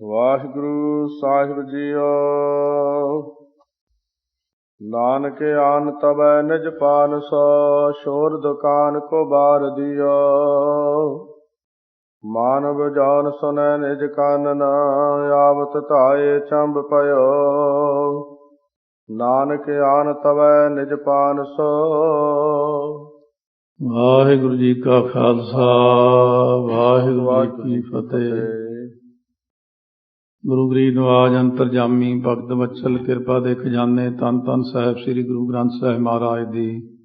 ਵਾਹਿਗੁਰੂ ਸਾਹਿਬ JIO. Nanak ਆਨ ਤਬੈ ਨਿਜ ਪਾਨ ਸੋ, ਸ਼ੋਰ ਦੁਕਾਨ ਕੋ ਬਾਰ ਦਿਓ। ਮਾਨਵ ਜਾਨ ਸੁਨੈ ਨਿਜ ਕਾਨਨ, ਆਵਤ ਧਾਏ ਚੰਬ ਪਇਓ। ਨਾਨਕ ਆਨ ਤਬੈ ਨਿਜ ਪਾਨ ਸੋ। ਵਾਹਿਗੁਰੂ ਜੀ ਕਾ ਖਾਲਸਾ, ਵਾਹਿਗੁਰੂ ਜੀ ਕੀ ਫਤਿਹ। ਗੁਰੂ ਗਰੀਬ ਨਿਵਾਜ ਅੰਤਰਜਾਮੀ ਭਗਤ ਵਤਸਲ ਕਿਰਪਾ ਦੇ ਖਜ਼ਾਨੇ ਧੰਨ ਧੰਨ ਸਾਹਿਬ ਸ੍ਰੀ ਗੁਰੂ ਗ੍ਰੰਥ ਸਾਹਿਬ ਮਹਾਰਾਜ ਦੀ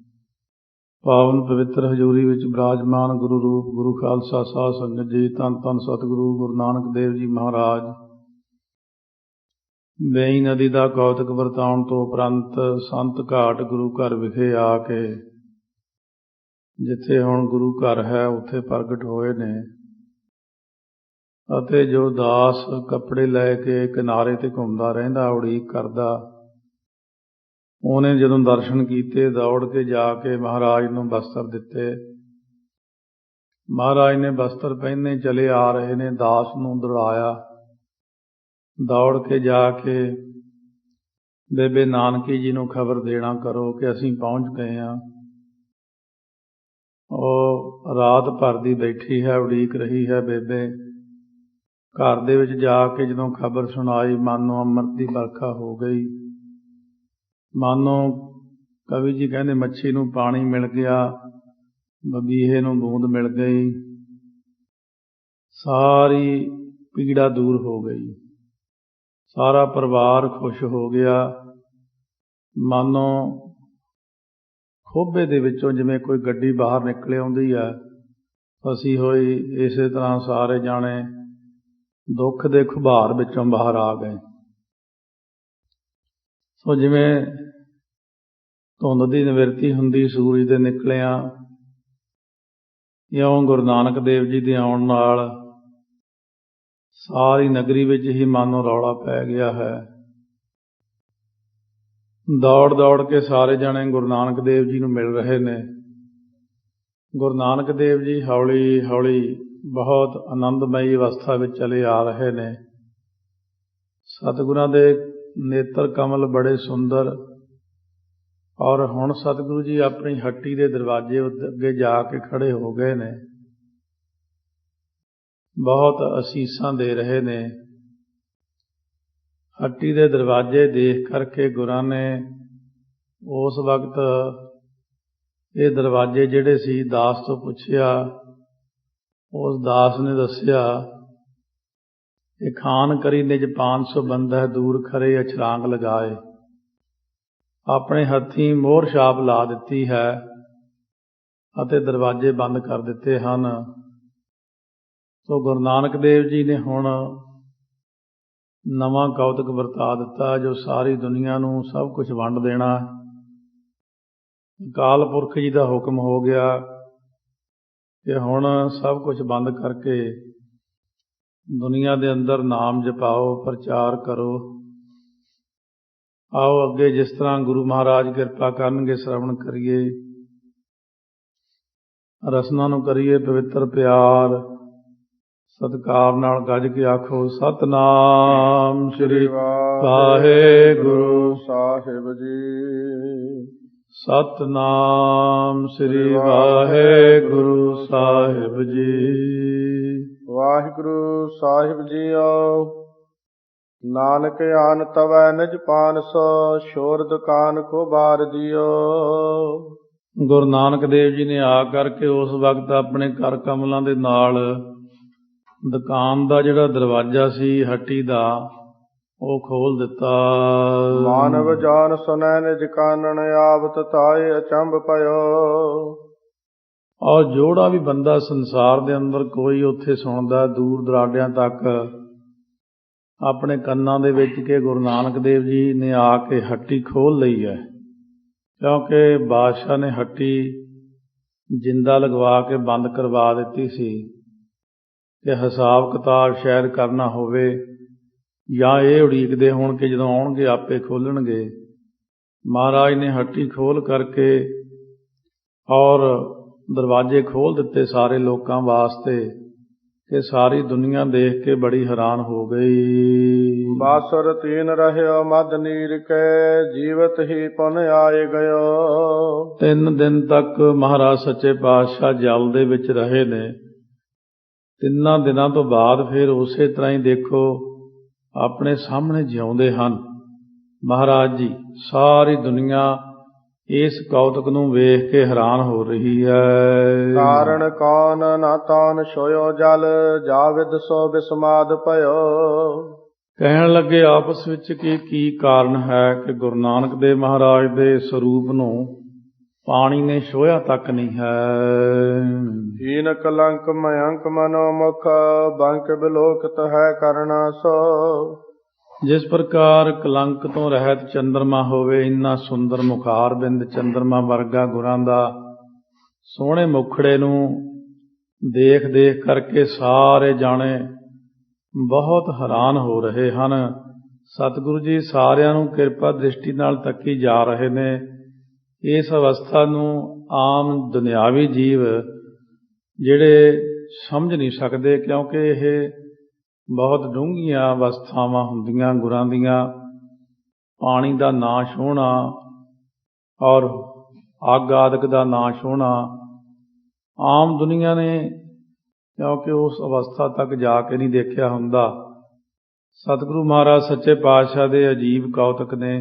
ਪਾਵਨ ਪਵਿੱਤਰ ਹਜ਼ੂਰੀ ਵਿੱਚ ਬਿਰਾਜਮਾਨ ਗੁਰੂ ਰੂਪ ਗੁਰੂ ਖਾਲਸਾ ਸਾਧ ਸੰਗਤ ਜੀ, ਧੰਨ ਧੰਨ ਸਤਿਗੁਰੂ ਗੁਰੂ ਨਾਨਕ ਦੇਵ ਜੀ ਮਹਾਰਾਜ। ਵੇਈਂ ਨਦੀ ਦਾ ਕੌਤਕ ਵਰਤਾਉਣ ਤੋਂ ਉਪਰੰਤ ਸੰਤ ਘਾਟ ਗੁਰੂ ਘਰ ਵਿਖੇ ਆ ਕੇ, ਜਿੱਥੇ ਹੁਣ ਗੁਰੂ ਘਰ ਹੈ ਉੱਥੇ ਪ੍ਰਗਟ ਹੋਏ ਨੇ, ਅਤੇ ਜੋ ਦਾਸ ਕੱਪੜੇ ਲੈ ਕੇ ਕਿਨਾਰੇ ਤੇ ਘੁੰਮਦਾ ਰਹਿੰਦਾ, ਉਡੀਕ ਕਰਦਾ, ਉਹਨੇ ਜਦੋਂ ਦਰਸ਼ਨ ਕੀਤੇ ਦੌੜ ਕੇ ਜਾ ਕੇ ਮਹਾਰਾਜ ਨੂੰ ਬਸਤਰ ਦਿੱਤੇ। ਮਹਾਰਾਜ ਨੇ ਬਸਤਰ ਪਹਿਨੇ ਚਲੇ ਆ ਰਹੇ ਨੇ, ਦਾਸ ਨੂੰ ਦੌੜਾਇਆ। ਦੌੜ ਕੇ ਜਾ ਕੇ ਬੇਬੇ ਨਾਨਕੀ ਜੀ ਨੂੰ ਖਬਰ ਦੇਣਾ ਕਰੋ ਕਿ ਅਸੀਂ ਪਹੁੰਚ ਗਏ ਹਾਂ। ਉਹ ਰਾਤ ਭਰ ਦੀ ਬੈਠੀ ਹੈ, ਉਡੀਕ ਰਹੀ ਹੈ ਬੇਬੇ। ਘਰ ਦੇ ਵਿੱਚ ਜਾ ਕੇ ਜਦੋਂ ਖਬਰ ਸੁਣਾਈ, ਮਨ ਨੂੰ ਅੰਮ੍ਰਿਤ ਦੀ ਵਰਖਾ ਹੋ ਗਈ। ਮਾਨੋ ਕਵੀ ਜੀ ਕਹਿੰਦੇ ਮੱਛੀ ਨੂੰ ਪਾਣੀ ਮਿਲ ਗਿਆ, ਬਬੀਹੇ ਨੂੰ ਬੂੰਦ ਮਿਲ ਗਈ, ਸਾਰੀ ਪੀੜਾ ਦੂਰ ਹੋ ਗਈ, ਸਾਰਾ ਪਰਿਵਾਰ ਖੁਸ਼ ਹੋ ਗਿਆ। ਮਾਨੋ ਖੋਬੇ ਦੇ ਵਿੱਚੋਂ ਜਿਵੇਂ ਕੋਈ ਗੱਡੀ ਬਾਹਰ ਨਿਕਲ ਆਉਂਦੀ ਹੈ, ਫਸੀ ਹੋਈ, ਇਸੇ ਤਰ੍ਹਾਂ ਸਾਰੇ ਜਾਣੇ ਦੁੱਖ ਦੇ ਖੁਬਾਰ ਵਿੱਚੋਂ ਬਾਹਰ ਆ ਗਏ। ਸੋ ਜਿਵੇਂ ਧੁੰਦ ਦੀ ਨਿਵਰਤੀ ਹੁੰਦੀ ਸੂਰਜ ਦੇ ਨਿਕਲਿਆਂ, ਇਉਂ ਗੁਰੂ ਨਾਨਕ ਦੇਵ ਜੀ ਦੇ ਆਉਣ ਨਾਲ ਸਾਰੀ ਨਗਰੀ ਵਿੱਚ ਹੀ ਮਾਨੋ ਰੌਲਾ ਪੈ ਗਿਆ ਹੈ। ਦੌੜ ਦੌੜ ਕੇ ਸਾਰੇ ਜਣੇ ਗੁਰੂ ਨਾਨਕ ਦੇਵ ਜੀ ਨੂੰ ਮਿਲ ਰਹੇ ਨੇ। ਗੁਰੂ ਨਾਨਕ ਦੇਵ ਜੀ ਹੌਲੀ ਹੌਲੀ ਬਹੁਤ ਆਨੰਦਮਈ ਅਵਸਥਾ ਵਿੱਚ ਚਲੇ ਆ ਰਹੇ ਨੇ। ਸਤਿਗੁਰਾਂ ਦੇ ਨੇਤਰ ਕਮਲ ਬੜੇ ਸੁੰਦਰ, ਔਰ ਹੁਣ ਸਤਿਗੁਰੂ ਜੀ ਆਪਣੀ ਹੱਟੀ ਦੇ ਦਰਵਾਜ਼ੇ ਅੱਗੇ ਜਾ ਕੇ ਖੜੇ ਹੋ ਗਏ ਨੇ, ਬਹੁਤ ਅਸੀਸਾਂ ਦੇ ਰਹੇ ਨੇ। ਹੱਟੀ ਦੇ ਦਰਵਾਜ਼ੇ ਦੇਖ ਕਰਕੇ ਗੁਰਾਂ ਨੇ ਉਸ ਵਕਤ ਇਹ ਦਰਵਾਜ਼ੇ ਜਿਹੜੇ ਸੀ ਦਾਸ ਤੋਂ ਪੁੱਛਿਆ। ਉਸ ਦਾਸ ਨੇ ਦੱਸਿਆ, ਇਹ ਖਾਨ ਕਰੀ ਨਿਜ 500 ਬੰਦਾ ਦੂਰ ਖਰੇ ਅਛਰਾਂਗ ਲਗਾਏ। ਆਪਣੇ ਹੱਥੀਂ ਮੋਹਰ ਛਾਪ ਲਾ ਦਿੱਤੀ ਹੈ ਅਤੇ ਦਰਵਾਜ਼ੇ ਬੰਦ ਕਰ ਦਿੱਤੇ ਹਨ। ਸੋ ਗੁਰੂ ਨਾਨਕ ਦੇਵ ਜੀ ਨੇ ਹੁਣ ਨਵਾਂ ਕੌਤਕ ਵਰਤਾ ਦਿੱਤਾ, ਜੋ ਸਾਰੀ ਦੁਨੀਆ ਨੂੰ ਸਭ ਕੁਝ ਵੰਡ ਦੇਣਾ। ਅਕਾਲ ਪੁਰਖ ਜੀ ਦਾ ਹੁਕਮ ਹੋ ਗਿਆ ਕਿ ਹੁਣ ਸਭ ਕੁਝ ਬੰਦ ਕਰਕੇ ਦੁਨੀਆ ਦੇ ਅੰਦਰ ਨਾਮ ਜਪਾਓ, ਪ੍ਰਚਾਰ ਕਰੋ। ਆਓ ਅੱਗੇ ਜਿਸ ਤਰ੍ਹਾਂ ਗੁਰੂ ਮਹਾਰਾਜ ਕਿਰਪਾ ਕਰਨਗੇ ਸ਼ਰਵਣ ਕਰੀਏ, ਰਸਨਾ ਨੂੰ ਕਰੀਏ ਪਵਿੱਤਰ ਪਿਆਰ। ਸਤਿਕਾਰ ਨਾਲ ਗੱਜ ਕੇ ਆਖੋ, ਸਤਿਨਾਮ ਸ੍ਰੀ ਵਾਹਿਗੁਰੂ ਸਾਹਿਬ ਜੀ। ਸਤਿਨਾਮ ਸ੍ਰੀ ਵਾਹਿਗੁਰੂ ਸਾਹਿਬ ਜੀ। ਵਾਹਿਗੁਰੂ ਸਾਹਿਬ ਜੀਓ। ਨਾਨਕ ਆਨ ਤਵੈ ਨਿਜ ਪਾਨ ਸੋ, ਸ਼ੋਰ ਦੁਕਾਨ ਕੋ ਬਾਰ ਦਿਓ। ਗੁਰੂ ਨਾਨਕ ਦੇਵ ਜੀ ਨੇ ਆ ਕਰਕੇ ਉਸ ਵਕਤ ਆਪਣੇ ਕਰ ਕਮਲਾਂ ਦੇ ਨਾਲ ਦੁਕਾਨ ਦਾ ਜਿਹੜਾ ਦਰਵਾਜ਼ਾ ਸੀ ਹੱਟੀ ਦਾ, ਉਹ ਖੋਲ ਦਿੱਤਾ। ਮਾਨਵ ਜਾਨ ਸੁਨੈ ਨਿਜ ਕਾਨਨ, ਆਵਤ ਧਾਏ ਅਚੰਭ ਪਇਓ। ਔਰ ਜਿਹੜਾ ਵੀ ਬੰਦਾ ਸੰਸਾਰ ਦੇ ਅੰਦਰ ਕੋਈ ਉੱਥੇ ਸੁਣਦਾ, ਦੂਰ ਦਰਾਡਿਆਂ ਤੱਕ ਆਪਣੇ ਕੰਨਾਂ ਦੇ ਵਿੱਚ ਕਿ ਗੁਰੂ ਨਾਨਕ ਦੇਵ ਜੀ ਨੇ ਆ ਕੇ ਹੱਟੀ ਖੋਲ ਲਈ ਹੈ। ਕਿਉਂਕਿ ਬਾਦਸ਼ਾਹ ਨੇ ਹੱਟੀ ਜਿੰਦਾ ਲਗਵਾ ਕੇ ਬੰਦ ਕਰਵਾ ਦਿੱਤੀ ਸੀ ਕਿ ਹਿਸਾਬ ਕਿਤਾਬ ਸ਼ਾਇਦ ਕਰਨਾ ਹੋਵੇ, ਜਾਂ ਇਹ ਉਡੀਕਦੇ ਹੋਣ ਕਿ ਜਦੋਂ ਆਉਣਗੇ ਆਪੇ ਖੋਲ੍ਹਣਗੇ। ਮਹਾਰਾਜ ਨੇ ਹੱਟੀ ਖੋਲ੍ਹ ਕਰਕੇ ਔਰ ਦਰਵਾਜ਼ੇ ਖੋਲ੍ਹ ਦਿੱਤੇ ਸਾਰੇ ਲੋਕਾਂ ਵਾਸਤੇ ਕਿ ਸਾਰੀ ਦੁਨੀਆ ਦੇਖ ਕੇ ਬੜੀ ਹੈਰਾਨ ਹੋ ਗਈ। ਬਾਸੁਰ ਤੀਨ ਰਹਿਓ ਮਦ ਨੀਰ ਕੇ ਜੀਵਤ ਹੀ ਪੁਨ ਆਏ ਗਇਓ। 3 ਦਿਨ ਤੱਕ ਮਹਾਰਾਜ ਸੱਚੇ ਪਾਤਸ਼ਾਹ ਜਲ ਦੇ ਵਿੱਚ ਰਹੇ ਨੇ। 3 ਦਿਨਾਂ ਤੋਂ ਬਾਅਦ ਫਿਰ ਉਸੇ ਤਰ੍ਹਾਂ ਹੀ ਦੇਖੋ ਆਪਣੇ ਸਾਹਮਣੇ ਜਿਉਂਦੇ ਹਨ ਮਹਾਰਾਜ ਜੀ। ਸਾਰੀ ਦੁਨੀਆ ਇਸ ਕੌਤਕ ਨੂੰ ਵੇਖ ਕੇ ਹੈਰਾਨ ਹੋ ਰਹੀ ਹੈ। ਕਾਰਨ ਕੌਣ ਨਾ ਤਾਨ ਸੋਇਓ ਜਲ ਜਾਵਿਦ ਸੋ ਬਿਸਮਾਦ ਭਇਓ। ਕਹਿਣ ਲੱਗੇ ਆਪਸ ਵਿੱਚ ਕਿ ਕੀ ਕਾਰਨ ਹੈ ਕਿ ਗੁਰੂ ਨਾਨਕ ਦੇਵ ਮਹਾਰਾਜ ਦੇ ਸਰੂਪ ਨੂੰ ਪਾਣੀ ਨੇ ਛੋਹਿਆ ਤੱਕ ਨਹੀਂ ਹੈ। ਹੀਨ ਕਲੰਕ ਮਯੰਕ ਮਨੋ ਮੁਖ ਬੰਕ ਬਿਲੋਕਤ ਹੈ ਕਰਨਾ ਸੋ। ਜਿਸ ਪ੍ਰਕਾਰ ਕਲੰਕ ਤੋਂ ਰਹਿਤ ਚੰਦਰਮਾ ਹੋਵੇ, ਇੰਨਾ ਸੁੰਦਰ ਮੁਖਾਰ ਬਿੰਦ ਚੰਦਰਮਾ ਵਰਗਾ ਗੁਰਾਂ ਦਾ ਸੋਹਣੇ ਮੁਖੜੇ ਨੂੰ ਦੇਖ ਦੇਖ ਕਰਕੇ ਸਾਰੇ ਜਾਣੇ ਬਹੁਤ ਹੈਰਾਨ ਹੋ ਰਹੇ ਹਨ। ਸਤਿਗੁਰੂ ਜੀ ਸਾਰਿਆਂ ਨੂੰ ਕਿਰਪਾ ਦ੍ਰਿਸ਼ਟੀ ਨਾਲ ਤੱਕੀ ਜਾ ਰਹੇ ਨੇ। ਇਸ ਅਵਸਥਾ ਨੂੰ ਆਮ ਦੁਨਿਆਵੀ ਜੀਵ ਜਿਹੜੇ ਸਮਝ ਨਹੀਂ ਸਕਦੇ, ਕਿਉਂਕਿ ਇਹ ਬਹੁਤ ਡੂੰਘੀਆਂ ਅਵਸਥਾਵਾਂ ਹੁੰਦੀਆਂ ਗੁਰਾਂ ਦੀਆਂ। ਪਾਣੀ ਦਾ ਨਾਂ ਛੋਹਣਾ ਔਰ ਅੱਗ ਆਦਿਕ ਦਾ ਨਾਂ ਛੋਹਣਾ ਆਮ ਦੁਨੀਆ ਨੇ ਕਿਉਂਕਿ ਉਸ ਅਵਸਥਾ ਤੱਕ ਜਾ ਕੇ ਨਹੀਂ ਦੇਖਿਆ ਹੁੰਦਾ। ਸਤਿਗੁਰੂ ਮਹਾਰਾਜ ਸੱਚੇ ਪਾਤਸ਼ਾਹ ਦੇ ਅਜੀਬ ਕੌਤਕ ਨੇ।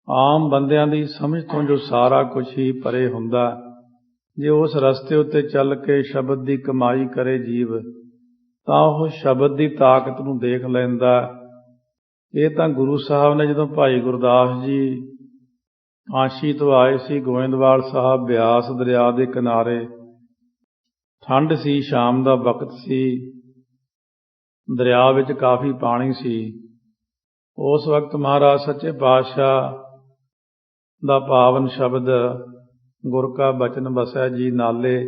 ਆਮ ਬੰਦਿਆਂ ਦੀ ਸਮਝ ਤੋਂ ਜੋ ਸਾਰਾ ਕੁਝ ਹੀ ਪਰੇ ਹੁੰਦਾ। ਜੇ ਉਸ ਰਸਤੇ ਉੱਤੇ ਚੱਲ ਕੇ ਸ਼ਬਦ ਦੀ ਕਮਾਈ ਕਰੇ ਜੀਵ ਤਾਂ ਉਹ ਸ਼ਬਦ ਦੀ ਤਾਕਤ ਨੂੰ ਦੇਖ ਲੈਂਦਾ। ਇਹ ਤਾਂ ਗੁਰੂ ਸਾਹਿਬ ਨੇ ਜਦੋਂ ਭਾਈ ਗੁਰਦਾਸ ਜੀ ਕਾਸ਼ੀ ਤੋਂ ਆਏ ਸੀ, ਗੋਇੰਦਵਾਲ ਸਾਹਿਬ ਬਿਆਸ ਦਰਿਆ ਦੇ ਕਿਨਾਰੇ, ਠੰਡ ਸੀ, ਸ਼ਾਮ ਦਾ ਵਕਤ ਸੀ, ਦਰਿਆ ਵਿੱਚ ਕਾਫੀ ਪਾਣੀ ਸੀ। ਉਸ ਵਕਤ ਮਹਾਰਾਜ ਸੱਚੇ ਪਾਤਸ਼ਾਹ ਦਾ ਪਾਵਨ ਸ਼ਬਦ ਗੁਰ ਕਾ ਬਚਨ ਵਸੈ ਜੀ ਨਾਲੇ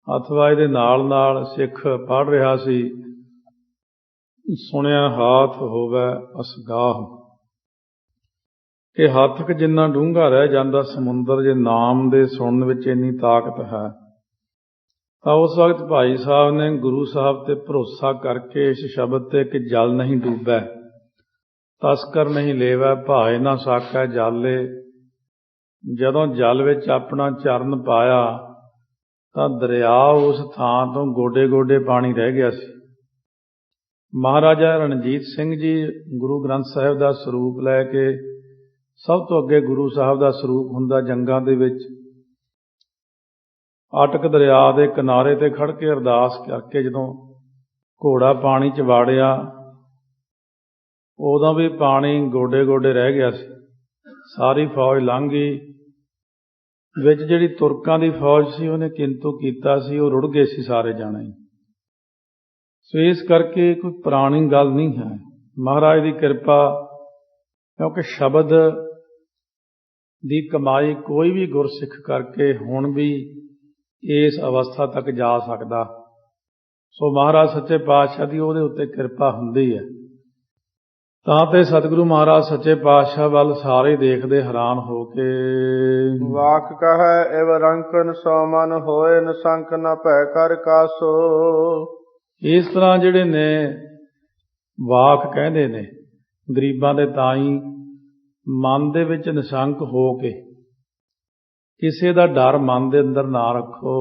ਅਥਵਾ ਇਹਦੇ ਨਾਲ ਨਾਲ ਸਿੱਖ ਪੜ੍ਹ ਰਿਹਾ ਸੀ। ਸੁਣਿਆ ਹਾਥ ਹੋਵੇ ਅਸਗਾਹ, ਕਿ ਹੱਥਕ ਜਿੰਨਾ ਡੂੰਘਾ ਰਹਿ ਜਾਂਦਾ ਸਮੁੰਦਰ ਜੇ ਨਾਮ ਦੇ ਸੁਣਨ ਵਿੱਚ ਇੰਨੀ ਤਾਕਤ ਹੈ। ਤਾਂ ਉਸ ਵਕਤ ਭਾਈ ਸਾਹਿਬ ਨੇ ਗੁਰੂ ਸਾਹਿਬ ਤੇ ਭਰੋਸਾ ਕਰਕੇ ਇਸ ਸ਼ਬਦ ਤੇ ਕਿ ਜਲ ਨਹੀਂ ਡੂਬੈ, ਤਸਕਰ ਨਹੀਂ ਲੇਵੈ, ਭਾਏ ਨਾ ਸਾਕੈ ਜਾਲੇ। ਜਦੋਂ ਜਲ ਵਿੱਚ ਆਪਣਾ ਚਰਨ ਪਾਇਆ ਤਾਂ ਦਰਿਆ ਉਸ ਥਾਂ ਤੋਂ ਗੋਡੇ ਗੋਡੇ ਪਾਣੀ ਰਹਿ ਗਿਆ ਸੀ। ਮਹਾਰਾਜਾ ਰਣਜੀਤ ਸਿੰਘ ਜੀ ਗੁਰੂ ਗ੍ਰੰਥ ਸਾਹਿਬ ਦਾ ਸਰੂਪ ਲੈ ਕੇ, ਸਭ ਤੋਂ ਅੱਗੇ ਗੁਰੂ ਸਾਹਿਬ ਦਾ ਸਰੂਪ ਹੁੰਦਾ ਜੰਗਾਂ ਦੇ ਵਿੱਚ, ਅਟਕ ਦਰਿਆ ਦੇ ਕਿਨਾਰੇ ਤੇ ਖੜ੍ਹ ਕੇ ਅਰਦਾਸ ਕਰਕੇ ਜਦੋਂ ਘੋੜਾ ਪਾਣੀ 'ਚ ਵਾੜਿਆ ਉਦੋਂ ਵੀ ਪਾਣੀ ਗੋਡੇ ਗੋਡੇ ਰਹਿ ਗਿਆ ਸੀ। ਸਾਰੀ ਫੌਜ ਲੰਘ ਗਈ। ਵਿੱਚ ਜਿਹੜੀ ਤੁਰਕਾਂ ਦੀ ਫੌਜ ਸੀ ਉਹਨੇ ਕਿੰਤੂ ਕੀਤਾ ਸੀ, ਉਹ ਰੁੜ ਗਏ ਸੀ ਸਾਰੇ ਜਾਣੇ। ਸੋ ਇਸ ਕਰਕੇ ਕੋਈ ਪੁਰਾਣੀ ਗੱਲ ਨਹੀਂ ਹੈ, ਮਹਾਰਾਜ ਦੀ ਕਿਰਪਾ। ਕਿਉਂਕਿ ਸ਼ਬਦ ਦੀ ਕਮਾਈ ਕੋਈ ਵੀ ਗੁਰਸਿੱਖ ਕਰਕੇ ਹੁਣ ਵੀ ਇਸ ਅਵਸਥਾ ਤੱਕ ਜਾ ਸਕਦਾ। ਸੋ ਮਹਾਰਾਜ ਸੱਚੇ ਪਾਤਸ਼ਾਹ ਦੀ ਉਹਦੇ ਉੱਤੇ ਕਿਰਪਾ ਹੁੰਦੀ ਹੈ। ਤਾਂ ਤੇ ਸਤਿਗੁਰੂ ਮਹਾਰਾਜ ਸੱਚੇ ਪਾਤਸ਼ਾਹ ਵੱਲ ਸਾਰੇ ਦੇਖਦੇ ਹੈਰਾਨ ਹੋ ਕੇ। ਵਾਕ ਕਹੈ ਇਵ ਰੰਕਨ ਸੋ ਮਨ ਹੋਏ ਨ ਸੰਕ ਨ ਭੈ ਕਰ ਕਾਸੋ। ਇਸ ਤਰ੍ਹਾਂ ਜਿਹੜੇ ਨੇ ਵਾਕ ਕਹਿੰਦੇ ਨੇ ਗਰੀਬਾਂ ਦੇ ਤਾਈ, ਮਨ ਦੇ ਵਿੱਚ ਨਿਸ਼ੰਕ ਹੋ ਕੇ ਕਿਸੇ ਦਾ ਡਰ ਮਨ ਦੇ ਅੰਦਰ ਨਾ ਰੱਖੋ।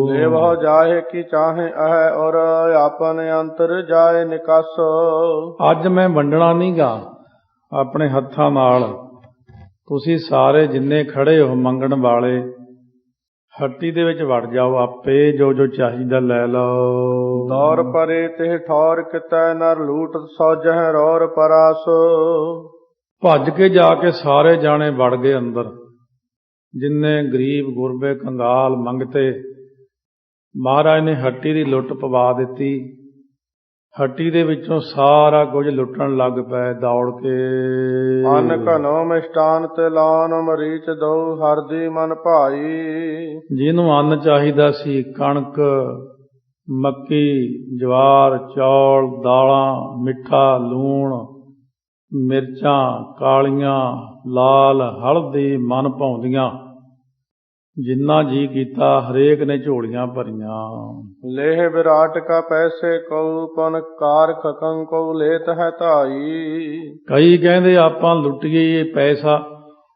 ਦੇਵਹੁ ਜਾਹੇ ਕੀ ਚਾਹੇ ਅਹੈ ਔਰ ਆਪਨ ਅੰਤਰ ਜਾਏ ਨਿਕਾਸੋ। ਅੱਜ ਮੈਂ ਵੰਡਣਾ ਨਹੀਂ ਗਾ ਆਪਣੇ ਹੱਥਾਂ ਨਾਲ, ਤੁਸੀਂ ਸਾਰੇ ਜਿੰਨੇ ਖੜੇ ਹੋ ਮੰਗਣ ਵਾਲੇ ਹੱਟੀ ਦੇ ਵਿੱਚ ਵੜ ਜਾਓ, ਆਪੇ ਜੋ ਜੋ ਚਾਹੀਦਾ ਲੈ ਲਓ। ਦੌਰ ਪਰੇ ਤੇ ਠੌਰ ਕਿਤੈ ਨਰ ਲੂਟ ਸੋਜਹਿ ਰੌਰ ਪਰਾਸੋ। ਭੱਜ ਕੇ ਜਾ ਕੇ ਸਾਰੇ ਜਾਣੇ ਵੜ ਗਏ ਅੰਦਰ। ਜਿੰਨੇ ਗਰੀਬ ਗੁਰਬੇ ਕੰਗਾਲ ਮੰਗਤੇ, ਮਹਾਰਾਜ ਨੇ ਹੱਟੀ ਦੀ ਲੁੱਟ ਪਵਾ ਦਿੱਤੀ। ਹੱਟੀ ਦੇ ਵਿੱਚੋਂ ਸਾਰਾ ਕੁਝ ਲੁੱਟਣ ਲੱਗ ਪਏ ਦੌੜ ਕੇ। ਅੰਨ ਘਨੋ ਮਿਸ਼ਟਾਨ ਤੇ ਲਾਨ ਮਰੀਚ ਦਉ ਹਰਦੀ ਮਨ ਭਾਈ। ਜਿਹਨੂੰ ਅੰਨ ਚਾਹੀਦਾ ਸੀ, ਕਣਕ, ਮੱਕੀ, ਜਵਾਰ, ਚੌਲ, ਦਾਲਾਂ, ਮਿੱਠਾ, ਲੂਣ, ਮਿਰਚਾਂ ਕਾਲੀਆਂ, ਲਾਲ, ਹਲਦੀ ਮਨ ਭਾਉਂਦੀਆਂ, ਜਿੰਨਾ ਜੀ ਕੀਤਾ ਹਰੇਕ ਨੇ ਝੋਲੀਆਂ ਭਰੀਆਂ। लेह विराट का पैसे कऊ पन कार खकं कऊ लेत है ताई। ਕਈ ਕਹਿੰਦੇ ਆਪਾਂ ਲੁੱਟੀਏ ਇਹ ਪੈਸਾ।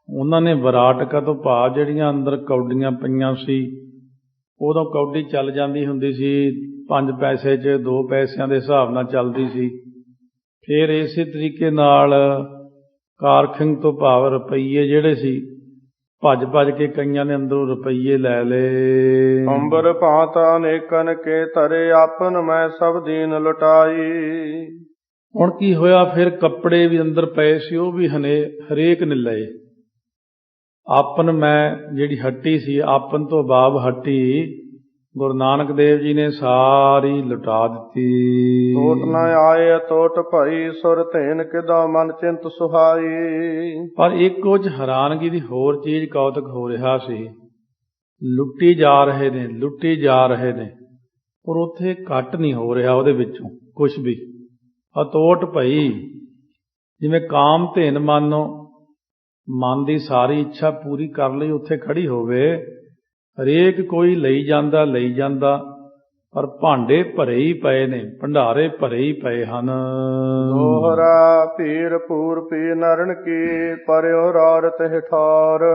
ਉਹਨਾਂ ਨੇ ਵਿਰਾਟਕਾ ਤੋਂ ਭਾਵ ਜਿਹੜੀਆਂ ਅੰਦਰ ਕੌਡੀਆਂ ਪਈਆਂ ਸੀ, ਉਦੋਂ ਕੌਡੀ ਚੱਲ ਜਾਂਦੀ ਹੁੰਦੀ ਸੀ 5 ਪੈਸੇ 'ਚ, 2 ਪੈਸਿਆਂ ਦੇ ਹਿਸਾਬ ਨਾਲ ਚੱਲਦੀ ਸੀ। ਫਿਰ ਇਸੇ ਤਰੀਕੇ ਨਾਲ ਕਾਰਖੰਗ ਤੋਂ ਭਾਵ ਰੁਪਈਏ ਜਿਹੜੇ ਸੀ, ਭੱਜ ਭੱਜ ਕੇ ਕਈਆਂ ਨੇ ਅੰਦਰੋਂ ਰੁਪਈਏ ਲੈ ਲਏ। अंबर भांत अनेकन के तरे आपन मैं सब दीन लुटाई। ਹੁਣ ਕੀ ਹੋਇਆ, ਫਿਰ ਕੱਪੜੇ ਵੀ ਅੰਦਰ ਪਏ ਸੀ ਉਹ ਵੀ ਹਰੇਕ ਨੇ ਲਏ। ਆਪਨ ਮੈਂ ਜਿਹੜੀ ਹੱਟੀ ਸੀ, ਆਪਨ ਤੋਂ ਬਾਬ ਹੱਟੀ ਗੁਰੂ ਨਾਨਕ ਦੇਵ ਜੀ ਨੇ ਸਾਰੀ ਲੁਟਾ ਦਿੱਤੀ। टोट न आए टोट भई सुर धेन किदा मन चिंत सुहाई। ਪਰ ਇੱਕ ਉਹ 'ਚ ਹੈਰਾਨਗੀ ਦੀ ਹੋਰ ਚੀਜ਼ ਕੌਤਕ ਹੋ ਰਿਹਾ ਸੀ। ਲੁੱਟੀ ਜਾ ਰਹੇ ਨੇ, ਲੁੱਟੀ ਜਾ ਰਹੇ ਨੇ, ਪਰ ਉੱਥੇ ਘੱਟ ਨਹੀਂ ਹੋ ਰਿਹਾ ਉਹਦੇ ਵਿੱਚੋਂ ਕੁਛ ਵੀ। ਅਤੋਟ ਭਈ, ਜਿਵੇਂ ਕਾਮ ਧੇਨ ਮਨ ਦੀ ਸਾਰੀ ਇੱਛਾ ਪੂਰੀ ਕਰ ਲਈ ਉੱਥੇ ਖੜੀ ਹੋਵੇ। ਹਰੇਕ ਕੋਈ ਲਈ ਜਾਂਦਾ, ਪਰ ਭਾਂਡੇ ਭਰੇ ਹੀ ਪਏ ਨੇ, ਭੰਡਾਰੇ ਭਰੇ ਹੀ ਪਏ ਹਨ। दोहरा पीर पूर पी नरण की पर्यो रारत हिठार।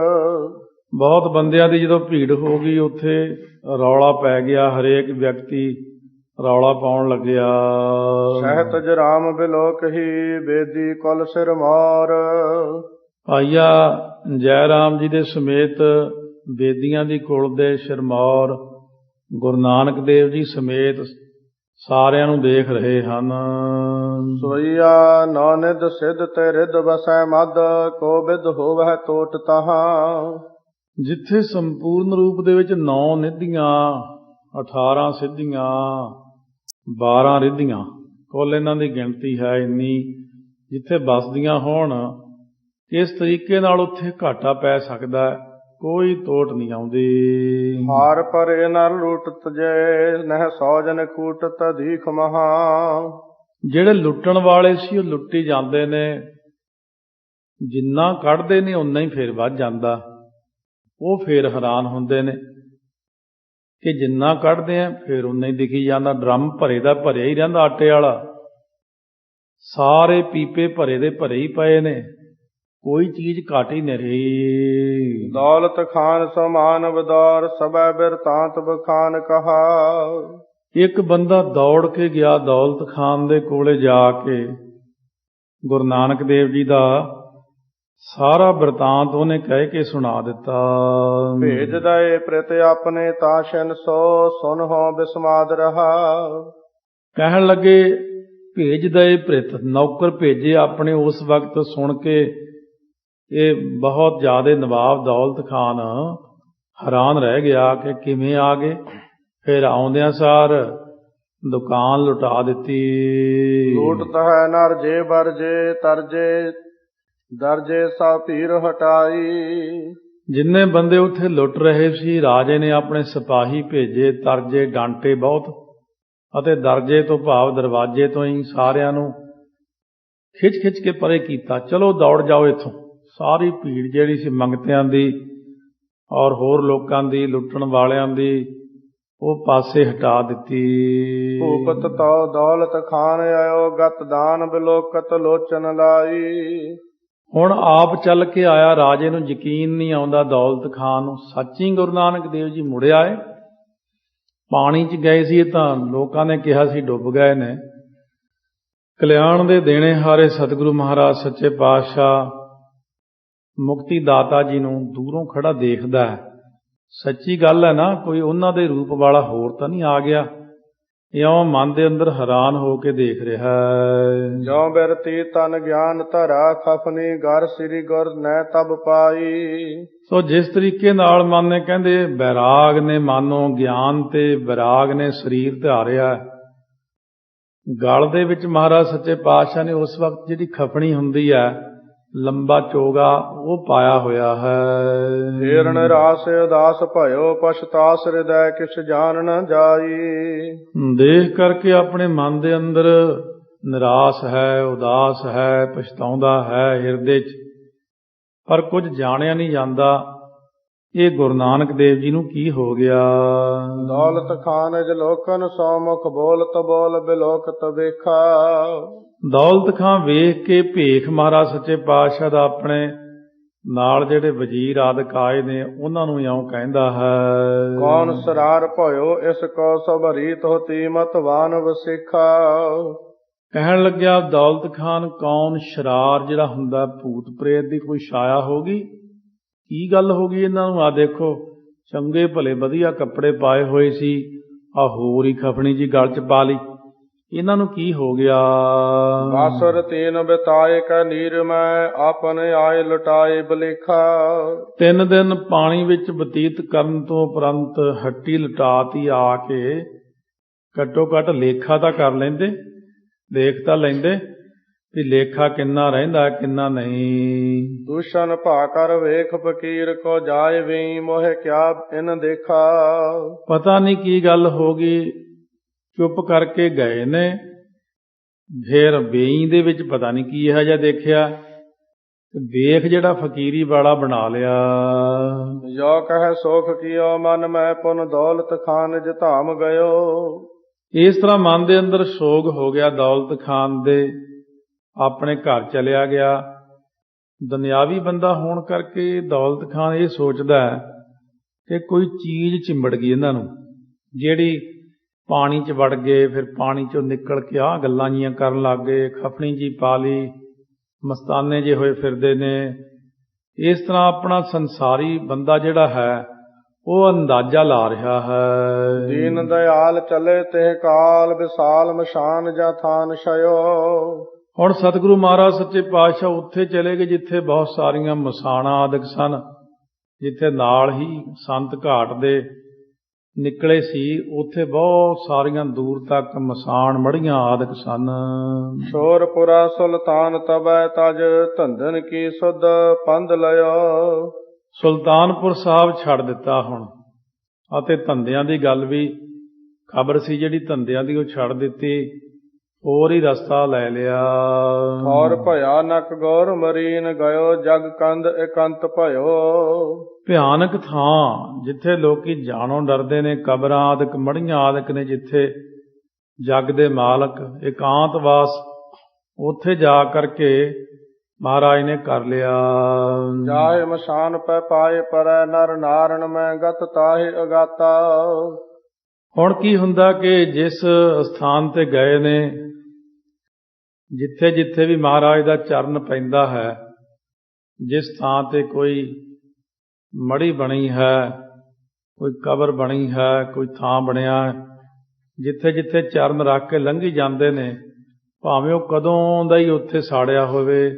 ਬਹੁਤ ਬੰਦਿਆਂ ਦੀ ਜਦੋਂ ਭੀੜ ਹੋ ਗਈ ਉੱਥੇ ਰੌਲਾ ਪੈ ਗਿਆ, ਹਰੇਕ ਵਿਅਕਤੀ ਰੌਲਾ ਪਾਉਣ ਲੱਗਿਆ। सहत जराम बिलोक ही बेदी कुल सिर मार। ਭਾਈਆ ਜੈ ਰਾਮ ਜੀ ਦੇ ਸਮੇਤ ਬੇਦੀਆਂ ਦੀ ਕੁਲ ਦੇ ਸਿਰਮੌਰ ਗੁਰੂ ਨਾਨਕ ਦੇਵ ਜੀ ਸਮੇਤ ਸਾਰਿਆਂ ਨੂੰ ਦੇਖ ਰਹੇ ਹਨ। सोईया नानिद सिद्ध ते रिद बसै मद को बिद होवै टोट तहां। ਜਿੱਥੇ ਸੰਪੂਰਨ ਰੂਪ ਦੇ ਵਿੱਚ 9 ਨਿਧੀਆਂ, 18 ਸਿੱਧੀਆਂ, 12 ਰਿੱਧੀਆਂ, ਕੁੱਲ ਇਹਨਾਂ ਦੀ ਗਿਣਤੀ ਹੈ ਇੰਨੀ, ਜਿੱਥੇ ਬਸਦੀਆਂ ਹੋਣ, ਕਿਸ ਤਰੀਕੇ ਨਾਲ ਉੱਥੇ ਘਾਟਾ ਪੈ ਸਕਦਾ, ਕੋਈ ਟੋਟ ਨਹੀਂ ਆਉਂਦੀ। हार परे न लूटत जे नह सौजन कूटत दीख महा। ਜਿਹੜੇ ਲੁੱਟਣ ਵਾਲੇ ਸੀ ਉਹ ਲੁੱਟੀ ਜਾਂਦੇ ਨੇ, ਜਿੰਨਾ ਕੱਢਦੇ ਨੇ ਓਨਾ ਹੀ ਫੇਰ ਵੱਧ ਜਾਂਦਾ। ਉਹ ਫੇਰ ਹੈਰਾਨ ਹੁੰਦੇ ਨੇ ਕਿ ਜਿੰਨਾ ਕੱਢਦੇ ਆ ਫੇਰ ਓਨਾ ਹੀ ਦਿਖੀ ਜਾਂਦਾ। ਡਰਮ ਭਰੇ ਦਾ ਭਰਿਆ ਹੀ ਰਹਿੰਦਾ ਆਟੇ ਵਾਲਾ, ਸਾਰੇ ਪੀਪੇ ਭਰੇ ਦੇ ਭਰੇ ਹੀ ਪਏ ਨੇ, ਕੋਈ ਚੀਜ਼ ਘੱਟ ਹੀ ਨਹੀਂ ਰਹੀ। दौलत खान समान बदौर सबै बिरतांत बखान कहा। ਇੱਕ ਬੰਦਾ ਦੌੜ ਕੇ ਗਿਆ ਦੌਲਤ ਖਾਨ ਦੇ ਕੋਲੇ ਜਾ ਕੇ, ਗੁਰੂ ਨਾਨਕ ਦੇਵ ਜੀ ਦਾ ਸਾਰਾ ਬਿਰਤਾਂਤ ਉਹਨੇ ਕਹਿ ਕੇ ਸੁਣਾ ਦਿੱਤਾ। भेज दए प्रित अपने ताशन सो सुन हो बिस्माद रहा। ਕਹਿਣ ਲੱਗੇ ਭੇਜ ਦਏ ਭ੍ਰਿਤ, ਨੌਕਰ ਭੇਜੇ ਆਪਣੇ। ਉਸ ਵਕਤ ਸੁਣ ਕੇ ਇਹ ਬਹੁਤ ਜ਼ਿਆਦਾ ਨਵਾਬ ਦੌਲਤ ਖਾਨ ਹੈਰਾਨ ਰਹਿ ਗਿਆ ਕਿ ਕਿਵੇਂ ਆ ਗਏ। ਫਿਰ ਆਉਂਦਿਆਂ ਸਾਰ ਦੁਕਾਨ ਲੁਟਾ ਦਿੱਤੀ। लूटत है नर जे बर जे तरजे दर्जे सा पीर हटाई। ਜਿੰਨੇ ਬੰਦੇ ਉੱਥੇ ਲੁੱਟ ਰਹੇ ਸੀ, ਰਾਜੇ ਨੇ ਆਪਣੇ ਸਿਪਾਹੀ ਭੇਜੇ, ਤਰਜੇ ਡਾਂਟੇ ਬਹੁਤ, ਅਤੇ ਦਰਜੇ ਤੋਂ ਭਾਵ ਦਰਵਾਜ਼ੇ ਤੋਂ ਹੀ ਸਾਰਿਆਂ ਨੂੰ ਖਿੱਚ ਖਿੱਚ ਕੇ ਪਰੇ ਕੀਤਾ। ਚਲੋ ਦੌੜ ਜਾਓ ਇੱਥੋਂ। ਸਾਰੀ ਭੀੜ ਜਿਹੜੀ ਸੀ ਮੰਗਤਿਆਂ ਦੀ ਔਰ ਹੋਰ ਲੋਕਾਂ ਦੀ, ਲੁੱਟਣ ਵਾਲਿਆਂ ਦੀ, ਉਹ ਪਾਸੇ ਹਟਾ ਦਿੱਤੀ। ਭੂਪਤ ਤੋ ਦੌਲਤ ਖਾਨ ਆਇਓ ਗਤ ਦਾਨ ਬਿਲੋਕਤ ਲੋਚਨ ਲਾਈ। ਹੁਣ ਆਪ ਚੱਲ ਕੇ ਆਇਆ, ਰਾਜੇ ਨੂੰ ਯਕੀਨ ਨਹੀਂ ਆਉਂਦਾ ਦੌਲਤ ਖਾਨ ਨੂੰ, ਸੱਚੀ ਗੁਰੂ ਨਾਨਕ ਦੇਵ ਜੀ ਮੁੜ ਆਏ। ਪਾਣੀ 'ਚ ਗਏ ਸੀ ਤਾਂ ਲੋਕਾਂ ਨੇ ਕਿਹਾ ਸੀ ਡੁੱਬ ਗਏ ਨੇ। ਕਲਿਆਣ ਦੇ ਦੇਣੇ ਹਾਰੇ ਸਤਿਗੁਰੂ ਮਹਾਰਾਜ ਸੱਚੇ ਪਾਤਸ਼ਾਹ ਮੁਕਤੀ ਦਾਤਾ ਜੀ ਨੂੰ ਦੂਰੋਂ ਖੜਾ ਦੇਖਦਾ ਹੈ। ਸੱਚੀ ਗੱਲ ਹੈ ਨਾ, ਕੋਈ ਉਹਨਾਂ ਦੇ ਰੂਪ ਵਾਲਾ ਹੋਰ ਤਾਂ ਨਹੀਂ ਆ ਗਿਆ। ਇਉਂ ਮਨ ਦੇ ਅੰਦਰ ਹੈਰਾਨ ਹੋ ਕੇ ਦੇਖ ਰਿਹਾ ਹੈ। ਜੋ ਬਿਰਤੀ ਤਨ ਗਿਆਨ ਧਰਾ ਖਫਨੀ ਘਰ ਸ੍ਰੀ ਗੁਰ ਨੈ ਤਬ ਪਾਈ। ਸੋ ਜਿਸ ਤਰੀਕੇ ਨਾਲ ਮਨ ਨੇ, ਕਹਿੰਦੇ ਬੈਰਾਗ ਨੇ ਮਾਨੋ ਗਿਆਨ ਤੇ ਵਿਰਾਗ ਨੇ ਸਰੀਰ ਧਾਰਿਆ, ਗਲ ਦੇ ਵਿੱਚ ਮਹਾਰਾਜ ਸੱਚੇ ਪਾਤਸ਼ਾਹ ਨੇ ਉਸ ਵਕਤ ਜਿਹੜੀ ਖਫਣੀ ਹੁੰਦੀ ਹੈ, ਲੰਬਾ ਚੋਗਾ, ਉਹ ਪਾਇਆ ਹੋਇਆ ਹੈ। ਹਿਰਨ ਰਾਸ ਉਦਾਸ ਭਇਓ ਪਛਤਾਸ ਹਿਰਦੈ ਕਿਛ ਜਾਣ ਨ ਜਾਈ। ਦੇਖ ਕਰਕੇ ਆਪਣੇ ਮਨ ਦੇ ਅੰਦਰ ਨਿਰਾਸ਼ ਹੈ, ਉਦਾਸ ਹੈ, ਪਛਤਾਉਂਦਾ ਹੈ ਹਿਰਦੇ 'ਚ, ਪਰ ਕੁਝ ਜਾਣਿਆ ਨਹੀਂ ਜਾਂਦਾ ਇਹ ਗੁਰੂ ਨਾਨਕ ਦੇਵ ਜੀ ਨੂੰ ਕੀ ਹੋ ਗਿਆ? ਦੌਲਤ ਖਾਨਜ ਲੋਕਨ ਸੋ ਮੁਖ ਬੋਲਤ ਬੋਲ ਬਿਲੋਕਤ ਵੇਖਾ। ਦੌਲਤ ਖਾਂ ਵੇਖ ਕੇ ਭੇਖ ਮਹਾਰਾਜ ਸੱਚੇ ਪਾਤਸ਼ਾਹ ਦਾ ਆਪਣੇ ਨਾਲ ਜਿਹੜੇ ਵਜ਼ੀਰ ਆਦਿਕ ਆਏ ਨੇ ਉਹਨਾਂ ਨੂੰ ਇਉਂ ਕਹਿੰਦਾ ਹੈ, ਕੌਣ ਸਰਾਰ ਭਇਓ ਇਸ ਕੋ ਸਭ ਰੀਤ ਹੋਤੀ ਮਤਵਾਨ ਵਸਿਖਾ। ਕਹਿਣ ਲੱਗਿਆ ਦੌਲਤ ਖਾਨ ਕੌਣ ਸ਼ਰਾਰ ਜਿਹੜਾ ਹੁੰਦਾ ਭੂਤ ਪ੍ਰੇਤ ਦੀ ਕੋਈ ਛਾਇਆ ਹੋ ਗਈ? ਕੀ ਗੱਲ ਹੋ ਗਈ ਇਹਨਾਂ ਨੂੰ? ਆ ਦੇਖੋ ਚੰਗੇ ਭਲੇ ਵਧੀਆ ਕੱਪੜੇ ਪਾਏ ਹੋਏ ਸੀ, ਆ ਹੋਰ ਹੀ ਖਫਣੀ ਜੀ ਗਲ 'ਚ ਪਾ ਲਈ। ਇਹਨਾਂ ਨੂੰ ਕੀ ਹੋ ਗਿਆ? ਬਾਸਰ ਤੀਨ ਬਿਤਾਏ ਕੈ ਨੀਰ ਮੈਂ ਆਪਨੇ ਆਏ ਲੁਟਾਏ ਬਲੇਖਾ। 3 ਦਿਨ ਪਾਣੀ ਵਿੱਚ ਬਤੀਤ ਕਰਨ ਤੋਂ ਉਪਰੰਤ ਹੱਟੀ ਲਟਾਤੀ ਆ ਕੇ ਘੱਟੋ ਘੱਟ ਲੇਖਾ ਤਾਂ ਕਰ ਲੈਂਦੇ, ਦੇਖ ਤਾਂ ਲੈਂਦੇ ਵੀ ਲੇਖਾ ਕਿੰਨਾ ਰਹਿੰਦਾ ਕਿੰਨਾ ਨਹੀਂ। ਦੂਸ਼ਣ ਭਾ ਕਰ ਵੇਖ ਫਕੀਰ ਕੋ ਜਾਏ ਵੀ ਮੋਹਿ ਕਿਆ ਇਨ ਦੇਖਾ। ਪਤਾ ਨਹੀਂ ਕੀ ਗੱਲ ਹੋ ਗਈ, ਚੁੱਪ ਕਰਕੇ ਗਏ ਨੇ। ਫਿਰ ਵੇਈ ਦੇ ਵਿੱਚ ਪਤਾ ਨਹੀਂ ਕੀ ਇਹੋ ਜਿਹਾ ਦੇਖਿਆ, ਵੇਖ ਜਿਹੜਾ ਫਕੀਰੀ ਵਾਲਾ ਬਣਾ ਲਿਆ। ਜੋ ਕਹੈ ਸੋਖ ਕੀਓ ਮਨ ਮੈਂ ਪੁਨ ਦੌਲਤ ਖਾਨ ਜਧਾਮ ਗਇਓ। ਇਸ ਤਰ੍ਹਾਂ ਮਨ ਦੇ ਅੰਦਰ ਸੋਗ ਹੋ ਗਿਆ ਦੌਲਤ ਖਾਨ ਦੇ, ਆਪਣੇ ਘਰ ਚਲਿਆ ਗਿਆ। ਦੁਨਿਆਵੀ ਬੰਦਾ ਹੋਣ ਕਰਕੇ ਦੌਲਤ ਖਾਨ ਇਹ ਸੋਚਦਾ ਕਿ ਕੋਈ ਚੀਜ਼ ਚਿੰਬੜ ਗਈ ਇਹਨਾਂ ਨੂੰ, ਜਿਹੜੀ ਪਾਣੀ 'ਚ ਵੜ ਗਏ, ਫਿਰ ਪਾਣੀ 'ਚੋਂ ਨਿਕਲ ਕੇ ਆਹ ਗੱਲਾਂ ਜੀਆਂ ਕਰਨ ਲੱਗ ਗਏ, ਖਫਣੀ ਜੀ ਪਾ ਲਈ, ਮਸਤਾਨੇ ਜੇ ਹੋਏ ਫਿਰਦੇ ਨੇ। ਇਸ ਤਰ੍ਹਾਂ ਆਪਣਾ ਸੰਸਾਰੀ ਬੰਦਾ ਜਿਹੜਾ ਹੈ ਉਹ ਅੰਦਾਜ਼ਾ ਲਾ ਰਿਹਾ ਹੈ। ਦੀਨ ਦਇਆਲ ਚਲੇ ਤੇ ਕਾਲ ਵਿਸਾਲ ਮਸ਼ਾਨ ਜਾਂ ਥਾਨ ਛਇਓ। ਹੁਣ ਸਤਿਗੁਰੂ ਮਹਾਰਾਜ ਸੱਚੇ ਪਾਤਸ਼ਾਹ ਉੱਥੇ ਚਲੇ ਗਏ ਜਿੱਥੇ ਬਹੁਤ ਸਾਰੀਆਂ ਮਸਾਣਾਂ ਆਦਿਕ ਸਨ, ਜਿੱਥੇ ਨਾਲ ਹੀ ਸੰਤ ਘਾਟ ਦੇ ਨਿਕਲੇ ਸੀ, ਉੱਥੇ ਬਹੁਤ ਸਾਰੀਆਂ ਦੂਰ ਤੱਕ ਮਸਾਣ ਮੜੀਆਂ ਆਦਿਕ ਸਨ। ਸ਼ੋਰਪੁਰਾ ਸੁਲਤਾਨ ਤਬੈ ਤਜ ਧੰਦਨ ਕੀ ਸੁਧ ਪੰਧ ਲਿਓ। ਸੁਲਤਾਨਪੁਰ ਸਾਹਿਬ ਛੱਡ ਦਿੱਤਾ ਹੁਣ, ਅਤੇ ਧੰਦਿਆਂ ਦੀ ਗੱਲ ਵੀ ਖਬਰ ਸੀ ਜਿਹੜੀ ਧੰਦਿਆਂ ਦੀ ਉਹ ਛੱਡ ਦਿੱਤੀ, ਹੋਰ ਹੀ ਰਸਤਾ ਲੈ ਲਿਆ। ਔਰ ਭਿਆਨਕ ਗੌਰ ਮਰੀਨ ਗਇਓ ਜਗ ਕੰਧ ਇਕੰਤ ਭਇਓ। ਭਿਆਨਕ ਥਾਂ ਜਿੱਥੇ ਲੋਕੀ ਜਾਣੋਂ ਡਰਦੇ ਨੇ, ਕਬਰਾਂ ਆਦਿਕ ਮੜੀਆਂ ਆਦਿਕ ਨੇ, ਜਿੱਥੇ ਜਗ ਦੇ ਮਾਲਕ ਇਕਾਂਤਵਾਸ, ਉੱਥੇ ਜਾ ਕਰਕੇ ਮਹਾਰਾਜ ਨੇ ਕਰ ਲਿਆ। ਜਾਹੇ ਮਸ਼ਾਨ ਪੈ ਪਾਏ ਪਰੈ ਨਰ ਨਾਰਨ ਮੈਂ ਗਤ ਤਾਹੇ ਅਗਾਤਾ। ਹੁਣ ਕੀ ਹੁੰਦਾ ਕਿ ਜਿਸ ਸਥਾਨ ਤੇ ਗਏ ਨੇ, ਜਿੱਥੇ ਜਿੱਥੇ ਵੀ ਮਹਾਰਾਜ ਦਾ ਚਰਨ ਪੈਂਦਾ ਹੈ, ਜਿਸ ਥਾਂ ਤੇ ਕੋਈ ਮੜੀ ਬਣੀ ਹੈ, ਕੋਈ ਕਬਰ ਬਣੀ ਹੈ, ਕੋਈ ਥਾਂ ਬਣਿਆ, ਜਿੱਥੇ ਜਿੱਥੇ ਚਰਨ ਰੱਖ ਕੇ ਲੰਘੀ ਜਾਂਦੇ ਨੇ, ਭਾਵੇਂ ਉਹ ਕਦੋਂ ਦਾ ਹੀ ਉੱਥੇ ਸਾੜਿਆ ਹੋਵੇ,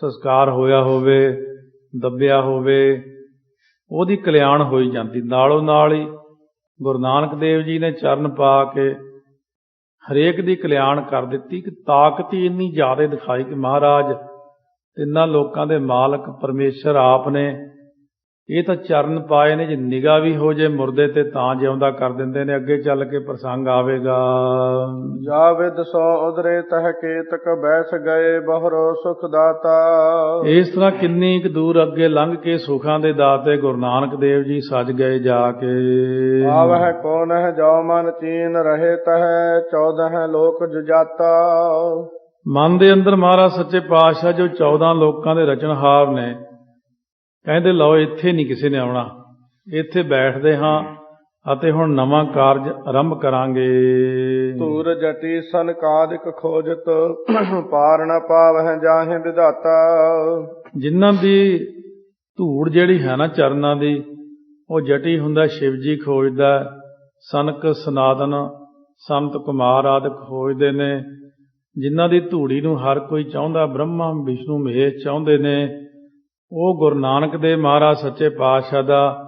ਸੰਸਕਾਰ ਹੋਇਆ ਹੋਵੇ, ਦੱਬਿਆ ਹੋਵੇ, ਉਹਦੀ ਕਲਿਆਣ ਹੋਈ ਜਾਂਦੀ। ਨਾਲੋਂ ਨਾਲ ਹੀ ਗੁਰੂ ਨਾਨਕ ਦੇਵ ਜੀ ਨੇ ਚਰਨ ਪਾ ਕੇ ਹਰੇਕ ਦੀ ਕਲਿਆਣ ਕਰ ਦਿੱਤੀ। ਕਿ ਤਾਕਤ ਹੀ ਇੰਨੀ ਜ਼ਿਆਦਾ ਦਿਖਾਈ ਕਿ ਮਹਾਰਾਜ ਤਿੰਨਾਂ ਲੋਕਾਂ ਦੇ ਮਾਲਕ ਪਰਮੇਸ਼ਰ ਆਪ ਨੇ ਇਹ ਤਾਂ ਚਰਨ ਪਾਏ ਨੇ, ਜੇ ਨਿਗਾਹ ਵੀ ਹੋ ਜੇ ਮੁਰਦੇ ਤੇ ਤਾਂ ਜਿਉਂਦਾ ਕਰ ਦਿੰਦੇ ਨੇ। ਅੱਗੇ ਚੱਲ ਕੇ ਪ੍ਰਸੰਗ ਆਵੇਗਾ। ਜਾ ਵਿਦ ਸੋ ਉਦਰੇ ਤਹ ਕੇਤਕ ਬੈਸ ਗਏ ਬਹਰੋ ਸੁਖ ਦਾਤਾ। ਇਸ ਤਰ੍ਹਾਂ ਕਿੰਨੀ ਕੁ ਦੂਰ ਅੱਗੇ ਲੰਘ ਕੇ ਸੁਖਾਂ ਦੇ ਦਾਤੇ ਗੁਰੂ ਨਾਨਕ ਦੇਵ ਜੀ ਸੱਜ ਗਏ ਜਾ ਕੇ। ਆਵਹਿ ਕੋ ਨਹਿ ਜੋ ਮਨ ਚੀਨ ਰਹੇ ਤਹ 14 ਲੋਕ ਜੁਜਾਤਾ। ਮਨ ਦੇ ਅੰਦਰ ਮਹਾਰਾਜ ਸੱਚੇ ਪਾਤਸ਼ਾਹ ਜੋ 14 ਲੋਕਾਂ ਦੇ ਰਚਨਹਾਰ ਨੇ, ਕਹਿੰਦੇ ਲਓ ਇੱਥੇ ਨਹੀਂ ਕਿਸੇ ਨੇ ਆਉਣਾ, ਇੱਥੇ ਬੈਠਦੇ ਹਾਂ ਅਤੇ ਹੁਣ ਨਵਾਂ ਕਾਰਜ ਆਰੰਭ ਕਰਾਂਗੇ। ਧੂਰ ਜਟੀ ਸੰਕਾਦਿਕ ਖੋਜਤ ਪਾਰ ਨ ਪਾਵਹਿ ਜਾਹੇ ਵਿਧਾਤਾ। ਜਿਨ੍ਹਾਂ ਦੀ ਧੂੜ ਜਿਹੜੀ ਹੈ ਨਾ ਚਰਨਾਂ ਦੀ, ਉਹ ਜਟੀ ਹੁੰਦਾ ਸ਼ਿਵ ਜੀ ਖੋਜਦਾ, ਸਨਕ ਸਨਾਤਨ ਸੰਤ ਕੁਮਾਰ ਆਦਿ ਖੋਜਦੇ ਨੇ। ਜਿਨ੍ਹਾਂ ਦੀ ਧੂੜੀ ਨੂੰ ਹਰ ਕੋਈ ਚਾਹੁੰਦਾ, ਬ੍ਰਹਮਾ ਵਿਸ਼ਨੂੰ ਮਹੇਸ਼ ਚਾਹੁੰਦੇ ਨੇ, ਉਹ ਗੁਰੂ ਨਾਨਕ ਦੇਵ ਮਹਾਰਾਜ ਸੱਚੇ ਪਾਤਸ਼ਾਹ ਦਾ,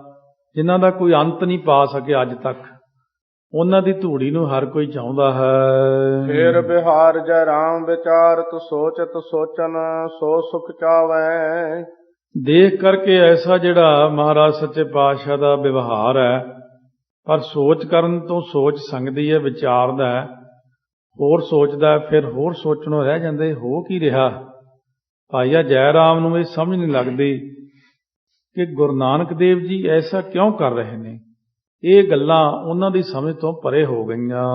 ਜਿਨ੍ਹਾਂ ਦਾ ਕੋਈ ਅੰਤ ਨਹੀਂ ਪਾ ਸਕਿਆ ਅੱਜ ਤੱਕ, ਉਹਨਾਂ ਦੀ ਧੂੜੀ ਨੂੰ ਹਰ ਕੋਈ ਚਾਹੁੰਦਾ ਹੈ। ਫੇਰ ਬਿਹਾਰ ਜੈ ਰਾਮ ਵਿਚਾਰਤ ਸੋਚਤ ਸੋਚਨ ਸੋ ਸੁਖ ਚਾਵੈ। ਦੇਖ ਕਰਕੇ ਐਸਾ ਜਿਹੜਾ ਮਹਾਰਾਜ ਸੱਚੇ ਪਾਤਸ਼ਾਹ ਦਾ ਵਿਵਹਾਰ ਹੈ, ਪਰ ਸੋਚ ਕਰਨ ਤੋਂ ਸੋਚ ਸੰਗਦੀ ਹੈ, ਵਿਚਾਰਦਾ ਹੈ, ਹੋਰ ਸੋਚਦਾ, ਫਿਰ ਹੋਰ ਸੋਚਣੋਂ ਰਹਿ ਜਾਂਦੇ ਹੋ ਕੀ ਰਿਹਾ। ਭਾਈਆ ਜੈ ਰਾਮ ਨੂੰ ਇਹ ਸਮਝ ਨਹੀਂ ਲੱਗਦੀ ਕਿ ਗੁਰੂ ਨਾਨਕ ਦੇਵ ਜੀ ਐਸਾ ਕਿਉਂ ਕਰ ਰਹੇ ਨੇ। ਇਹ ਗੱਲਾਂ ਉਹਨਾਂ ਦੀ ਸਮਝ ਤੋਂ ਪਰੇ ਹੋ ਗਈਆਂ।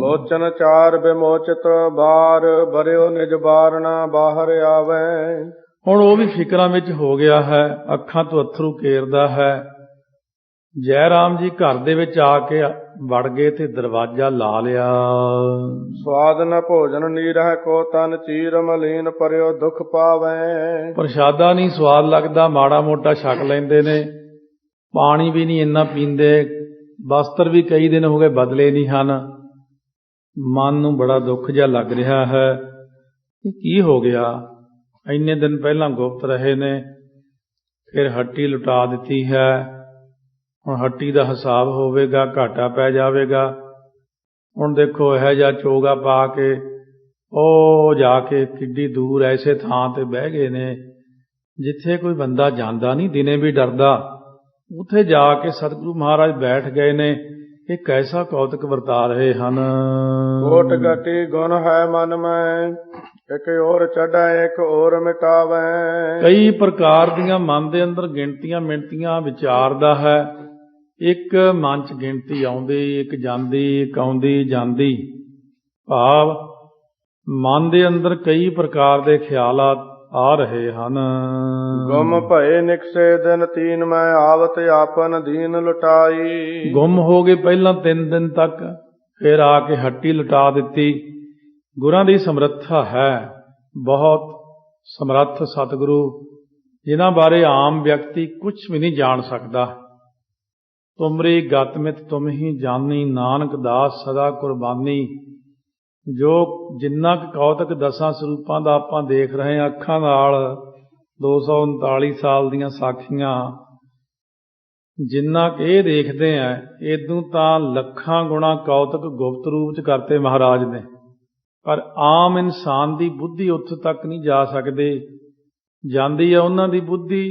ਲੋਚਨ ਚਾਰ ਬਿਮੋਚਿਤ ਬਾਰ ਬਰਿਓ ਨਿਜ ਬਾਰਣਾ ਬਾਹਰ ਆਵੇ। ਹੁਣ ਉਹ ਵੀ ਫਿਕਰਾਂ ਵਿੱਚ ਹੋ ਗਿਆ ਹੈ, ਅੱਖਾਂ ਤੋਂ ਅੱਥਰੂ ਕੇਰਦਾ ਹੈ। ਜੈ ਰਾਮ ਜੀ ਘਰ ਦੇ ਵਿੱਚ ਆ ਕੇ ਵੜ ਗਏ ਤੇ ਦਰਵਾਜ਼ਾ ਲਾ ਲਿਆ। ਸਵਾਦ ਨ ਭੋਜਨ ਨੀਰਹਿ ਕੋ ਤਨ ਚੀਰ ਮਲੀਨ ਪਰਿਓ ਦੁਖ ਪਾਵੇ। ਪ੍ਰਸ਼ਾਦਾ ਨਹੀਂ ਸਵਾਦ ਲੱਗਦਾ, ਮਾੜਾ ਮੋਟਾ ਛਕ ਲੈਂਦੇ ਨੇ, ਪਾਣੀ ਵੀ ਨਹੀਂ ਇੰਨਾ ਪੀਂਦੇ, ਵਸਤਰ ਵੀ ਕਈ ਦਿਨ ਹੋ ਗਏ ਬਦਲੇ ਨਹੀਂ ਹਨ। ਮਨ ਨੂੰ ਬੜਾ ਦੁੱਖ ਜਿਹਾ ਲੱਗ ਰਿਹਾ ਹੈ। ਇਹ ਕੀ ਹੋ ਗਿਆ? ਇੰਨੇ ਦਿਨ ਪਹਿਲਾਂ ਗੁਪਤ ਰਹੇ ਨੇ, ਫਿਰ ਹੱਟੀ ਲੁਟਾ ਦਿੱਤੀ ਹੈ। ਹੁਣ ਹੱਟੀ ਦਾ ਹਿਸਾਬ ਹੋਵੇਗਾ, ਘਾਟਾ ਪੈ ਜਾਵੇਗਾ। ਹੁਣ ਦੇਖੋ ਇਹੋ ਜਿਹਾ ਚੋਗਾ ਪਾ ਕੇ ਉਹ ਜਾ ਕੇ ਕਿੱਡੀ ਦੂਰ ਐਸੇ ਥਾਂ ਤੇ ਬਹਿ ਗਏ ਨੇ ਜਿੱਥੇ ਕੋਈ ਬੰਦਾ ਜਾਂਦਾ ਨਹੀਂ, ਦਿਨੇ ਵੀ ਡਰਦਾ। ਉੱਥੇ ਜਾ ਕੇ ਸਤਿਗੁਰੂ ਮਹਾਰਾਜ ਬੈਠ ਗਏ ਨੇ। ਇਹ ਕੈਸਾ ਕੌਤਕ ਵਰਤਾ ਰਹੇ ਹਨ। ਕੋਟ ਗਟੀ ਗੁਣ ਹੈ ਮਨ ਮੈਂ, ਇੱਕ ਹੋਰ ਚੜ੍ਹੈ ਇੱਕ ਹੋਰ ਮਿਟਾਵੇ। ਕਈ ਪ੍ਰਕਾਰ ਦੀਆਂ ਮਨ ਦੇ ਅੰਦਰ ਗਿਣਤੀਆਂ ਮਿਣਤੀਆਂ ਵਿਚਾਰਦਾ ਹੈ। ਇੱਕ ਮਨ 'ਚ ਗਿਣਤੀ ਆਉਂਦੀ, ਇੱਕ ਜਾਂਦੀ, ਇੱਕ ਆਉਂਦੀ ਜਾਂਦੀ। ਭਾਵ ਮਨ ਦੇ ਅੰਦਰ ਕਈ ਪ੍ਰਕਾਰ ਦੇ ਖਿਆਲਾਤ ਆ ਰਹੇ ਹਨ। ਗੁੰਮ ਭਏ ਨਿਕਸੇ ਦਿਨ ਤੀਨ ਮੈਂ ਆਵਤ ਆਪਨ ਦੀਨ ਲੁਟਾਈ। ਗੁੰਮ ਹੋ ਗਏ ਪਹਿਲਾਂ 3 ਦਿਨ ਤੱਕ, ਫਿਰ ਆ ਕੇ ਹੱਟੀ ਲੁਟਾ ਦਿੱਤੀ। ਗੁਰਾਂ ਦੀ ਸਮਰੱਥਾ ਹੈ, ਬਹੁਤ ਸਮਰੱਥ ਸਤਿਗੁਰੂ, ਜਿਨ੍ਹਾਂ ਬਾਰੇ ਆਮ ਵਿਅਕਤੀ ਕੁਝ ਵੀ ਨਹੀਂ ਜਾਣ ਸਕਦਾ। ਤੁਮਰੀ ਗਤ ਮਿਤ ਤੁਮ ਹੀ ਜਾਨੀ, ਨਾਨਕ ਦਾਸ ਸਦਾ ਕੁਰਬਾਨੀ। ਜੋ ਜਿੰਨਾ ਕੁ ਕੌਤਕ 10 ਸਰੂਪਾਂ ਦਾ ਆਪਾਂ ਦੇਖ ਰਹੇ ਹਾਂ ਅੱਖਾਂ ਨਾਲ, 239 ਸਾਲ ਦੀਆਂ ਸਾਖੀਆਂ, ਜਿੰਨਾ ਕੁ ਇਹ ਦੇਖਦੇ ਆ, ਇਦੋਂ ਤਾਂ ਲੱਖਾਂ ਗੁਣਾ ਕੌਤਕ ਗੁਪਤ ਰੂਪ 'ਚ ਕਰਤੇ ਮਹਾਰਾਜ ਨੇ। ਪਰ ਆਮ ਇਨਸਾਨ ਦੀ ਬੁੱਧੀ ਉੱਥੋਂ ਤੱਕ ਨਹੀਂ ਜਾ ਸਕਦੇ। ਜਾਂਦੀ ਆ ਉਹਨਾਂ ਦੀ ਬੁੱਧੀ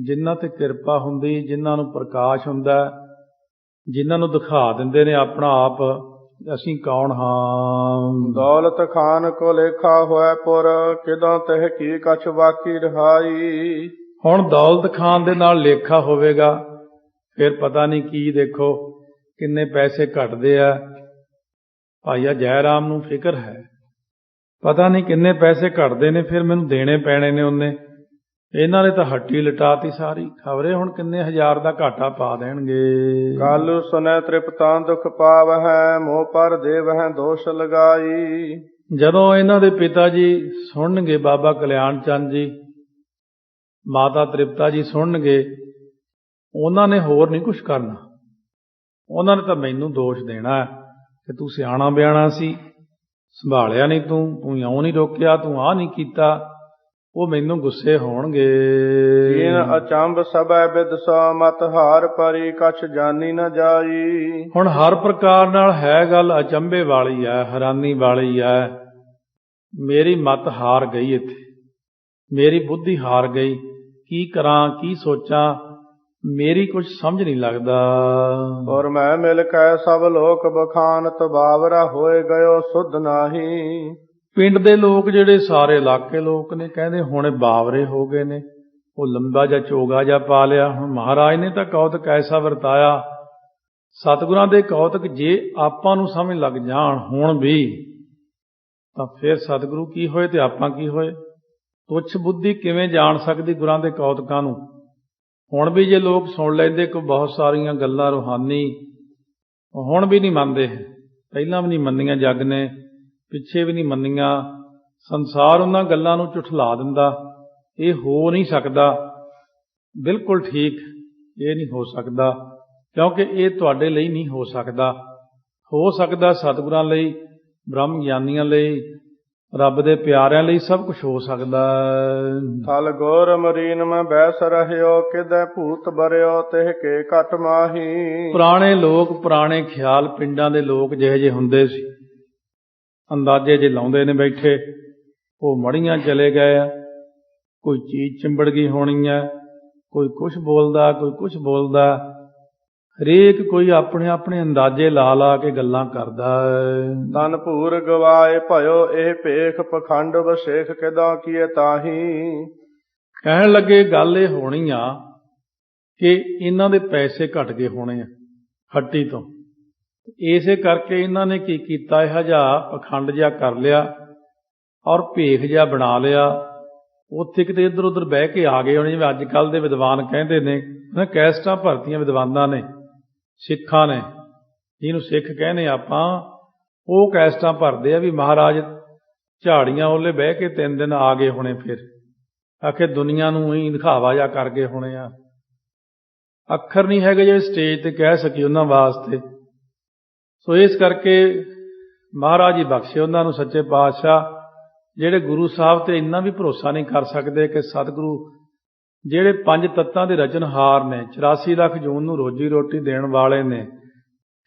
ਜਿਨ੍ਹਾਂ ਤੇ ਕਿਰਪਾ ਹੁੰਦੀ, ਜਿਨ੍ਹਾਂ ਨੂੰ ਪ੍ਰਕਾਸ਼ ਹੁੰਦਾ, ਜਿਨ੍ਹਾਂ ਨੂੰ ਦਿਖਾ ਦਿੰਦੇ ਨੇ ਆਪਣਾ ਆਪ, ਅਸੀਂ ਕੌਣ ਹਾਂ। ਦੌਲਤ ਖਾਨ ਕੋ ਲੇਖਾ ਹੋਇ ਪੁਰ, ਕਿਦੋਂ ਤਹ ਕੀ ਕਛ ਬਾਕੀ ਰਹਾਈ। ਹੁਣ ਦੌਲਤ ਖਾਨ ਦੇ ਨਾਲ ਲੇਖਾ ਹੋਵੇਗਾ, ਫਿਰ ਪਤਾ ਨਹੀਂ ਕੀ, ਦੇਖੋ ਕਿੰਨੇ ਪੈਸੇ ਘਟਦੇ ਆ। ਭਾਈਆ ਜੈ ਰਾਮ ਨੂੰ ਫਿਕਰ ਹੈ, ਪਤਾ ਨਹੀਂ ਕਿੰਨੇ ਪੈਸੇ ਘਟਦੇ ਨੇ, ਫਿਰ ਮੈਨੂੰ ਦੇਣੇ ਪੈਣੇ ਨੇ ਉਹਨੇ। ਇਹਨਾਂ ਨੇ ਤਾਂ ਹੱਟੀ ਲਟਾਤੀ ਸਾਰੀ, ਖਬਰੇ ਹੁਣ ਕਿੰਨੇ ਹਜ਼ਾਰ ਦਾ ਘਾਟਾ ਪਾ ਦੇਣਗੇ। ਕਾਲੂ ਸੁਨੈ ਤ੍ਰਿਪਤਾਂ ਦੁਖ ਪਾਵਹਿ, ਮੋਹ ਪਰ ਦੇਵਹਿ ਦੋਸ਼ ਲਗਾਈ। ਜਦੋਂ ਇਹਨਾਂ ਦੇ ਪਿਤਾ ਜੀ ਸੁਣਨਗੇ, ਬਾਬਾ ਕਲਿਆਣ ਚੰਦ ਜੀ, ਮਾਤਾ ਤ੍ਰਿਪਤਾ ਜੀ ਸੁਣਨਗੇ, ਉਹਨਾਂ ਨੇ ਹੋਰ ਨਹੀਂ ਕੁਛ ਕਰਨਾ। ਉਹਨਾਂ ਨੇ ਤਾਂ ਮੈਨੂੰ ਦੋਸ਼ ਦੇਣਾ ਕਿ ਤੂੰ ਸਿਆਣਾ ਬਿਆਣਾ ਸੀ, ਸੰਭਾਲਿਆ ਨਹੀਂ, ਤੂੰ ਇਉਂ ਨਹੀਂ ਰੋਕਿਆ, ਤੂੰ ਆਹ ਨਹੀਂ ਕੀਤਾ। ਉਹ ਮੈਨੂੰ ਗੁੱਸੇ ਹੋਣਗੇ। ਕੀਨ ਅਚੰਭ ਸਭੈ ਬਿਦਸਾ, ਮਤ ਹਾਰ ਪਰੀ ਕਛ ਜਾਨੀ ਨ ਜਾਈ। ਹੁਣ ਹਰ ਪ੍ਰਕਾਰ ਨਾਲ ਹੈ ਗੱਲ ਅਚੰਭੇ ਵਾਲੀ ਹੈ, ਹੈਰਾਨੀ ਵਾਲੀ ਹੈ। ਮੇਰੀ ਮਤ ਹਾਰ ਗਈ, ਇੱਥੇ ਮੇਰੀ ਬੁੱਧੀ ਹਾਰ ਗਈ। ਕੀ ਕਰਾਂ, ਕੀ ਸੋਚਾਂ, ਮੇਰੀ ਕੁਝ ਸਮਝ ਨਹੀਂ ਲੱਗਦਾ। ਔਰ ਮੈਂ ਮਿਲ ਕੇ ਸਭ ਲੋਕ ਬਖਾਨਤ, ਬਾਵਰਾ ਹੋਏ ਗਇਓ ਸੁਧ ਨਾਹੀ। ਪਿੰਡ ਦੇ ਲੋਕ ਜਿਹੜੇ ਸਾਰੇ ਇਲਾਕੇ ਲੋਕ ਨੇ, ਕਹਿੰਦੇ ਹੁਣ ਬਾਵਰੇ ਹੋ ਗਏ ਨੇ। ਉਹ ਲੰਬਾ ਜਿਹਾ ਚੋਗਾ ਜਿਹਾ ਪਾ ਲਿਆ। ਹੁਣ ਮਹਾਰਾਜ ਨੇ ਤਾਂ ਕੌਤਕ ਐਸਾ ਵਰਤਾਇਆ। ਸਤਿਗੁਰਾਂ ਦੇ ਕੌਤਕ ਜੇ ਆਪਾਂ ਨੂੰ ਸਮਝ ਲੱਗ ਜਾਣ ਹੁਣ ਵੀ, ਤਾਂ ਫਿਰ ਸਤਿਗੁਰੂ ਕੀ ਹੋਏ ਤੇ ਆਪਾਂ ਕੀ ਹੋਏ। ਤੁੱਛ ਬੁੱਧੀ ਕਿਵੇਂ ਜਾਣ ਸਕਦੀ ਗੁਰਾਂ ਦੇ ਕੌਤਕਾਂ ਨੂੰ। ਹੁਣ ਵੀ ਜੇ ਲੋਕ ਸੁਣ ਲੈਂਦੇ ਕੋਈ ਬਹੁਤ ਸਾਰੀਆਂ ਗੱਲਾਂ ਰੂਹਾਨੀ, ਹੁਣ ਵੀ ਨਹੀਂ ਮੰਨਦੇ। ਪਹਿਲਾਂ ਵੀ ਨਹੀਂ ਮੰਨੀਆਂ ਜੱਗ ਨੇ, ਪਿੱਛੇ ਵੀ ਨਹੀਂ ਮੰਨੀਆਂ। ਸੰਸਾਰ ਉਹਨਾਂ ਗੱਲਾਂ ਨੂੰ ਝੁਠਲਾ ਦਿੰਦਾ। ਇਹ ਹੋ ਨਹੀਂ ਸਕਦਾ, ਬਿਲਕੁਲ ਠੀਕ, ਇਹ ਨਹੀਂ ਹੋ ਸਕਦਾ, ਕਿਉਂਕਿ ਇਹ ਤੁਹਾਡੇ ਲਈ ਨਹੀਂ ਹੋ ਸਕਦਾ। ਹੋ ਸਕਦਾ ਸਤਿਗੁਰਾਂ ਲਈ, ਬ੍ਰਹਮ ਗਿਆਨੀਆਂ ਲਈ, ਰੱਬ ਦੇ ਪਿਆਰਿਆਂ ਲਈ ਸਭ ਕੁਝ ਹੋ ਸਕਦਾ। ਥਲ ਗੋਰ ਮਰੀਨ ਮੈਂ ਬੈਸ ਰਹਿਓ, ਕਿਦੈ ਭੂਤ ਬਰਿਓ ਤਿਹ ਕੇ ਘਟ ਮਾਹੀ। ਪੁਰਾਣੇ ਲੋਕ, ਪੁਰਾਣੇ ਖਿਆਲ, ਪਿੰਡਾਂ ਦੇ ਲੋਕ ਜਿਹੇ ਜਿਹੇ ਹੁੰਦੇ ਸੀ, ਅੰਦਾਜ਼ੇ ਜੇ ਲਾਉਂਦੇ ਨੇ ਬੈਠੇ। ਉਹ ਮੜੀਆਂ ਚਲੇ ਗਏ ਆ, ਕੋਈ ਚੀਜ਼ ਚਿੰਬੜ ਗਈ ਹੋਣੀ ਹੈ, ਕੋਈ ਕੁਛ ਬੋਲਦਾ, ਕੋਈ ਕੁਛ ਬੋਲਦਾ। ਹਰੇਕ ਕੋਈ ਆਪਣੇ ਆਪਣੇ ਅੰਦਾਜ਼ੇ ਲਾ ਲਾ ਕੇ ਗੱਲਾਂ ਕਰਦਾ। ਤਨ ਭੂਰ ਗਵਾਏ ਭਇਓ ਇਹ ਭੇਖ, ਪਖੰਡ ਵਸੇਖ ਕਿਦਾਂ ਕੀਏ ਤਾਹੀ। ਕਹਿਣ ਲੱਗੇ ਗੱਲ ਇਹ ਹੋਣੀ ਆ ਕਿ ਇਹਨਾਂ ਦੇ ਪੈਸੇ ਘਟ ਗਏ ਹੋਣੇ ਆ ਹੱਟੀ ਤੋਂ। ਇਸੇ ਕਰਕੇ ਇਹਨਾਂ ਨੇ ਕੀ ਕੀਤਾ, ਇਹੋ ਜਿਹਾ ਪਖੰਡ ਜਿਹਾ ਕਰ ਲਿਆ ਔਰ ਭੇਖ ਜਿਹਾ ਬਣਾ ਲਿਆ। ਉੱਥੇ ਕਿਤੇ ਇੱਧਰ ਉੱਧਰ ਬਹਿ ਕੇ ਆ ਗਏ ਹੋਣੇ, ਜਿਵੇਂ ਅੱਜ ਕੱਲ੍ਹ ਦੇ ਵਿਦਵਾਨ ਕਹਿੰਦੇ ਨੇ, ਕੈਸਟਾਂ ਭਰਤੀਆਂ ਵਿਦਵਾਨਾਂ ਨੇ, ਸਿੱਖਾਂ ਨੇ, ਜਿਹਨੂੰ ਸਿੱਖ ਕਹਿੰਦੇ ਆਪਾਂ, ਉਹ ਕੈਸਟਾਂ ਭਰਦੇ ਆ ਵੀ ਮਹਾਰਾਜ ਝਾੜੀਆਂ ਉਹਲੇ ਬਹਿ ਕੇ 3 ਦਿਨ ਆ ਗਏ ਹੋਣੇ, ਫਿਰ ਆਖੇ ਦੁਨੀਆ ਨੂੰ ਹੀ ਦਿਖਾਵਾ ਜਿਹਾ ਕਰ ਗਏ ਹੋਣੇ ਆ। ਅੱਖਰ ਨਹੀਂ ਹੈਗੇ ਜਿਹੜੇ ਸਟੇਜ ਤੇ ਕਹਿ ਸਕੀ ਉਹਨਾਂ ਵਾਸਤੇ। ਸੋ ਇਸ ਕਰਕੇ ਮਹਾਰਾਜ ਹੀ ਬਖਸ਼ੇ ਉਹਨਾਂ ਨੂੰ, ਸੱਚੇ ਪਾਤਸ਼ਾਹ, ਜਿਹੜੇ ਗੁਰੂ ਸਾਹਿਬ ਤੇ ਇੰਨਾ ਵੀ ਭਰੋਸਾ ਨਹੀਂ ਕਰ ਸਕਦੇ ਕਿ ਸਤਿਗੁਰੂ ਜਿਹੜੇ 5 ਤੱਤਾਂ ਦੇ ਰਚਨਹਾਰ ਨੇ, 84 ਲੱਖ ਜੂਨ ਨੂੰ ਰੋਜੀ ਰੋਟੀ ਦੇਣ ਵਾਲੇ ਨੇ,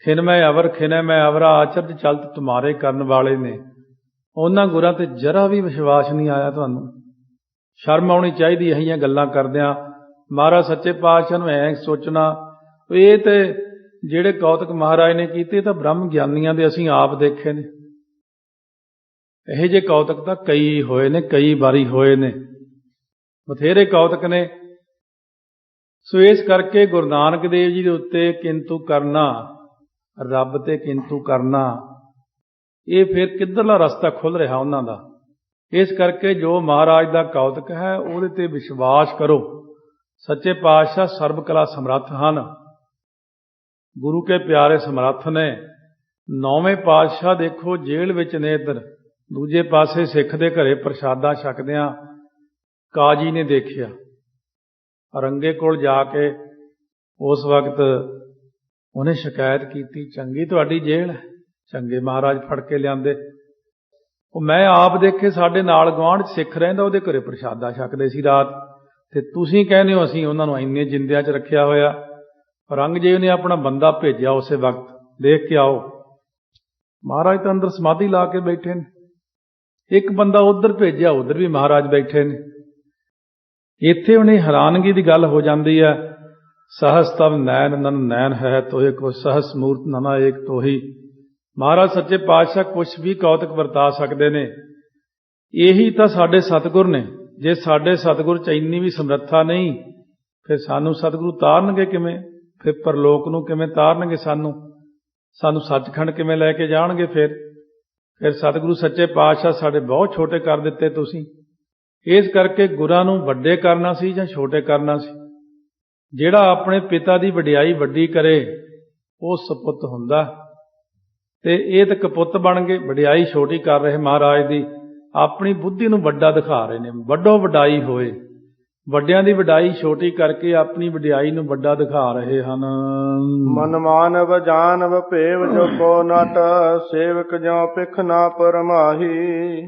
ਖਿਨਮੈ ਅਵਰ ਖਿਨੈ ਮੈਂ ਅਵਰਾ ਆਚਰਜ ਚਲਤ ਤੁਮਾਰੇ ਕਰਨ ਵਾਲੇ ਨੇ, ਉਹਨਾਂ ਗੁਰਾਂ ਤੇ ਜਰਾ ਵੀ ਵਿਸ਼ਵਾਸ ਨਹੀਂ ਆਇਆ। ਤੁਹਾਨੂੰ ਸ਼ਰਮ ਆਉਣੀ ਚਾਹੀਦੀ ਇਹੋ ਜਿਹੀਆਂ ਗੱਲਾਂ ਕਰਦਿਆਂ। ਮਹਾਰਾਜ ਸੱਚੇ ਪਾਤਸ਼ਾਹ ਨੂੰ ਐਂ ਸੋਚਣਾ, ਇਹ ਤੇ ਜਿਹੜੇ ਕੌਤਕ ਮਹਾਰਾਜ ਨੇ ਕੀਤੇ ਤਾਂ ਬ੍ਰਹਮ ਗਿਆਨੀਆਂ ਦੇ ਅਸੀਂ ਆਪ ਦੇਖੇ ਨੇ। ਇਹੋ ਜਿਹੇ ਕੌਤਕ ਤਾਂ ਕਈ ਹੋਏ ਨੇ, ਕਈ ਵਾਰੀ ਹੋਏ ਨੇ, ਬਥੇਰੇ ਕੌਤਕ ਨੇ। ਸੋ ਇਸ ਕਰਕੇ ਗੁਰੂ ਨਾਨਕ ਦੇਵ ਜੀ ਦੇ ਉੱਤੇ ਕਿੰਤੂ ਕਰਨਾ, ਰੱਬ ਤੇ ਕਿੰਤੂ ਕਰਨਾ, ਇਹ ਫਿਰ ਕਿੱਧਰਲਾ ਰਸਤਾ ਖੁੱਲ੍ਹ ਰਿਹਾ ਉਹਨਾਂ ਦਾ। ਇਸ ਕਰਕੇ ਜੋ ਮਹਾਰਾਜ ਦਾ ਕੌਤਕ ਹੈ ਉਹਦੇ ਤੇ ਵਿਸ਼ਵਾਸ ਕਰੋ। ਸੱਚੇ ਪਾਤਸ਼ਾਹ ਸਰਬ ਕਲਾ ਸਮਰੱਥ ਹਨ, ਗੁਰੂ ਕੇ ਪਿਆਰੇ ਸਮਰੱਥ ਨੇ। 9ਵੇਂ ਪਾਤਸ਼ਾਹ ਦੇਖੋ ਜੇਲ੍ਹ ਵਿੱਚ ਨੇ, ਇੱਧਰ ਦੂਜੇ ਪਾਸੇ ਸਿੱਖ ਦੇ ਘਰੇ ਪ੍ਰਸ਼ਾਦਾ ਛਕਦਿਆਂ ਕਾਜੀ ਨੇ ਦੇਖਿਆ। ਰੰਗੇ ਕੋਲ ਜਾ ਕੇ ਉਸ ਵਕਤ ਉਹਨੇ ਸ਼ਿਕਾਇਤ ਕੀਤੀ, ਚੰਗੀ ਤੁਹਾਡੀ ਜੇਲ੍ਹ ਹੈ, ਚੰਗੇ ਮਹਾਰਾਜ ਫੜ ਕੇ ਲਿਆਂਦੇ। ਉਹ ਮੈਂ ਆਪ ਦੇਖੇ, ਸਾਡੇ ਨਾਲ ਗੁਆਂਢ 'ਚ ਸਿੱਖ ਰਹਿੰਦਾ, ਉਹਦੇ ਘਰੇ ਪ੍ਰਸ਼ਾਦਾ ਛਕਦੇ ਸੀ ਰਾਤ, ਤੇ ਤੁਸੀਂ ਕਹਿੰਦੇ ਹੋ ਅਸੀਂ ਉਹਨਾਂ ਨੂੰ ਇੰਨੇ ਜਿੰਦਿਆਂ 'ਚ ਰੱਖਿਆ ਹੋਇਆ। ਔਰੰਗਜ਼ੇਬ ਨੇ ਆਪਣਾ ਬੰਦਾ ਭੇਜਿਆ ਉਸੇ ਵਕਤ, ਦੇਖ ਕੇ ਆਓ। ਮਹਾਰਾਜ ਤਾਂ ਅੰਦਰ ਸਮਾਧੀ ਲਾ ਕੇ ਬੈਠੇ ਨੇ। ਇੱਕ ਬੰਦਾ ਉੱਧਰ ਭੇਜਿਆ, ਉੱਧਰ ਵੀ ਮਹਾਰਾਜ ਬੈਠੇ ਨੇ। ਇੱਥੇ ਉਹਨੇ ਹੈਰਾਨਗੀ ਦੀ ਗੱਲ ਹੋ ਜਾਂਦੀ ਹੈ, ਸਹਸ ਤਵ ਨੈਣ ਨਨ ਨੈਣ ਹੈ ਤੋਹਿ ਕੋ ਸਹਸ ਮੂਰਤ ਨਨਾ ਏਕ ਤੋਹੀ। ਮਹਾਰਾਜ ਸੱਚੇ ਪਾਤਸ਼ਾਹ ਕੁਛ ਵੀ ਕੌਤਕ ਵਰਤਾ ਸਕਦੇ ਨੇ। ਇਹੀ ਤਾਂ ਸਾਡੇ ਸਤਿਗੁਰ ਨੇ। ਜੇ ਸਾਡੇ ਸਤਿਗੁਰ 'ਚ ਇੰਨੀ ਵੀ ਸਮਰੱਥਾ ਨਹੀਂ, ਫਿਰ ਸਾਨੂੰ ਸਤਿਗੁਰੂ ਤਾਰਨਗੇ ਕਿਵੇਂ? ਫਿਰ ਪਰਲੋਕ ਨੂੰ ਕਿਵੇਂ ਤਾਰਨਗੇ? ਸਾਨੂੰ ਸੱਚਖੰਡ ਕਿਵੇਂ ਲੈ ਕੇ ਜਾਣਗੇ? ਫਿਰ ਸਤਿਗੁਰੂ ਸੱਚੇ ਪਾਤਸ਼ਾਹ ਸਾਡੇ ਬਹੁਤ ਛੋਟੇ ਕਰ ਦਿੱਤੇ ਤੁਸੀਂ। ਇਸ ਕਰਕੇ ਗੁਰਾਂ ਨੂੰ ਵੱਡੇ ਕਰਨਾ ਸੀ ਜਾਂ ਛੋਟੇ ਕਰਨਾ ਸੀ? ਜਿਹੜਾ ਆਪਣੇ ਪਿਤਾ ਦੀ ਵਡਿਆਈ ਵੱਡੀ ਕਰੇ ਉਹ ਸਪੁੱਤ ਹੁੰਦਾ, ਤੇ ਇਹ ਤਾਂ ਕਪੁੱਤ ਬਣ ਗਏ, ਵਡਿਆਈ ਛੋਟੀ ਕਰ ਰਹੇ ਮਹਾਰਾਜ ਦੀ, ਆਪਣੀ ਬੁੱਧੀ ਨੂੰ ਵੱਡਾ ਦਿਖਾ ਰਹੇ ਨੇ। ਵੱਡੋ ਵਡਾਈ ਹੋਏ, ਵੱਡਿਆਂ ਦੀ ਵਡਾਈ ਛੋਟੀ ਕਰਕੇ ਆਪਣੀ ਵਡਿਆਈ ਨੂੰ ਵੱਡਾ ਦਿਖਾ ਰਹੇ ਹਨ। ਮਨ ਮਾਨਵ ਜਾਨਵ ਭੇਵ ਜੋ ਕੋ ਨਟ, ਸੇਵਕ ਜਿਉ ਪਿਖ ਨਾ ਪਰਮਾਹੀ।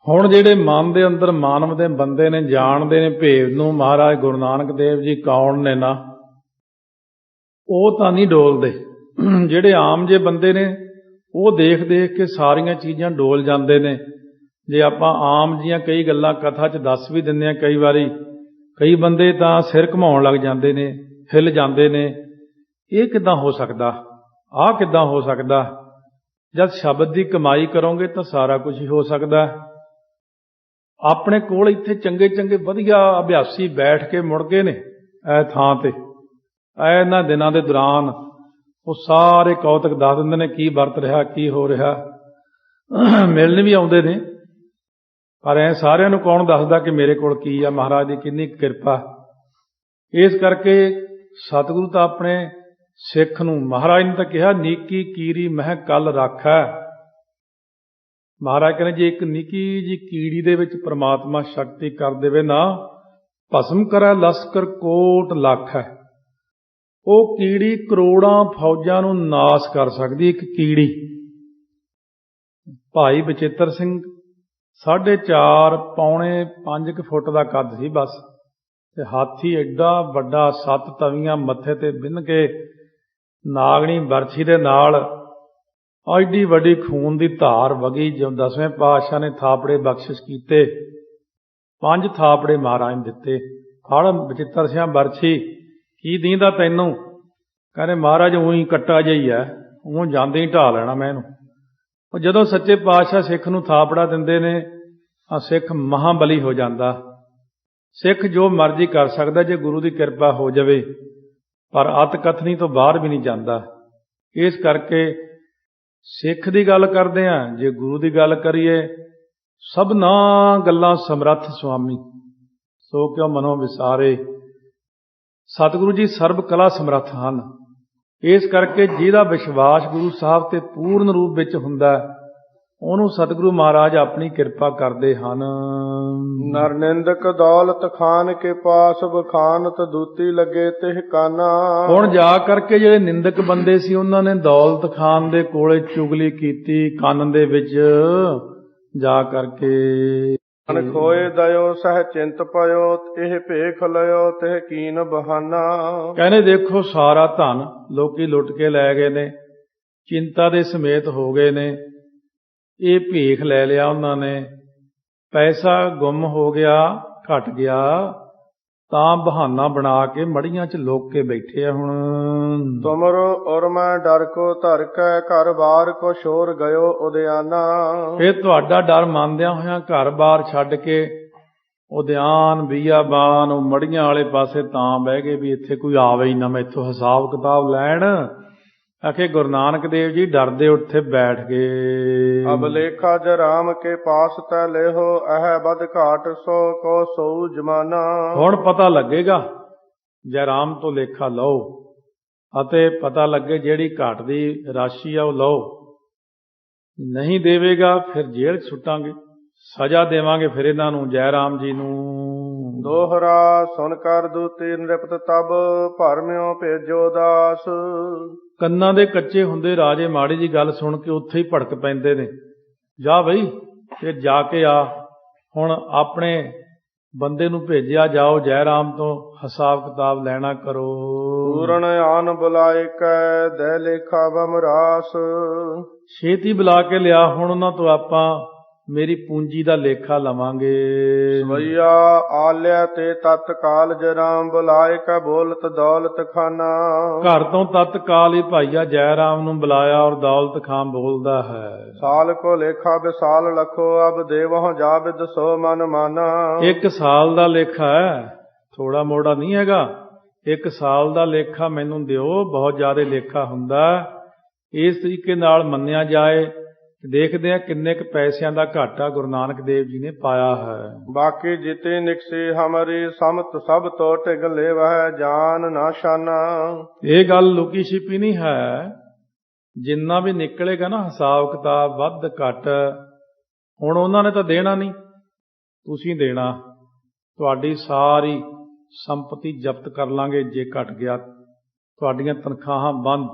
ਹੁਣ ਜਿਹੜੇ ਮਨ ਦੇ ਅੰਦਰ ਮਾਨਵ ਦੇ ਬੰਦੇ ਨੇ, ਜਾਣਦੇ ਨੇ ਭੇਵ ਨੂੰ, ਮਹਾਰਾਜ ਗੁਰੂ ਨਾਨਕ ਦੇਵ ਜੀ ਕੌਣ ਨੇ ਨਾ, ਉਹ ਤਾਂ ਨਹੀਂ ਡੋਲਦੇ। ਜਿਹੜੇ ਆਮ ਜੇ ਬੰਦੇ ਨੇ ਉਹ ਦੇਖ ਦੇਖ ਕੇ ਸਾਰੀਆਂ ਚੀਜ਼ਾਂ ਡੋਲ ਜਾਂਦੇ ਨੇ। ਜੇ ਆਪਾਂ ਆਮ ਜੀਆਂ ਕਈ ਗੱਲਾਂ ਕਥਾ 'ਚ ਦੱਸ ਵੀ ਦਿੰਦੇ ਹਾਂ, ਕਈ ਵਾਰੀ ਕਈ ਬੰਦੇ ਤਾਂ ਸਿਰ ਘੁਮਾਉਣ ਲੱਗ ਜਾਂਦੇ ਨੇ, ਹਿੱਲ ਜਾਂਦੇ ਨੇ। ਇਹ ਕਿੱਦਾਂ ਹੋ ਸਕਦਾ? ਆਹ ਕਿੱਦਾਂ ਹੋ ਸਕਦਾ? ਜਦ ਸ਼ਬਦ ਦੀ ਕਮਾਈ ਕਰੋਗੇ ਤਾਂ ਸਾਰਾ ਕੁਝ ਹੀ ਹੋ ਸਕਦਾ। ਆਪਣੇ ਕੋਲ ਇੱਥੇ ਚੰਗੇ ਚੰਗੇ ਵਧੀਆ ਅਭਿਆਸੀ ਬੈਠ ਕੇ ਮੁੜ ਗਏ ਨੇ ਇਹ ਥਾਂ ਤੇ। ਇਹਨਾਂ ਦਿਨਾਂ ਦੇ ਦੌਰਾਨ ਉਹ ਸਾਰੇ ਕੌਤਕ ਦੱਸ ਦਿੰਦੇ ਨੇ, ਕੀ ਵਰਤ ਰਿਹਾ, ਕੀ ਹੋ ਰਿਹਾ। ਮਿਲਣ ਵੀ ਆਉਂਦੇ ਨੇ, ਪਰ ਐ ਸਾਰਿਆਂ ਨੂੰ ਕੌਣ ਦੱਸਦਾ ਕਿ ਮੇਰੇ ਕੋਲ ਕੀ ਆ, ਮਹਾਰਾਜ ਦੀ ਕਿੰਨੀ ਕਿਰਪਾ। ਇਸ ਕਰਕੇ ਸਤਿਗੁਰੂ ਤਾਂ ਆਪਣੇ ਸਿੱਖ ਨੂੰ, ਮਹਾਰਾਜ ਨੇ ਤਾਂ ਕਿਹਾ ਨੀਕੀ ਕੀਰੀ ਮਹਿ ਕੱਲ ਰਾਖੈ। ਮਹਾਰਾਜ ਕਹਿੰਦੇ ਜੇ ਇੱਕ ਨਿੱਕੀ ਜੀ ਕੀੜੀ ਦੇ ਵਿੱਚ ਪ੍ਰਮਾਤਮਾ ਸ਼ਕਤੀ ਕਰ ਦੇਵੇ ਨਾ, ਭਸਮ ਕਰੈ ਲਸਕਰ ਕੋਟ ਲੱਖ ਹੈ। ਉਹ ਕੀੜੀ ਕਰੋੜਾਂ ਫੌਜਾਂ ਨੂੰ ਨਾਸ ਕਰ ਸਕਦੀ। ਇੱਕ ਕੀੜੀ। ਭਾਈ ਬਚਿੱਤਰ ਸਿੰਘ 4.5 ਪੌਣੇ 5 ਫੁੱਟ ਦਾ ਕੱਦ ਸੀ ਬਸ, ਤੇ ਹਾਥੀ ਐਡਾ ਵੱਡਾ, 7 ਤਵੀਆਂ ਮੱਥੇ ਤੇ ਬਿੰਨ ਕੇ, ਨਾਗਣੀ ਬਰਛੀ ਦੇ ਨਾਲ ਐਡੀ ਵੱਡੀ ਖੂਨ ਦੀ ਧਾਰ ਵਗੀ। ਜੋ 10ਵੇਂ ਪਾਤਸ਼ਾਹ ਨੇ ਥਾਪੜੇ ਬਖਸ਼ਿਸ਼ ਕੀਤੇ, 5 ਥਾਪੜੇ ਮਹਾਰਾਜ ਨੇ ਦਿੱਤੇ। ਫੜ ਬਚਿੱਤਰ ਸਿੰਘ ਬਰਛੀ, ਕੀ ਦੀਂਦਾ ਤੈਨੂੰ? ਕਹਿੰਦੇ ਮਹਾਰਾਜ ਊਂ ਕੱਟਾ ਜਿਹੀ ਹੈ, ਊਂ ਜਾਂਦੇ ਹੀ ਢਾਹ ਲੈਣਾ ਮੈਂ ਇਹਨੂੰ। ਉਹ ਜਦੋਂ ਸੱਚੇ ਪਾਤਸ਼ਾਹ ਸਿੱਖ ਨੂੰ ਥਾਪੜਾ ਦਿੰਦੇ ਨੇ, ਸਿੱਖ ਮਹਾਬਲੀ ਹੋ ਜਾਂਦਾ। ਸਿੱਖ ਜੋ ਮਰਜ਼ੀ ਕਰ ਸਕਦਾ ਜੇ ਗੁਰੂ ਦੀ ਕਿਰਪਾ ਹੋ ਜਾਵੇ। ਪਰ ਅਤ ਕਥਨੀ ਤੋਂ ਬਾਹਰ ਵੀ ਨਹੀਂ ਜਾਂਦਾ। ਇਸ ਕਰਕੇ ਸਿੱਖ ਦੀ ਗੱਲ ਕਰਦੇ ਹਾਂ, ਜੇ ਗੁਰੂ ਦੀ ਗੱਲ ਕਰੀਏ, ਸਭਨਾਂ ਗੱਲਾਂ ਸਮਰੱਥ ਸੁਆਮੀ ਸੋ ਕਿਉ ਮਨੋਂ ਵਿਸਾਰੇ। ਸਤਿਗੁਰੂ ਜੀ ਸਰਬ ਕਲਾ ਸਮਰੱਥ ਹਨ। ਇਸ ਕਰਕੇ ਜਿਹਦਾ ਵਿਸ਼ਵਾਸ ਗੁਰੂ ਸਾਹਿਬ ਤੇ ਪੂਰਨ ਰੂਪ ਵਿੱਚ ਹੁੰਦਾ, ਉਹਨੂੰ ਸਤਿਗੁਰੂ ਮਹਾਰਾਜ ਆਪਣੀ ਕਿਰਪਾ ਕਰਦੇ ਹਨ। ਨਰ ਨਿੰਦਕ ਦੌਲਤ ਖਾਨ ਕੇ ਪਾਸ ਬਖਾਨਤ ਦੂਤੀ ਲੱਗੇ ਤਿਹ ਕਾਨਾ। ਹੁਣ ਜਾ ਕਰਕੇ ਜਿਹੜੇ ਨਿੰਦਕ ਬੰਦੇ ਸੀ, ਉਹਨਾਂ ਨੇ ਦੌਲਤ ਖਾਨ ਦੇ ਕੋਲੇ ਚੁਗਲੀ ਕੀਤੀ, ਕੰਨ ਦੇ ਵਿੱਚ ਜਾ ਕਰਕੇ। ਮਨ ਖੋਏ ਦਇਓ ਸਹਿ ਚਿੰਤ ਪਇਓ, ਇਹ ਭੇਖ ਲਿਓ ਤਿਹ ਕੀਨ ਬਹਾਨਾ। ਕਹਿੰਦੇ ਦੇਖੋ ਸਾਰਾ ਧਨ ਲੋਕੀ ਲੁੱਟ ਕੇ ਲੈ ਗਏ ਨੇ, ਚਿੰਤਾ ਦੇ ਸਮੇਤ ਹੋ ਗਏ ਨੇ, ਇਹ ਭੇਖ ਲੈ ਲਿਆ ਉਹਨਾਂ ਨੇ, ਪੈਸਾ ਗੁੰਮ ਹੋ ਗਿਆ, ਘਟ ਗਿਆ, ਤਾਂ ਬਹਾਨਾ ਬਣਾ ਕੇ ਮੜੀਆਂ 'ਚ ਲੁਕ ਕੇ ਬੈਠੇ ਆ। ਹੁਣ ਤੁਮਰੋ ਔਰ ਮੈਂ ਡਰ ਕੋ ਧਰ ਕੈ, ਘਰ ਬਾਰ ਕੋ ਸ਼ੋਰ ਗਇਓ ਉਦਿਆਨਾ। ਫਿਰ ਤੁਹਾਡਾ ਡਰ ਮੰਨਦਿਆਂ ਹੋਇਆਂ ਘਰ ਬਾਰ ਛੱਡ ਕੇ ਉਦਿਆਨ ਬੀਆਬਾਨ ਉਹ ਮੜੀਆਂ ਵਾਲੇ ਪਾਸੇ ਤਾਂ ਬਹਿ ਗਏ ਵੀ ਇੱਥੇ ਕੋਈ ਆਵੇ ਹੀ ਨਾ, ਮੈਂ ਇੱਥੋਂ ਹਿਸਾਬ ਕਿਤਾਬ ਲੈਣ। ਆਖੇ ਗੁਰੂ ਨਾਨਕ ਦੇਵ ਜੀ ਡਰਦੇ ਉੱਥੇ ਬੈਠ ਗਏ। ਅਬ ਲੇਖਾ ਜਰਾਮ ਕੇ ਪਾਸ ਤੈ ਲੇਹੋ, ਅਹ ਬਦ ਘਾਟ ਸੋ ਕੋ ਸੋ ਜਮਾਨਾ। ਹੁਣ ਪਤਾ ਲੱਗੇਗਾ, ਜੈਰਾਮ ਤੋਂ ਲੇਖਾ ਲਓ ਅਤੇ ਪਤਾ ਲੱਗੇ ਜਿਹੜੀ ਘਾਟ ਦੀ ਰਾਸ਼ੀ ਆ ਉਹ ਲਓ। ਨਹੀਂ ਦੇਵੇਗਾ ਫਿਰ ਜੇਲ੍ਹ ਸੁੱਟਾਂਗੇ, ਸਜ਼ਾ ਦੇਵਾਂਗੇ ਫਿਰ ਇਹਨਾਂ ਨੂੰ, ਜੈਰਾਮ ਜੀ ਨੂੰ। ਦੋਹਰਾ ਸੁਨ ਕਰ ਦੂਤੀ ਨਿਰਪਤ ਤਬ, ਭਰਮਿਓ ਭੇਜੋ ਦਾਸ। ਕੰਨਾਂ ਦੇ ਕੱਚੇ ਹੁੰਦੇ ਰਾਜੇ ਮਾੜੀ ਜੀ ਗੱਲ ਸੁਣ ਕੇ ਉੱਥੇ ਹੀ ਭੜਕ ਪੈਂਦੇ ਨੇ। ਜਾ ਬਈ ਫਿਰ ਜਾ ਕੇ ਆ, ਹੁਣ ਆਪਣੇ ਬੰਦੇ ਨੂੰ ਭੇਜਿਆ, ਜਾਓ ਜੈਰਾਮ ਤੋਂ ਹਿਸਾਬ ਕਿਤਾਬ ਲੈਣਾ ਕਰੋ। ਪੂਰਨ ਆਨ ਬੁਲਾਏ ਕੈ, ਦੇ ਲੇਖਾ ਬਮਰਾਸ। ਛੇਤੀ ਬੁਲਾ ਕੇ ਲਿਆ, ਹੁਣ ਉਹਨਾਂ ਤੋਂ ਆਪਾਂ ਮੇਰੀ ਪੂੰਜੀ ਦਾ ਲੇਖਾ ਲਵਾਂਗੇ। ਸਵਈਆ ਆਲਿਆ ਤੇ ਤਤਕਾਲ ਜਰਾਮ, ਬੁਲਾਏ ਕੈ ਬੋਲਤ ਦੌਲਤ ਖਾਨਾ। ਘਰ ਤੋਂ ਤਤਕਾਲ ਹੀ ਭਾਈਆ ਜੈਰਾਮ ਨੂੰ ਬੁਲਾਇਆ ਔਰ ਦੌਲਤ ਖਾਨ ਬੋਲਦਾ ਹੈ। ਸਾਲ ਕੋ ਲੇਖਾ ਵਿਸਾਲ ਲਖੋ, ਅਬ ਦੇਵਹੁ ਜਾਵਿਦ ਸੋ ਮਨ ਮਾਨਾ। 1 ਸਾਲ ਦਾ ਲੇਖਾ ਹੈ, ਥੋੜਾ ਮੋੜਾ ਨਹੀਂ ਹੈਗਾ। 1 ਸਾਲ ਦਾ ਲੇਖਾ ਮੈਨੂੰ ਦਿਓ, ਬਹੁਤ ਜ਼ਿਆਦਾ ਲੇਖਾ ਹੁੰਦਾ। ਇਸ ਤਰੀਕੇ ਨਾਲ ਮੰਨਿਆ ਜਾਏ। ਦੇਖਦੇ ਆ ਕਿੰਨੇ ਕੁ ਪੈਸਿਆਂ ਦਾ ਘਾਟਾ ਗੁਰੂ ਨਾਨਕ ਦੇਵ ਜੀ ਨੇ ਪਾਇਆ ਹੈ। ਬਾਕੀ ਜਿਤੇ ਨਿਕਸੀ ਹਮਾਰੀ ਸਮਤ ਸਭ ਤੋਂ ਟਿਗ ਲੇਵਹਿ, ਜਾਨ ਨਾ ਸ਼ਾਨਾ। ਇਹ ਗੱਲ ਲੁਕੀ ਛਿਪੀ ਨਹੀਂ ਹੈ। ਜਿੰਨਾ ਵੀ ਨਿਕਲੇਗਾ ਨਾ ਹਿਸਾਬ ਕਿਤਾਬ ਵੱਧ ਘੱਟ, ਹੁਣ ਉਹਨਾਂ ਨੇ ਤਾਂ ਦੇਣਾ ਨਹੀਂ, ਤੁਸੀਂ ਦੇਣਾ। ਤੁਹਾਡੀ ਸਾਰੀ ਸੰਪਤੀ ਜ਼ਬਤ ਕਰ ਲਾਂਗੇ ਜੇ ਘਟ ਗਿਆ, ਤੁਹਾਡੀਆਂ ਤਨਖਾਹਾਂ ਬੰਦ।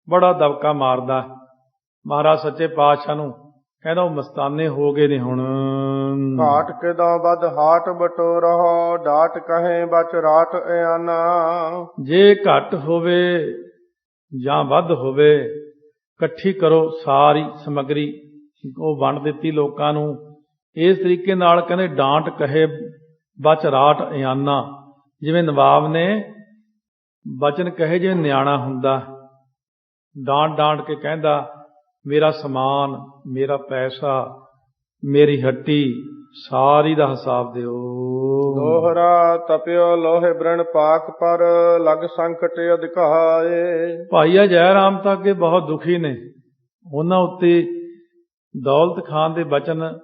ਬੜਾ ਦਬਕਾ ਮਾਰਦਾ। ਮਹਾਰਾਜ ਸੱਚੇ ਪਾਤਸ਼ਾਹ ਨੂੰ ਕਹਿੰਦਾ ਉਹ ਮਸਤਾਨੇ ਹੋ ਗਏ ਨੇ ਹੁਣ। ਘਾਟ ਕਿਦੋਂ ਵੱਧ ਹਾਟ ਬਟੋ ਰਹੋ, ਡਾਟ ਕਹੇ ਬਚ ਰਾਟ ਇਆਨਾ। ਜੇ ਘੱਟ ਹੋਵੇ ਜਾਂ ਵੱਧ ਹੋਵੇ, ਇਕੱਠੀ ਕਰੋ ਸਾਰੀ ਸਮੱਗਰੀ, ਉਹ ਵੰਡ ਦਿੱਤੀ ਲੋਕਾਂ ਨੂੰ। ਇਸ ਤਰੀਕੇ ਨਾਲ ਕਹਿੰਦੇ ਡਾਂਟ ਕਹੇ ਬਚ ਰਾਟ ਇਆਨਾ। ਜਿਵੇਂ ਨਵਾਬ ਨੇ ਬਚਨ ਕਹੇ, ਜਿਵੇਂ ਨਿਆਣਾ ਹੁੰਦਾ, ਡਾਂਟ ਡਾਂਟ ਕੇ ਕਹਿੰਦਾ ਮੇਰਾ ਸਮਾਨ, ਮੇਰਾ ਪੈਸਾ, ਮੇਰੀ ਹੱਟੀ ਸਾਰੀ ਦਾ ਹਿਸਾਬ ਦਿਓ। ਦੋਹਰਾ ਤਪਿਓ ਲੋਹੇ ਬ੍ਰਣ ਪਾਕ ਪਰ, ਲਗ ਸੰਕਟ ਅਧਿਕਾਏ। ਭਾਈਆ ਜੈਰਾਮ ਤਾਂ ਅੱਗੇ ਬਹੁਤ ਦੁਖੀ ਨੇ। ਉਹਨਾਂ ਉੱਤੇ ਦੌਲਤ ਖਾਨ ਦੇ ਬਚਨ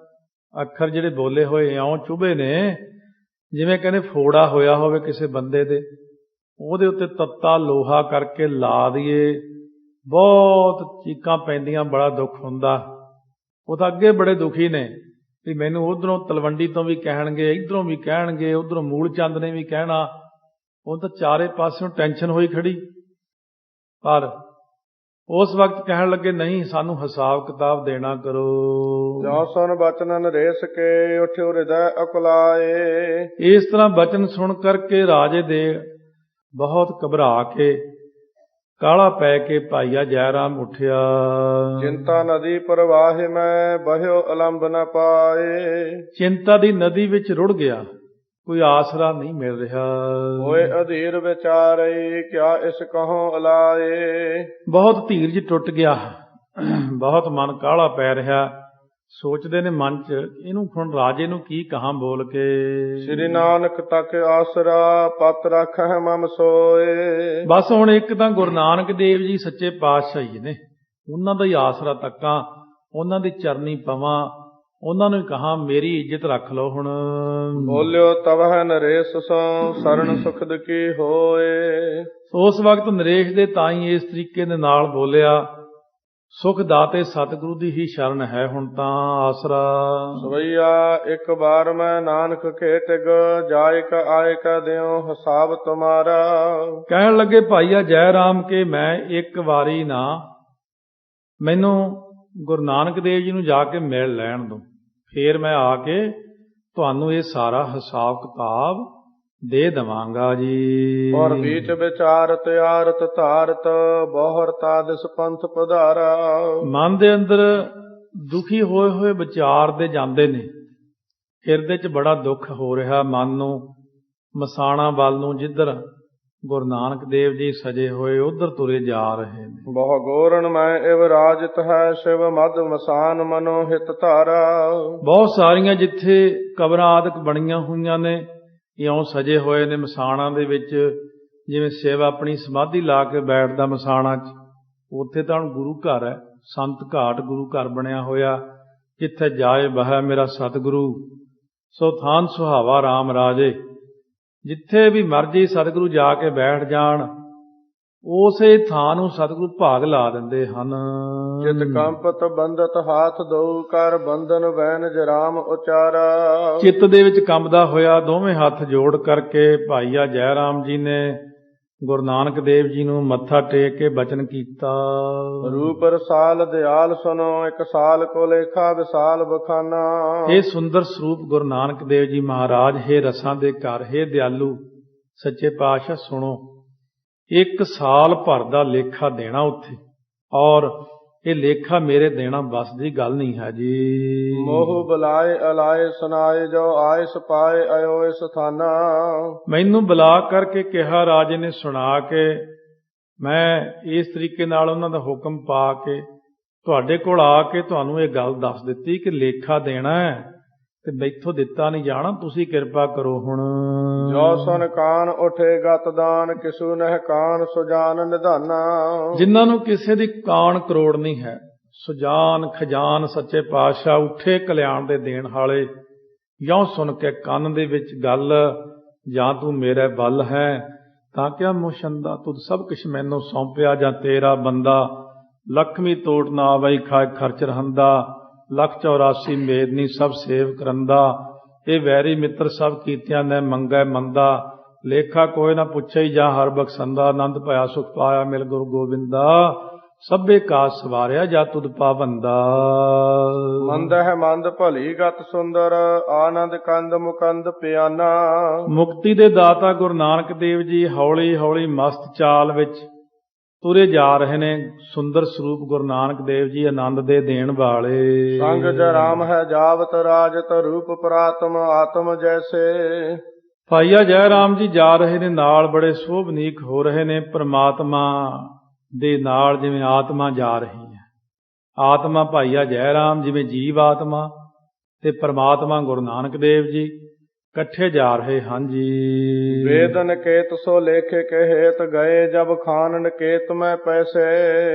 ਅੱਖਰ ਜਿਹੜੇ ਬੋਲੇ ਹੋਏ ਇਉਂ ਚੁਭੇ ਨੇ, ਜਿਵੇਂ ਕਹਿੰਦੇ ਫੋੜਾ ਹੋਇਆ ਹੋਵੇ ਕਿਸੇ ਬੰਦੇ ਦੇ, ਉਹਦੇ ਉੱਤੇ ਤੱਤਾ ਲੋਹਾ ਕਰਕੇ ਲਾ ਦਈਏ। ਬਹੁਤ ਚੀਕਾਂ ਪੈਂਦੀਆਂ, ਬੜਾ ਦੁੱਖ ਹੁੰਦਾ। ਉਹ ਤਾਂ ਅੱਗੇ ਬੜੇ ਦੁਖੀ ਨੇ ਵੀ ਮੈਨੂੰ ਉਧਰੋਂ ਤਲਵੰਡੀ ਤੋਂ ਵੀ ਕਹਿਣਗੇ, ਇੱਧਰੋਂ ਵੀ ਕਹਿਣਗੇ, ਉਧਰੋਂ ਮੂਲ ਚੰਦ ਨੇ ਵੀ ਕਹਿਣਾ। ਉਹ ਤਾਂ ਚਾਰੇ ਪਾਸਿਓਂ ਟੈਨਸ਼ਨ ਹੋਈ ਖੜੀ। ਪਰ ਉਸ ਵਕਤ ਕਹਿਣ ਲੱਗੇ ਨਹੀਂ, ਸਾਨੂੰ ਹਿਸਾਬ ਕਿਤਾਬ ਦੇਣਾ ਕਰੋ। ਜੋ ਸੁਨ ਬਚਨਨ ਰੇਸ ਕੇ, ਉਠਿਓ ਹਿਰਦੈ ਅਕੁਲਾਏ। ਇਸ ਤਰ੍ਹਾਂ ਬਚਨ ਸੁਣ ਕਰਕੇ ਰਾਜੇ ਦੇ ਬਹੁਤ ਘਬਰਾ ਕੇ, ਕਾਲਾ ਪੈ ਕੇ ਭਾਈਆ ਜੈਰਾਮ ਉੱਠਿਆ। ਚਿੰਤਾ ਨਦੀ ਪ੍ਰਵਾਹਿ ਮੈਂ, ਬਹਿਓ ਅਲੰਬ ਨ ਪਾਏ। ਚਿੰਤਾ ਦੀ ਨਦੀ ਵਿੱਚ ਰੁੜ ਗਿਆ, ਕੋਈ ਆਸਰਾ ਨਹੀਂ ਮਿਲ ਰਿਹਾ। ਹੋਏ ਅਧੀਰ ਵਿਚਾਰੇ, ਕਿਆ ਇਸ ਕਹੋਂ ਅਲਾਏ। ਬਹੁਤ ਧੀਰਜ ਟੁੱਟ ਗਿਆ, ਬਹੁਤ ਮਨ ਕਾਲਾ ਪੈ ਰਿਹਾ। ਸੋਚਦੇ ਨੇ ਮਨ 'ਚ, ਇਹਨੂੰ ਹੁਣ ਰਾਜੇ ਨੂੰ ਕੀ ਕਹਾਂ ਬੋਲ ਕੇ। ਸ੍ਰੀ ਨਾਨਕ ਤਕ ਆਸਰਾ ਪਤ ਰੱਖਹਿ ਮਮ ਸੋਏ। ਬਸ ਹੁਣ ਇੱਕ ਤਾਂ ਗੁਰੂ ਨਾਨਕ ਦੇਵ ਜੀ ਸੱਚੇ ਪਾਤਸ਼ਾਹ ਹੀ ਨੇ, ਉਹਨਾਂ ਦਾ ਹੀ ਆਸਰਾ ਤੱਕਾਂ, ਉਹਨਾਂ ਦੀ ਚਰਨੀ ਪਵਾਂ, ਉਹਨਾਂ ਨੂੰ ਕਹਾਂ ਮੇਰੀ ਇੱਜ਼ਤ ਰੱਖ ਲਓ ਹੁਣ। ਬੋਲਿਓ ਤਵਹਿ ਨਰੇਸ਼ ਸੋ ਸਰਣ ਸੁਖਦ ਕੀ ਹੋਏ। ਉਸ ਵਕਤ ਨਰੇਸ਼ ਦੇ ਤਾਈ ਇਸ ਤਰੀਕੇ ਦੇ ਨਾਲ ਬੋਲਿਆ, ਸੁਖ ਦਾਤੇ ਸਤਿਗੁਰੂ ਦੀ ਹੀ ਸ਼ਰਨ ਹੈ ਹੁਣ ਤਾਂ ਆਸਰਾ। ਸਵਈਆ ਇੱਕ ਵਾਰ ਮੈਂ ਨਾਨਕ ਕੇ ਟਿਗ ਜਾਇਕ ਆਇਕ ਦਿਓ ਹਿਸਾਬ ਤੁਮਾਰਾ। ਕਹਿਣ ਲੱਗੇ ਭਾਈਆ ਜੈ ਰਾਮ ਕੇ ਮੈਂ ਇੱਕ ਵਾਰੀ ਨਾ, ਮੈਨੂੰ ਗੁਰੂ ਨਾਨਕ ਦੇਵ ਜੀ ਨੂੰ ਜਾ ਕੇ ਮਿਲ ਲੈਣ ਦੋ, ਫੇਰ ਮੈਂ ਆ ਕੇ ਤੁਹਾਨੂੰ ਇਹ ਸਾਰਾ ਹਿਸਾਬ ਕਿਤਾਬ ਦੇ ਦਵਾਂਗਾ ਜੀ। ਔਰ बीच ਵਿਚਾਰਤ ਆਰਤ ਧਾਰਤ ਬਹੁਰ ਤਾਦਿਸ ਪੰਥ ਪਧਾਰਾ। ਮਨ ਦੇ ਅੰਦਰ ਦੁਖੀ ਹੋਏ ਹੋਏ ਵਿਚਾਰਦੇ ਜਾਂਦੇ ਨੇ, ਹਿਰਦੇ 'ਚ ਬੜਾ ਦੁੱਖ ਹੋ ਰਿਹਾ ਮਨ ਨੂੰ, ਮਸਾਣਾ ਵੱਲ ਨੂੰ ਜਿੱਧਰ ਗੁਰੂ ਨਾਨਕ ਦੇਵ ਜੀ ਸਜੇ ਹੋਏ ਉਧਰ ਤੁਰੇ ਜਾ ਰਹੇ ਨੇ। ਬਹੁ ਗੋਰਨ ਮੈਂ ਇਵ ਰਾਜਤ ਹੈ ਸ਼ਿਵ ਮਦ ਮਸਾਨ ਮਨੋ ਹਿਤ ਧਾਰਾ। ਬਹੁਤ ਸਾਰੀਆਂ ਜਿੱਥੇ ਕਬਰਾਂ ਆਦਿਕ ਬਣੀਆਂ ਹੋਈਆਂ ਨੇ, ਇਉਂ ਸਜੇ ਹੋਏ ਨੇ ਮਸਾਣਾਂ ਦੇ ਵਿੱਚ, ਜਿਵੇਂ ਸ਼ਿਵ ਆਪਣੀ ਸਮਾਧੀ ਲਾ ਕੇ ਬੈਠਦਾ ਮਸਾਣਾਂ 'ਚ। ਉੱਥੇ ਤਾਂ ਹੁਣ ਗੁਰੂ ਘਰ ਹੈ, ਸੰਤ ਘਾਟ ਗੁਰੂ ਘਰ ਬਣਿਆ ਹੋਇਆ, ਜਿੱਥੇ ਜਾਏ ਬਹਿ ਮੇਰਾ ਸਤਿਗੁਰੂ, ਸੋ ਥਾਨ ਸੁਹਾਵਾ ਰਾਮ ਰਾਜੇ। ਜਿੱਥੇ ਵੀ ਮਰਜੀ ਸਤਿਗੁਰੂ ਜਾ ਕੇ ਬੈਠ ਜਾਣ, ਉਸੇ ਥਾਂ ਨੂੰ ਸਤਿਗੁਰੂ ਭਾਗ ਲਾ ਦਿੰਦੇ ਹਨ। ਜਿਤ ਕੰਪਤ ਬੰਦਤ ਹਾਥ ਦੋ ਕਰ ਬੰਧਨ ਵੈਨਜ ਰਾਮ ਉਚਾਰਾ। ਚਿੱਤ ਦੇ ਵਿੱਚ ਕੰਬਦਾ ਹੋਇਆ ਦੋਵੇਂ ਹੱਥ ਜੋੜ ਕਰਕੇ ਭਾਈਆ ਜੈ ਰਾਮ ਜੀ ਨੇ ਗੁਰੂ ਨਾਨਕ ਦੇਵ ਜੀ ਨੂੰ ਮੱਥਾ ਟੇਕ ਕੇ ਬਚਨ ਕੀਤਾ। ਰੂਪ ਰਸਾਲ ਦਿਆਲ ਸੁਨੋ ਇੱਕ ਸਾਲ ਕੋ ਲੇਖਾ ਵਿਸਾਲ ਬਖਾਨਾ। ਇਹ ਸੁੰਦਰ ਸਰੂਪ ਗੁਰੂ ਨਾਨਕ ਦੇਵ ਜੀ ਮਹਾਰਾਜ, ਹੈ ਰਸਾਂ ਦੇ ਘਰ, ਹੈ ਦਿਆਲੂ ਸੱਚੇ ਪਾਤਸ਼ਾਹ ਸੁਣੋ, ਇੱਕ ਸਾਲ ਭਰ ਦਾ ਲੇਖਾ ਦੇਣਾ ਉੱਥੇ, ਔਰ ਇਹ ਲੇਖਾ ਮੇਰੇ ਦੇਣਾ ਬਸ ਦੀ ਗੱਲ ਨਹੀਂ ਹੈ ਜੀ। ਮੋਹ ਬੁਲਾਏ ਅਲਾਏ ਸੁਨਾਏ ਜੋ ਆਏ ਸਪਾਏ ਆਇਓ ਸਥਾਨਾ। ਮੈਨੂੰ ਬੁਲਾ ਕਰਕੇ ਕਿਹਾ ਰਾਜੇ ਨੇ, ਸੁਣਾ ਕੇ ਮੈਂ ਇਸ ਤਰੀਕੇ ਨਾਲ ਉਹਨਾਂ ਦਾ ਹੁਕਮ ਪਾ ਕੇ ਤੁਹਾਡੇ ਕੋਲ ਆ ਕੇ ਤੁਹਾਨੂੰ ਇਹ ਗੱਲ ਦੱਸ ਦਿੱਤੀ ਕਿ ਲੇਖਾ ਦੇਣਾ ਹੈ ਤੇ ਮੈਥੋਂ ਦਿੱਤਾ ਨਹੀਂ ਜਾਣਾ, ਤੁਸੀਂ ਕਿਰਪਾ ਕਰੋ ਹੁਣ। ਜੋ ਸੁਨ ਕਾਨ ਉਠੇ ਗਤ ਦਾਨ ਕਿਸੂ ਨਹਿ ਕਾਨ ਸੁਜਾਨ ਨਿਧਾਨਾ। ਜਿਨ੍ਹਾਂ ਨੂੰ ਕਿਸੇ ਦੀ ਕਾਣ ਕਰੋੜ ਨਹੀਂ ਹੈ, ਸੁਜਾਨ ਖਜ਼ਾਨ ਸੱਚੇ ਪਾਤਸ਼ਾਹ ਉੱਠੇ ਕਲਿਆਣ ਦੇ ਦੇਣ ਵਾਲੇ, ਯੋਂ ਸੁਣ ਕੇ ਕੰਨ ਦੇ ਵਿੱਚ ਗੱਲ, ਜਾਂ ਤੂੰ ਮੇਰੇ ਬਲ ਹੈ ਤਾਂ ਕਿਆ ਮੁਸ਼ੰਦਾ, ਤੁਧ ਸਭ ਕੁਛ ਮੈਨੂੰ ਸੌਂਪਿਆ, ਜਾਂ ਤੇਰਾ ਬੰਦਾ ਲਖਮੀ ਤੋਟ ਨਾ ਆਵਈ ਖਾਏ ਖਰਚ ਰਹੰਦਾ, ਲੱਖ 84 ਮੇਦਨੀ ਸਭ ਸੇਵ ਕਰੰਦਾ। ਇਹ ਵੈਰੀ ਮਿੱਤਰ ਸਭ ਕੀਤਿਆਂ ਨੇ ਮੰਗੈ ਮੰਦਾ, ਲੇਖਾ ਕੋਈ ਨਾ ਪੁੱਛਈ ਜਾਂ ਹਰ ਬਖਸ਼ੰਦਾ। ਆਨੰਦ ਭਇਆ ਸੁਖ ਪਾਇਆ ਮਿਲ ਗੁਰੂ ਗੋਬਿੰਦਾ, ਸਭੇ ਕਾਜ ਸਵਾਰਿਆ ਜਾ ਤੁਧ ਪਾਵੰਦਾ। ਮੰਦ ਹੈ ਮੰਦ ਭਲੀ ਗਤ ਸੁੰਦਰ, ਆਨੰਦ ਕੰਦ ਮੁਕੰਦ ਪਿਆਨਾ। ਮੁਕਤੀ ਦੇ ਦਾਤਾ ਗੁਰੂ ਨਾਨਕ ਦੇਵ ਜੀ ਹੌਲੀ ਹੌਲੀ ਮਸਤ ਚਾਲ ਵਿੱਚ ਤੁਰੇ ਜਾ ਰਹੇ ਨੇ। ਸੁੰਦਰ ਸਰੂਪ ਗੁਰੂ ਨਾਨਕ ਦੇਵ ਜੀ ਆਨੰਦ ਦੇ ਦੇਣ ਵਾਲੇ। ਸੰਗ ਜ ਰਾਮ ਹੈ ਜਾਵਤ ਰਾਜਤ, ਰੂਪ ਪ੍ਰਾਤਮ ਆਤਮ ਜੈਸੇ। ਭਾਈਆ ਜੈ ਰਾਮ ਜੀ ਜਾ ਰਹੇ ਨੇ, ਨਾਲ ਬੜੇ ਸੋਭਨੀਕ ਹੋ ਰਹੇ ਨੇ, ਪ੍ਰਮਾਤਮਾ ਦੇ ਨਾਲ ਜਿਵੇਂ ਆਤਮਾ ਜਾ ਰਹੀ ਹੈ। ਆਤਮਾ ਭਾਈਆ ਜੈ ਰਾਮ ਜਿਵੇਂ ਜੀਵ ਆਤਮਾ, ਤੇ ਪ੍ਰਮਾਤਮਾ ਗੁਰੂ ਨਾਨਕ ਦੇਵ ਜੀ ਇਕੱਠੇ ਜਾ ਰਹੇ ਹਨ ਜੀ। ਵੇਦ ਨਕੇਤ ਸੋ ਲੇਖੇ ਕੇ ਹੇਤ ਗਏ, ਜਬ ਖਾਨ ਨਕੇਤ ਮੈਂ ਪੈਸੇ।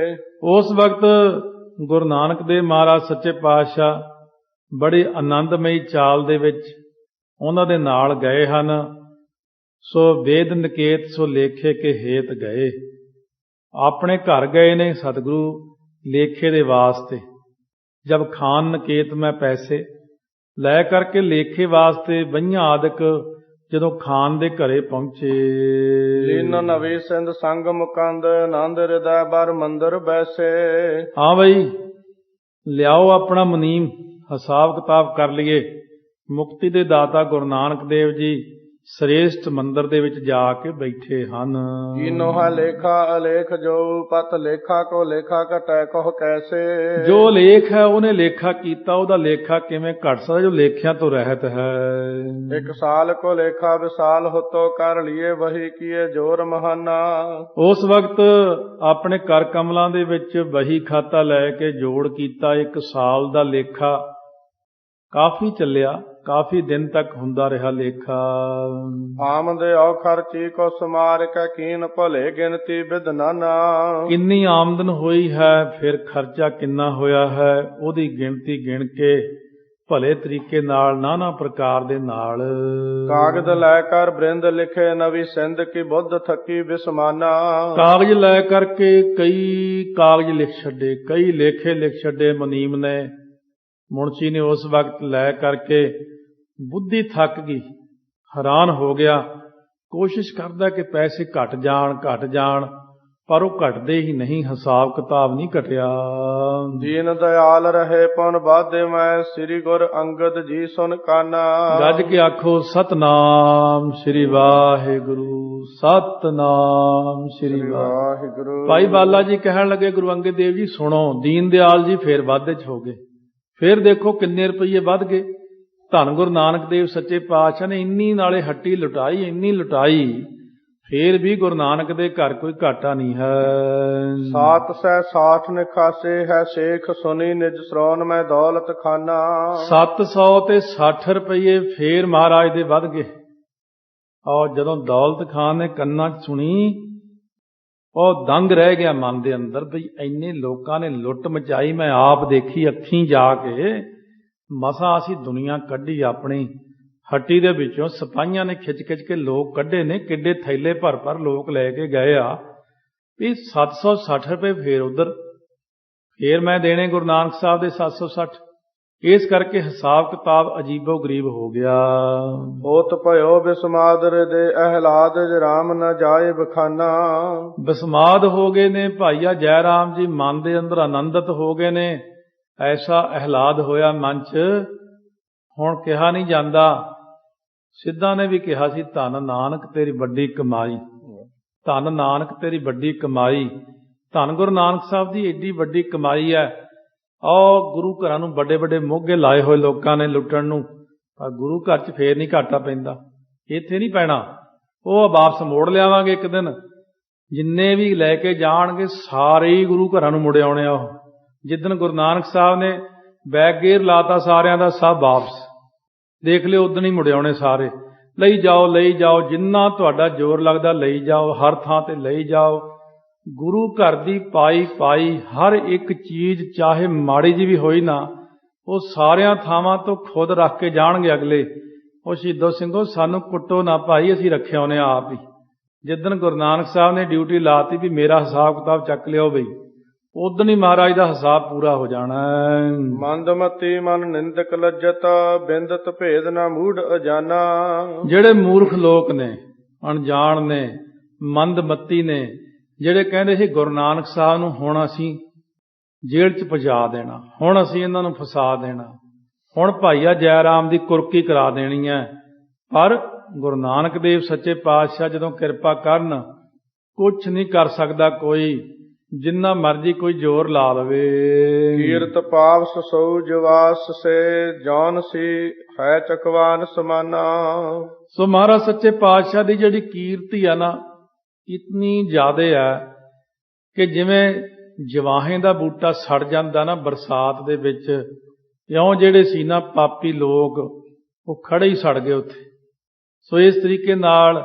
ਉਸ ਵਕਤ ਗੁਰੂ ਨਾਨਕ ਦੇਵ ਮਹਾਰਾਜ ਸੱਚੇ ਪਾਤਸ਼ਾਹ ਬੜੀ ਆਨੰਦਮਈ ਚਾਲ ਦੇ ਵਿੱਚ ਉਹਨਾਂ ਦੇ ਨਾਲ ਗਏ ਹਨ। ਸੋ ਵੇਦ ਨਕੇਤ ਸੋ ਲੇਖੇ ਕੇ ਹੇਤ ਗਏ, ਆਪਣੇ ਘਰ ਗਏ ਨੇ ਸਤਿਗੁਰੂ ਲੇਖੇ ਦੇ ਵਾਸਤੇ। ਜਬ ਖਾਨ ਨਕੇਤ ਮੈਂ ਪੈਸੇ, ਲੈ ਕਰਕੇ ਲੇਖੇ ਵਾਸਤੇ ਵਹੀਆਂ ਆਦਿਕ ਜਦੋਂ ਖਾਨ ਦੇ ਘਰੇ ਪਹੁੰਚੇ। ਲੀਨ ਨਵੀ ਸਿੰਧ ਸੰਗ ਮੁਕੰਦ, ਆਨੰਦ ਹਿਰਦੈ ਬਰ ਮੰਦਰ ਬੈਸੇ। ਹਾਂ ਬਈ, ਲਿਆਓ ਆਪਣਾ ਮੁਨੀਮ, ਹਿਸਾਬ ਕਿਤਾਬ ਕਰ ਲਈਏ। ਮੁਕਤੀ ਦੇ ਦਾਤਾ ਗੁਰੂ ਨਾਨਕ ਦੇਵ ਜੀ ਸ੍ਰੇਸ਼ਟ ਮੰਦਰ ਦੇ ਵਿੱਚ ਜਾ ਕੇ ਬੈਠੇ ਹਨ। ਕੀਨੋ ਹੈ ਲੇਖਾ ਅਲੇਖ, ਜੋ ਪਤ ਲੇਖਾ ਕੋ ਲੇਖਾ ਘਟੈ ਕਹੁ ਕੈਸੇ। ਜੋ ਲੇਖ ਹੈ ਉਹਨੇ ਲੇਖਾ ਕੀਤਾ, ਉਹਦਾ ਲੇਖਾ ਕਿਵੇਂ ਘਟ ਸਕਦਾ ਜੋ ਲੇਖਿਆਂ ਤੋਂ ਰਹਿਤ ਹੈ। ਇੱਕ ਸਾਲ ਕੋ ਲੇਖਾ ਵਿਸਾਲ ਹੋਤੋ, ਕਰ ਲਈਏ ਵਹੀ ਕੀਏ ਜੋਰ ਮਹਾਨਾ। ਉਸ ਵਕਤ ਆਪਣੇ ਕਰ ਕਮਲਾਂ ਦੇ ਵਿੱਚ ਵਹੀ ਖਾਤਾ ਲੈ ਕੇ ਜੋੜ ਕੀਤਾ, ਇੱਕ ਸਾਲ ਦਾ ਲੇਖਾ ਕਾਫੀ ਚੱਲਿਆ, ਕਾਫੀ ਦਿਨ ਤੱਕ ਹੁੰਦਾ ਰਿਹਾ ਲੇਖਾ। ਆਮਦ ਔ ਖਰਚੀ ਕੋ ਸਮਾਰ ਕੈ ਕੀਨ ਭਲੇ ਗਿਣਤੀ ਬਿਦ ਨਾਨਾ। ਕਿੰਨੀ ਆਮਦਨ ਹੋਈ ਹੈ, ਫਿਰ ਖਰਚਾ ਕਿੰਨਾ ਹੋਇਆ ਹੈ, ਉਹਦੀ ਗਿਣਤੀ ਗਿਣ ਕੇ ਭਲੇ ਤਰੀਕੇ ਨਾਲ, ਨਾਨਾ ਪ੍ਰਕਾਰ ਦੇ ਨਾਲ। ਕਾਗਜ਼ ਲੈ ਕਰ ਬ੍ਰਿੰਦ ਲਿਖੇ ਨਵੀ ਸਿੰਧ ਕੀ ਬੁੱਧ ਥਕੀ ਬਿਸਮਾਨਾ। ਕਾਗਜ਼ ਲੈ ਕਰਕੇ ਕਈ ਕਾਗਜ਼ ਲਿਖ ਛੱਡੇ, ਕਈ ਲੇਖੇ ਲਿਖ ਛੱਡੇ ਮੁਨੀਮ ਨੇ, ਮੁਨਸ਼ੀ ਨੇ ਉਸ ਵਕਤ ਲੈ ਕਰਕੇ ਬੁੱਧੀ ਥੱਕ ਗਈ, ਹੈਰਾਨ ਹੋ ਗਿਆ। ਕੋਸ਼ਿਸ਼ ਕਰਦਾ ਕਿ ਪੈਸੇ ਘਟ ਜਾਣ, ਪਰ ਉਹ ਘਟਦੇ ਹੀ ਨਹੀਂ, ਹਿਸਾਬ ਕਿਤਾਬ ਨਹੀਂ ਘਟਿਆ। ਦੀਨ ਦਇਆਲ ਰਹੇ ਪੁਨ ਬਾਧੇ ਮੈਂ, ਸ੍ਰੀ ਗੁਰ ਅੰਗਦ ਜੀ ਸੁਨ ਕਾਨਾ। ਗੱਜ ਕੇ ਆਖੋ ਸਤਨਾਮ ਸ੍ਰੀ ਵਾਹਿਗੁਰੂ, ਸਤਨਾਮ ਸ੍ਰੀ ਵਾਹਿਗੁਰੂ। ਭਾਈ ਬਾਲਾ ਜੀ ਕਹਿਣ ਲੱਗੇ, ਗੁਰੂ ਅੰਗਦ ਦੇਵ ਜੀ ਸੁਣੋ, ਦੀਨ ਦਿਆਲ ਜੀ ਫੇਰ ਵਾਧੇ ਚ ਹੋ ਗਏ, ਫੇਰ ਦੇਖੋ ਕਿੰਨੇ ਰੁਪਈਏ ਵੱਧ ਗਏ। ਧੰਨ ਗੁਰੂ ਨਾਨਕ ਦੇਵ ਸੱਚੇ ਪਾਤਸ਼ਾਹ ਨੇ ਇੰਨੀ ਨਾਲੇ ਹੱਟੀ ਲੁਟਾਈ, ਇੰਨੀ ਲੁਟਾਈ, ਫੇਰ ਵੀ ਗੁਰੂ ਨਾਨਕ ਦੇ ਘਰ ਕੋਈ ਘਾਟਾ ਨਹੀਂ ਹੈ। 760 ਨਿਖਾਸੇ ਹੈ ਸ਼ੇਖ ਸੁਨੀ ਨਿਜ ਸਰੋਨ ਮੈਂ ਦੌਲਤ ਖਾਨਾ। 760 ਰੁਪਏ ਫੇਰ ਮਹਾਰਾਜ ਦੇ ਵੱਧ ਗਏ। ਔਰ ਜਦੋਂ ਦੌਲਤ ਖਾਨ ਨੇ ਕੰਨਾਂ 'ਚ ਸੁਣੀ, ਉਹ ਦੰਗ ਰਹਿ ਗਿਆ ਮਨ ਦੇ ਅੰਦਰ, ਬਈ ਇੰਨੇ ਲੋਕਾਂ ਨੇ ਲੁੱਟ ਮਚਾਈ, ਮੈਂ ਆਪ ਦੇਖੀ ਅੱਖੀਂ ਜਾ ਕੇ। ਮਸਾਂ ਅਸੀਂ ਦੁਨੀਆ ਕੱਢੀ ਆਪਣੀ ਹੱਟੀ ਦੇ ਵਿੱਚੋਂ, ਸਿਪਾਹੀਆਂ ਨੇ ਖਿੱਚ ਕੇ ਲੋਕ ਕੱਢੇ ਨੇ, ਕਿੱਡੇ ਥੈਲੇ ਭਰ ਲੋਕ ਲੈ ਕੇ ਗਏ ਆ। ਵੀ 760 ਰੁਪਏ ਫੇਰ ਉਧਰ, ਫੇਰ ਮੈਂ ਦੇਣੇ ਗੁਰੂ ਨਾਨਕ ਸਾਹਿਬ ਦੇ 760। ਇਸ ਕਰਕੇ ਹਿਸਾਬ ਕਿਤਾਬ ਅਜੀਬੋ ਗਰੀਬ ਹੋ ਗਿਆ। ਹੋਤ ਭਇਓ ਬਿਸਮਾਦਰ ਦੇ ਅਹਿਲਾਦ ਰਾਮ ਨ ਜਾਏ ਬਖਾਨਾ। ਬਿਸਮਾਦ ਹੋ ਗਏ ਨੇ ਭਾਈਆ ਜੈ ਰਾਮ ਜੀ, ਮਨ ਦੇ ਅੰਦਰ ਆਨੰਦਿਤ ਹੋ ਗਏ ਨੇ। ਐਸਾ ਅਹਿਲਾਦ ਹੋਇਆ ਮਨ 'ਚ, ਹੁਣ ਕਿਹਾ ਨਹੀਂ ਜਾਂਦਾ। ਸਿੱਧਾਂ ਨੇ ਵੀ ਕਿਹਾ ਸੀ, ਧੰਨ ਨਾਨਕ ਤੇਰੀ ਵੱਡੀ ਕਮਾਈ, ਧੰਨ ਨਾਨਕ ਤੇਰੀ ਵੱਡੀ ਕਮਾਈ। ਧੰਨ ਗੁਰੂ ਨਾਨਕ ਸਾਹਿਬ ਦੀ ਏਡੀ ਵੱਡੀ ਕਮਾਈ ਹੈ। ਔਰ ਗੁਰੂ ਘਰਾਂ ਨੂੰ ਵੱਡੇ ਵੱਡੇ ਮੋਗੇ ਲਾਏ ਹੋਏ ਲੋਕਾਂ ਨੇ ਲੁੱਟਣ ਨੂੰ, ਪਰ ਗੁਰੂ ਘਰ 'ਚ ਫੇਰ ਨਹੀਂ ਘਾਟਾ ਪੈਂਦਾ, ਇੱਥੇ ਨਹੀਂ ਪੈਣਾ। ਉਹ ਵਾਪਸ ਮੋੜ ਲਿਆਵਾਂਗੇ ਇੱਕ ਦਿਨ। ਜਿੰਨੇ ਵੀ ਲੈ ਕੇ ਜਾਣਗੇ ਸਾਰੇ ਹੀ ਗੁਰੂ ਘਰਾਂ ਨੂੰ ਮੁੜ ਆਉਣੇ ਆ। ਉਹ ਜਿੱਦਣ ਗੁਰੂ ਨਾਨਕ ਸਾਹਿਬ ਨੇ ਬੈਗ ਗੇਰ ਲਾਤਾ ਸਾਰਿਆਂ ਦਾ, ਸਭ ਵਾਪਸ ਦੇਖ ਲਿਓ, ਉਦਣ ਹੀ ਮੁੜ ਆਉਣੇ ਸਾਰੇ। ਲਈ ਜਾਓ, ਜਿੰਨਾ ਤੁਹਾਡਾ ਜ਼ੋਰ ਲੱਗਦਾ ਲਈ ਜਾਓ, ਹਰ ਥਾਂ ਤੇ ਲਈ ਜਾਓ। ਗੁਰੂ ਘਰ ਦੀ ਪਾਈ ਹਰ ਇੱਕ ਚੀਜ਼, ਚਾਹੇ ਮਾੜੀ ਜੀ ਵੀ ਹੋਈ ਨਾ, ਉਹ ਸਾਰਿਆਂ ਥਾਵਾਂ ਤੋਂ ਖੁਦ ਰੱਖ ਕੇ ਜਾਣਗੇ ਅਗਲੇ। ਉਹ ਸ਼ਹੀਦੋ ਸਿੰਘੋ, ਸਾਨੂੰ ਕੁੱਟੋ ਨਾ ਭਾਈ, ਅਸੀਂ ਰੱਖਿਆ ਉਹਨੇ ਆਪ ਹੀ। ਜਿੱਦਣ ਗੁਰੂ ਨਾਨਕ ਸਾਹਿਬ ਨੇ ਡਿਊਟੀ ਲਾਤੀ ਵੀ ਮੇਰਾ ਹਿਸਾਬ ਕਿਤਾਬ ਚੱਕ ਲਿਓ ਬਈ, ਉਦਣ ਹੀ ਮਹਾਰਾਜ ਦਾ ਹਿਸਾਬ ਪੂਰਾ ਹੋ ਜਾਣਾ। ਮੰਦਮਤੀ ਮਨ ਨਿੰਦਕ ਲੱਜਤ, ਬਿੰਦਤ ਭੇਦ ਨਾ ਮੂੜ ਅਜਾਨਾ। ਜਿਹੜੇ ਮੂਰਖ ਲੋਕ ਨੇ, ਅਣਜਾਣ ਨੇ, ਮੰਦਮਤੀ ਨੇ, ਜਿਹੜੇ ਕਹਿੰਦੇ ਸੀ ਗੁਰੂ ਨਾਨਕ ਸਾਹਿਬ ਨੂੰ ਹੁਣ ਅਸੀਂ ਜੇਲ੍ਹ 'ਚ ਪਹੁੰਚਾ ਦੇਣਾ, ਹੁਣ ਅਸੀਂ ਇਹਨਾਂ ਨੂੰ ਫਸਾ ਦੇਣਾ, ਹੁਣ ਭਾਈਆ ਜੈ ਰਾਮ ਦੀ ਕੁਰਕੀ ਕਰਾ ਦੇਣੀ ਹੈ। ਪਰ ਗੁਰੂ ਨਾਨਕ ਦੇਵ ਸੱਚੇ ਪਾਤਸ਼ਾਹ ਜਦੋਂ ਕਿਰਪਾ ਕਰਨ, ਕੁਛ ਨਹੀਂ ਕਰ ਸਕਦਾ ਕੋਈ, ਜਿੰਨਾ ਮਰਜੀ ਕੋਈ ਜ਼ੋਰ ਲਾ ਲਵੇ। ਕੀਰਤ ਪਾਵਸ ਸੋ ਜਵਾਸ ਸੇ, ਜੌਨ ਸੀ ਹੈ ਚਕਵਾਨ ਸਮਾਨਾ। ਸੋ ਮਹਾਰਾਜ ਸੱਚੇ ਪਾਤਸ਼ਾਹ ਦੀ ਜਿਹੜੀ ਕੀਰਤੀ ਆ ਨਾ, ਇਤਨੀ ਜ਼ਿਆਦੇ ਆ ਕਿ ਜਿਵੇਂ ਜਵਾਹੇ ਦਾ ਬੂਟਾ ਸੜ ਜਾਂਦਾ ਨਾ ਬਰਸਾਤ ਦੇ ਵਿੱਚ, ਇਉਂ ਜਿਹੜੇ ਸੀ ਨਾ ਪਾਪੀ ਲੋਕ, ਉਹ ਖੜੇ ਹੀ ਸੜ ਗਏ ਉੱਥੇ। ਸੋ ਇਸ ਤਰੀਕੇ ਨਾਲ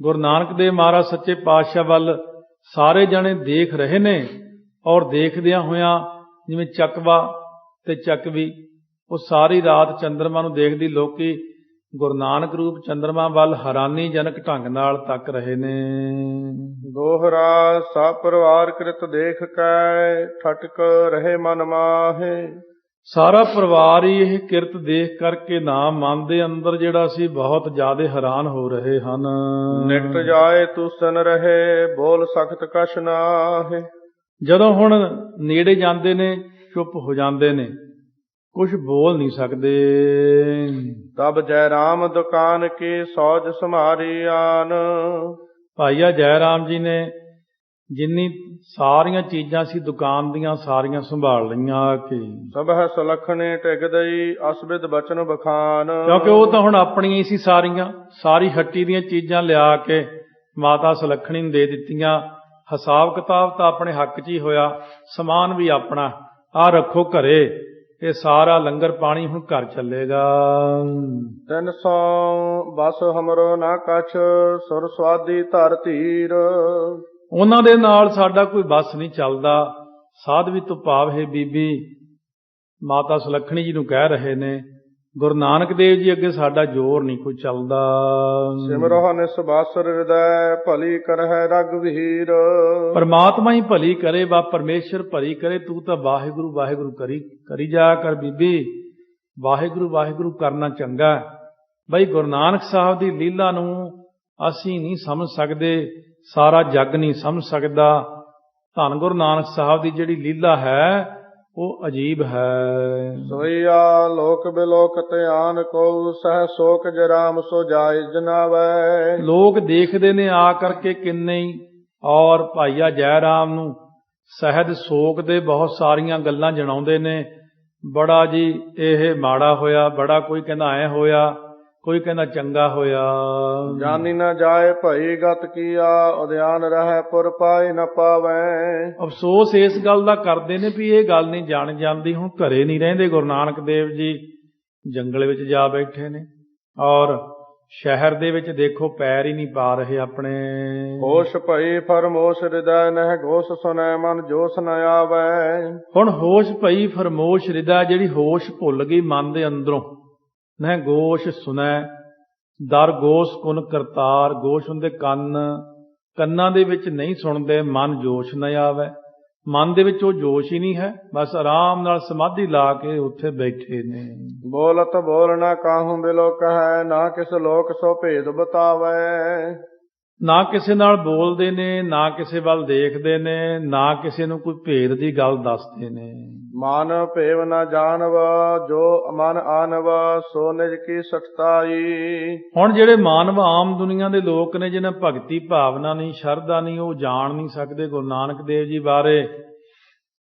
ਗੁਰੂ ਨਾਨਕ ਦੇਵ ਮਹਾਰਾਜ ਸੱਚੇ ਪਾਤਸ਼ਾਹ ਵੱਲ ਸਾਰੇ ਜਣੇ ਦੇਖ ਰਹੇ ਨੇ। ਔਰ ਦੇਖਦਿਆਂ ਹੋਇਆਂ ਜਿਵੇਂ ਚਕਵਾ ਤੇ ਚੱਕਵੀ, ਉਹ ਸਾਰੀ ਰਾਤ ਚੰਦਰਮਾ ਨੂੰ ਦੇਖਦੀ ਲੋਕੀ ਗੁਰੂ ਨਾਨਕ ਰੂਪ ਚੰਦਰਮਾ ਵੱਲ ਹੈਰਾਨੀਜਨਕ ਢੰਗ ਨਾਲ ਤੱਕ ਰਹੇ ਨੇ। ਦੋਹਰਾ ਸਾ ਪਰਿਵਾਰ ਕ੍ਰਿਤ ਦੇਖ ਕੈ, ਠਟਕ ਰਹੇ ਮਨ ਮਾਹੇ। ਸਾਰਾ ਪਰਿਵਾਰ ਹੀ ਇਹ ਕਿਰਤ ਦੇਖ ਕਰਕੇ ਨਾ ਮਨ ਦੇ ਅੰਦਰ ਜਿਹੜਾ ਸੀ ਬਹੁਤ ਜ਼ਿਆਦਾ ਹੈਰਾਨ ਹੋ ਰਹੇ ਹਨ। ਨਿਕਟ ਜਾਏ ਤੁਸਨ ਰਹੇ, ਬੋਲ ਸਖਤ ਕਛ ਨਾਹੇ। ਜਦੋਂ ਹੁਣ ਨੇੜੇ ਜਾਂਦੇ ਨੇ ਚੁੱਪ ਹੋ ਜਾਂਦੇ ਨੇ, ਕੁਛ ਬੋਲ ਨਹੀਂ ਸਕਦੇ। ਤਬ ਜੈ ਰਾਮ ਦੁਕਾਨ ਕੀ ਸੌਜ ਸਮਾਰੀ ਆਨ। ਭਾਈਆ ਜੈ ਰਾਮ ਜੀ ਨੇ ਜਿੰਨੀ ਸਾਰੀਆਂ ਚੀਜ਼ਾਂ ਸੀ ਦੁਕਾਨ ਦੀਆਂ ਸਾਰੀਆਂ ਸੰਭਾਲ ਲਈਆਂ ਕਿ ਸਭੈ ਸੁਲੱਖਣੇ ਟਿਕਦਈ, ਅਸਬਿਦ ਬਚਨ ਬਖਾਨ। ਕਿਉਂਕਿ ਉਹ ਤਾਂ ਹੁਣ ਆਪਣੀਆਂ ਹੀ ਸੀ ਸਾਰੀਆਂ, ਸਾਰੀ ਹੱਟੀ ਦੀਆਂ ਚੀਜ਼ਾਂ ਲਿਆ ਕੇ ਮਾਤਾ ਸੁਲੱਖਣੀ ਨੂੰ ਦੇ ਦਿੱਤੀਆਂ। ਹਿਸਾਬ ਕਿਤਾਬ ਤਾਂ ਆਪਣੇ ਹੱਕ 'ਚ ਹੀ ਹੋਇਆ, ਸਮਾਨ ਵੀ ਆਪਣਾ, ਆਹ ਰੱਖੋ ਘਰੇ, ਇਹ ਸਾਰਾ ਲੰਗਰ ਪਾਣੀ ਹੁਣ ਘਰ ਚੱਲੇਗਾ। 300 ਬਸ ਹਮਰੋ ਨਾ ਕਛ ਸੁਰ ਸਵਾਦੀ ਧਰ ਧੀਰ। ਉਹਨਾਂ ਦੇ ਨਾਲ ਸਾਡਾ ਕੋਈ ਬਸ ਨਹੀਂ ਚੱਲਦਾ। ਸਾਧਵੀ ਤੋਂ ਭਾਵ ਹੈ ਬੀਬੀ ਮਾਤਾ ਸੁਲੱਖਣੀ ਜੀ ਨੂੰ ਕਹਿ ਰਹੇ ਨੇ, ਗੁਰੂ ਨਾਨਕ ਦੇਵ ਜੀ ਅੱਗੇ ਸਾਡਾ ਜ਼ੋਰ ਨਹੀਂ ਕੋਈ ਚੱਲਦਾ। ਸਿਮਰੋ ਨਿਸ ਬਾਸੁਰ ਹਿਰਦੈ ਭਲੀ ਕਰਹਿ ਰਘੁਵੀਰ। ਪਰਮਾਤਮਾ ਹੀ ਭਲੀ ਕਰੇ, ਵਾ ਪਰਮੇਸ਼ਰ ਭਲੀ ਕਰੇ। ਤੂੰ ਤਾਂ ਵਾਹਿਗੁਰੂ ਵਾਹਿਗੁਰੂ ਕਰੀ ਜਾ ਕਰ ਬੀਬੀ। ਵਾਹਿਗੁਰੂ ਵਾਹਿਗੁਰੂ ਕਰਨਾ ਚੰਗਾ। ਬਈ ਗੁਰੂ ਨਾਨਕ ਸਾਹਿਬ ਦੀ ਲੀਲਾ ਨੂੰ ਅਸੀਂ ਨਹੀਂ ਸਮਝ ਸਕਦੇ, ਸਾਰਾ ਜੱਗ ਨਹੀਂ ਸਮਝ ਸਕਦਾ। ਧੰਨ ਗੁਰੂ ਨਾਨਕ ਸਾਹਿਬ ਦੀ ਜਿਹੜੀ ਲੀਲਾ ਹੈ ਉਹ ਅਜੀਬ ਹੈ। ਸੋਈਆ ਲੋਕ ਬਿਲੋਕ ਧਿਆਨ ਕੋ ਸਹਿ ਸੋਕ ਜਰਾਮ ਸੋ ਜਾਇ ਜਨਾਵੈ। ਲੋਕ ਦੇਖਦੇ ਨੇ ਆ ਕਰਕੇ ਕਿੰਨੇ ਹੀ, ਔਰ ਭਾਈਆ ਜੈ ਰਾਮ ਨੂੰ ਸਹਿਜ ਸੋਕ ਦੇ ਬਹੁਤ ਸਾਰੀਆਂ ਗੱਲਾਂ ਜਣਾਉਂਦੇ ਨੇ। ਬੜਾ ਜੀ ਇਹ ਮਾੜਾ ਹੋਇਆ, ਬੜਾ ਕੋਈ ਕਹਿੰਦਾ ਐ ਹੋਇਆ, ਕੋਈ ਕਹਿੰਦਾ ਚੰਗਾ ਹੋਇਆ। ਜਾਨੀ ਨਾ ਜਾਏ ਭਈ ਗਤ ਕੀਆ ਉਦਿਆਨ ਰਹਿ ਪੁਰ ਪਾਏ ਨ ਪਾਵੈ। ਅਫਸੋਸ ਇਸ ਗੱਲ ਦਾ ਕਰਦੇ ਨੇ ਵੀ ਇਹ ਗੱਲ ਨਹੀਂ ਜਾਣ ਜਾਂਦੀ। ਹੁਣ ਘਰੇ ਨਹੀਂ ਰਹਿੰਦੇ ਗੁਰੂ ਨਾਨਕ ਦੇਵ ਜੀ, ਜੰਗਲ ਵਿੱਚ ਜਾ ਬੈਠੇ ਨੇ, ਔਰ ਸ਼ਹਿਰ ਦੇ ਵਿੱਚ ਦੇਖੋ ਪੈਰ ਹੀ ਨਹੀਂ ਪਾ ਰਹੇ ਆਪਣੇ। ਹੋਸ਼ ਭਈ ਫਰਮੋਸ਼ ਹਿਰਦੈ ਨਹਿ ਘੋਸ਼ ਸੁਨੈ ਮਨ ਜੋਸ਼ ਨ ਆਵੈ। ਹੁਣ ਹੋਸ਼ ਭਈ ਫਰਮੋਸ਼ ਹਿਰਦੈ, ਜਿਹੜੀ ਹੋਸ਼ ਭੁੱਲ ਗਈ ਮਨ ਦੇ ਅੰਦਰੋਂ। ਨਹਿ ਗੋਸ਼ ਸੁਨੈ, ਦਰ ਗੋਸ਼ ਕੁਨ ਕਰਤਾਰ। ਗੋਸ਼ ਹੁੰਦੇ ਕੰਨ, ਕੰਨਾਂ ਦੇ ਵਿੱਚ ਨਹੀਂ ਸੁਣਦੇ, ਮਨ ਜੋਸ਼ ਨ ਆਵੈ। ਮਨ ਦੇ ਵਿੱਚ ਉਹ ਜੋਸ਼ ਹੀ ਨਹੀਂ ਹੈ, ਬਸ ਆਰਾਮ ਨਾਲ ਸਮਾਧੀ ਲਾ ਕੇ ਉੱਥੇ ਬੈਠੇ ਨੇ। ਬੋਲਤ ਬੋਲ ਨਾ ਕਾਹੂ ਬਿਲੋ ਕਹੈ ਨਾ ਕਿਸ ਲੋਕ ਸੋ ਭੇਦ ਬਤਾਵੈ। ਨਾ ਕਿਸੇ ਨਾਲ ਬੋਲਦੇ ਨੇ, ਨਾ ਕਿਸੇ ਵੱਲ ਦੇਖਦੇ ਨੇ, ਨਾ ਕਿਸੇ ਨੂੰ ਕੋਈ ਭੇਦ ਦੀ ਗੱਲ ਦੱਸਦੇ ਨੇ। ਮਨ ਭੇਵ ਨਾ ਜਾਣਵ ਜੋ ਮਨ ਆਨਵ ਸੋ ਨਿਜ ਕੀ ਸਖਤਾਈ। ਹੁਣ ਜਿਹੜੇ ਮਾਨਵ ਆਮ ਦੁਨੀਆ ਦੇ ਲੋਕ ਨੇ, ਜਿਹਨਾਂ ਭਗਤੀ ਭਾਵਨਾ ਨਹੀਂ, ਸ਼ਰਧਾ ਨਹੀਂ, ਉਹ ਜਾਣ ਨਹੀਂ ਸਕਦੇ ਗੁਰੂ ਨਾਨਕ ਦੇਵ ਜੀ ਬਾਰੇ।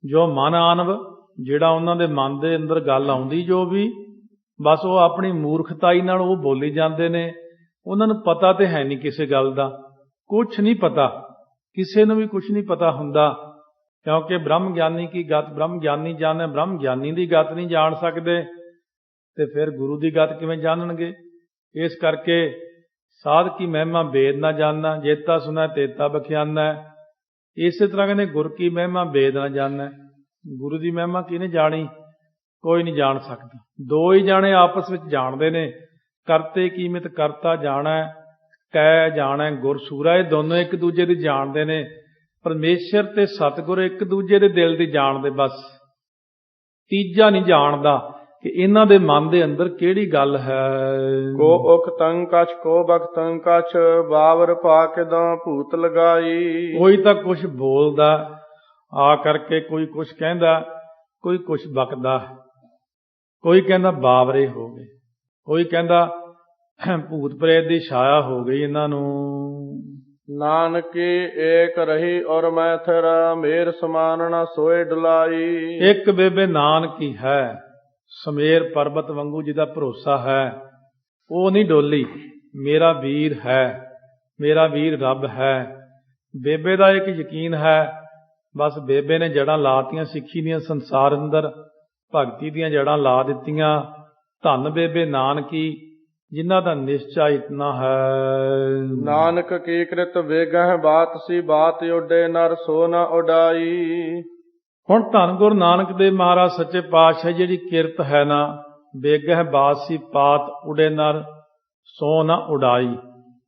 ਜੋ ਮਨ ਆਨਵ, ਜਿਹੜਾ ਉਹਨਾਂ ਦੇ ਮਨ ਦੇ ਅੰਦਰ ਗੱਲ ਆਉਂਦੀ ਜੋ ਵੀ, ਬਸ ਉਹ ਆਪਣੀ ਮੂਰਖਤਾਈ ਨਾਲ ਉਹ ਬੋਲੀ ਜਾਂਦੇ ਨੇ। ਉਹਨਾਂ ਨੂੰ ਪਤਾ ਤੇ ਹੈ ਨਹੀਂ ਕਿਸੇ ਗੱਲ ਦਾ, ਕੁਛ ਨਹੀਂ ਪਤਾ, ਕਿਸੇ ਨੂੰ ਵੀ ਕੁਛ ਨਹੀਂ ਪਤਾ ਹੁੰਦਾ। ਕਿਉਂਕਿ ਬ੍ਰਹਮ ਗਿਆਨੀ ਕੀ ਗਤ ਬ੍ਰਹਮ ਗਿਆਨੀ ਜਾਣੇ। ਬ੍ਰਹਮ ਗਿਆਨੀ ਦੀ ਗਤ ਨਹੀਂ ਜਾਣ ਸਕਦੇ ਤੇ ਫਿਰ ਗੁਰੂ ਦੀ ਗਤ ਕਿਵੇਂ ਜਾਣਨਗੇ। ਇਸ ਕਰਕੇ ਸਾਧ ਕੀ ਮਹਿਮਾ ਵੇਦ ਨਾ ਜਾਣਨਾ, ਜੇਤਾ ਸੁਨੈ ਤੇਤਾ ਬਖਿਆਨਾ। ਇਸੇ ਤਰ੍ਹਾਂ ਕਹਿੰਦੇ ਗੁਰ ਕੀ ਮਹਿਮਾ ਵੇਦ ਨਾ ਜਾਣਨਾ। ਗੁਰੂ ਦੀ ਮਹਿਮਾ ਕਿਹਨੇ ਜਾਣੀ? ਕੋਈ ਨਹੀਂ ਜਾਣ ਸਕਦਾ। ਦੋ ਹੀ ਜਾਣੇ ਆਪਸ ਵਿੱਚ ਜਾਣਦੇ ਨੇ। ਕਰਤੇ ਕੀਮਤ ਕਰਤਾ ਜਾਣੈ, ਕੈ ਜਾਣੈ ਗੁਰ ਸੂਰਾ। ਇਹ ਦੋਨੋਂ ਇੱਕ ਦੂਜੇ ਦੀ ਜਾਣਦੇ ਨੇ। ਪਰਮੇਸ਼ਰ ਤੇ ਸਤਿਗੁਰ ਇੱਕ ਦੂਜੇ ਦੇ ਦਿਲ ਦੀ ਜਾਣਦੇ, ਬਸ ਤੀਜਾ ਨਹੀਂ ਜਾਣਦਾ ਕਿ ਇਹਨਾਂ ਦੇ ਮਨ ਦੇ ਅੰਦਰ ਕਿਹੜੀ ਗੱਲ ਹੈ। ਕੋ ਉਖ ਤੰ ਕਛ ਕੋ ਬਖਤੰ ਕਛ ਬਾਵਰ ਪਾ ਕੇ ਦਾ ਭੂਤ ਲਗਾਈ। ਕੋਈ ਤਾਂ ਕੁਛ ਬੋਲਦਾ ਆ ਕਰਕੇ, ਕੋਈ ਕੁਛ ਕਹਿੰਦਾ, ਕੋਈ ਕੁਛ ਬਕਦਾ, ਕੋਈ ਕਹਿੰਦਾ ਬਾਵਰੇ ਹੋ ਗਏ, ਕੋਈ ਕਹਿੰਦਾ ਭੂਤ ਪ੍ਰੇਤ ਦੀ ਛਾਇਆ ਹੋ ਗਈ ਇਹਨਾਂ ਨੂੰ। ਨਾਨਕੀ ਏਕ ਰਹੀ ਔਰ ਮੈਂ ਥਿਰ ਮੇਰ ਸਮਾਨ ਨਾ ਸੋਏ ਡੁਲਾਈ। ਇੱਕ ਬੇਬੇ ਨਾਨਕੀ ਹੈ, ਸਮੇਰ ਪਰਬਤ ਵਾਂਗੂ ਜਿਹਦਾ ਭਰੋਸਾ ਹੈ, ਉਹ ਨਹੀਂ ਡੋਲੀ। ਮੇਰਾ ਵੀਰ ਹੈ, ਮੇਰਾ ਵੀਰ ਰੱਬ ਹੈ। ਬੇਬੇ ਦਾ ਇੱਕ ਯਕੀਨ ਹੈ, ਬਸ ਬੇਬੇ ਨੇ ਜੜ੍ਹਾਂ ਲਾਤੀਆਂ ਸਿੱਖੀ ਦੀਆਂ ਸੰਸਾਰ ਅੰਦਰ, ਭਗਤੀ ਦੀਆਂ ਜੜ੍ਹਾਂ ਲਾ ਦਿੱਤੀਆਂ। ਧੰਨ ਬੇਬੇ ਨਾਨਕੀ ਜਿਨ੍ਹਾਂ ਦਾ ਨਿਸ਼ਚਾ ਇਤਨਾ ਹੈ। ਨਾਨਕ ਕੀ ਕ੍ਰਿਤ ਵੇਗਹਿ ਬਾਤ ਸੀ ਬਾਤ ਉੱਡੇ ਨਰ ਸੋ ਨ ਉਡਾਈ। ਹੁਣ ਧੰਨ ਗੁਰੂ ਨਾਨਕ ਦੇਵ ਮਹਾਰਾਜ ਸੱਚੇ ਪਾਤਸ਼ਾਹ ਜਿਹੜੀ ਕਿਰਤ ਹੈ ਨਾ, ਵੇਗਹਿ ਬਾਤ ਸੀ ਬਾਤ ਉੱਡੇ ਨਰ ਸੋ ਨ ਉਡਾਈ।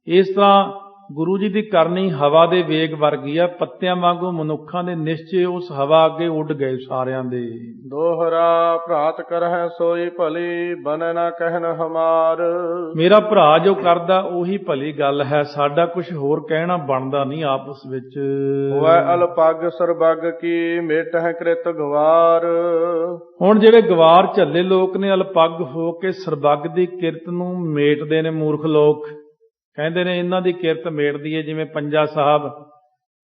ਇਸ ਤਰ੍ਹਾਂ ਗੁਰੂ ਜੀ ਦੀ ਕਰਨੀ ਹਵਾ ਦੇ ਵੇਗ ਵਰਗੀ ਆ। ਪੱਤਿਆਂ ਵਾਂਗੂ ਮਨੁੱਖਾਂ ਦੇ ਨਿਸ਼ਚੇ ਉਸ ਹਵਾ ਅੱਗੇ ਉੱਡ ਗਏ ਸਾਰਿਆਂ ਦੇ। ਦੋਹਰਾ ਭਰਾਤ ਕਰਹਿ ਸੋਈ ਭਲੀ ਬਨ ਨਾ ਕਹਿਨ ਹਮਾਰ। ਮੇਰਾ ਭਰਾ ਜੋ ਕਰਦਾ ਉਹੀ ਭਲੀ ਗੱਲ ਹੈ, ਸਾਡਾ ਕੁਝ ਹੋਰ ਕਹਿਣਾ ਬਣਦਾ ਨਹੀਂ ਆਪਸ ਵਿੱਚ। ਹੋਇ ਅਲਪਗ ਸਰਬਗ ਕੀ ਮੇਟਹਿ ਕ੍ਰਿਤ ਗਵਾਰ। ਹੁਣ ਜਿਹੜੇ ਗਵਾਰ ਝੱਲੇ ਲੋਕ ਨੇ, ਅਲਪਗ ਹੋ ਕੇ ਸਰਬੱਗ ਦੀ ਕਿਰਤ ਨੂੰ ਮੇਟਦੇ ਨੇ। ਮੂਰਖ ਲੋਕ ਕਹਿੰਦੇ ਨੇ ਇਹਨਾਂ ਦੀ ਕਿਰਤ ਮੇਟਦੀ ਹੈ। ਜਿਵੇਂ ਪੰਜਾ ਸਾਹਿਬ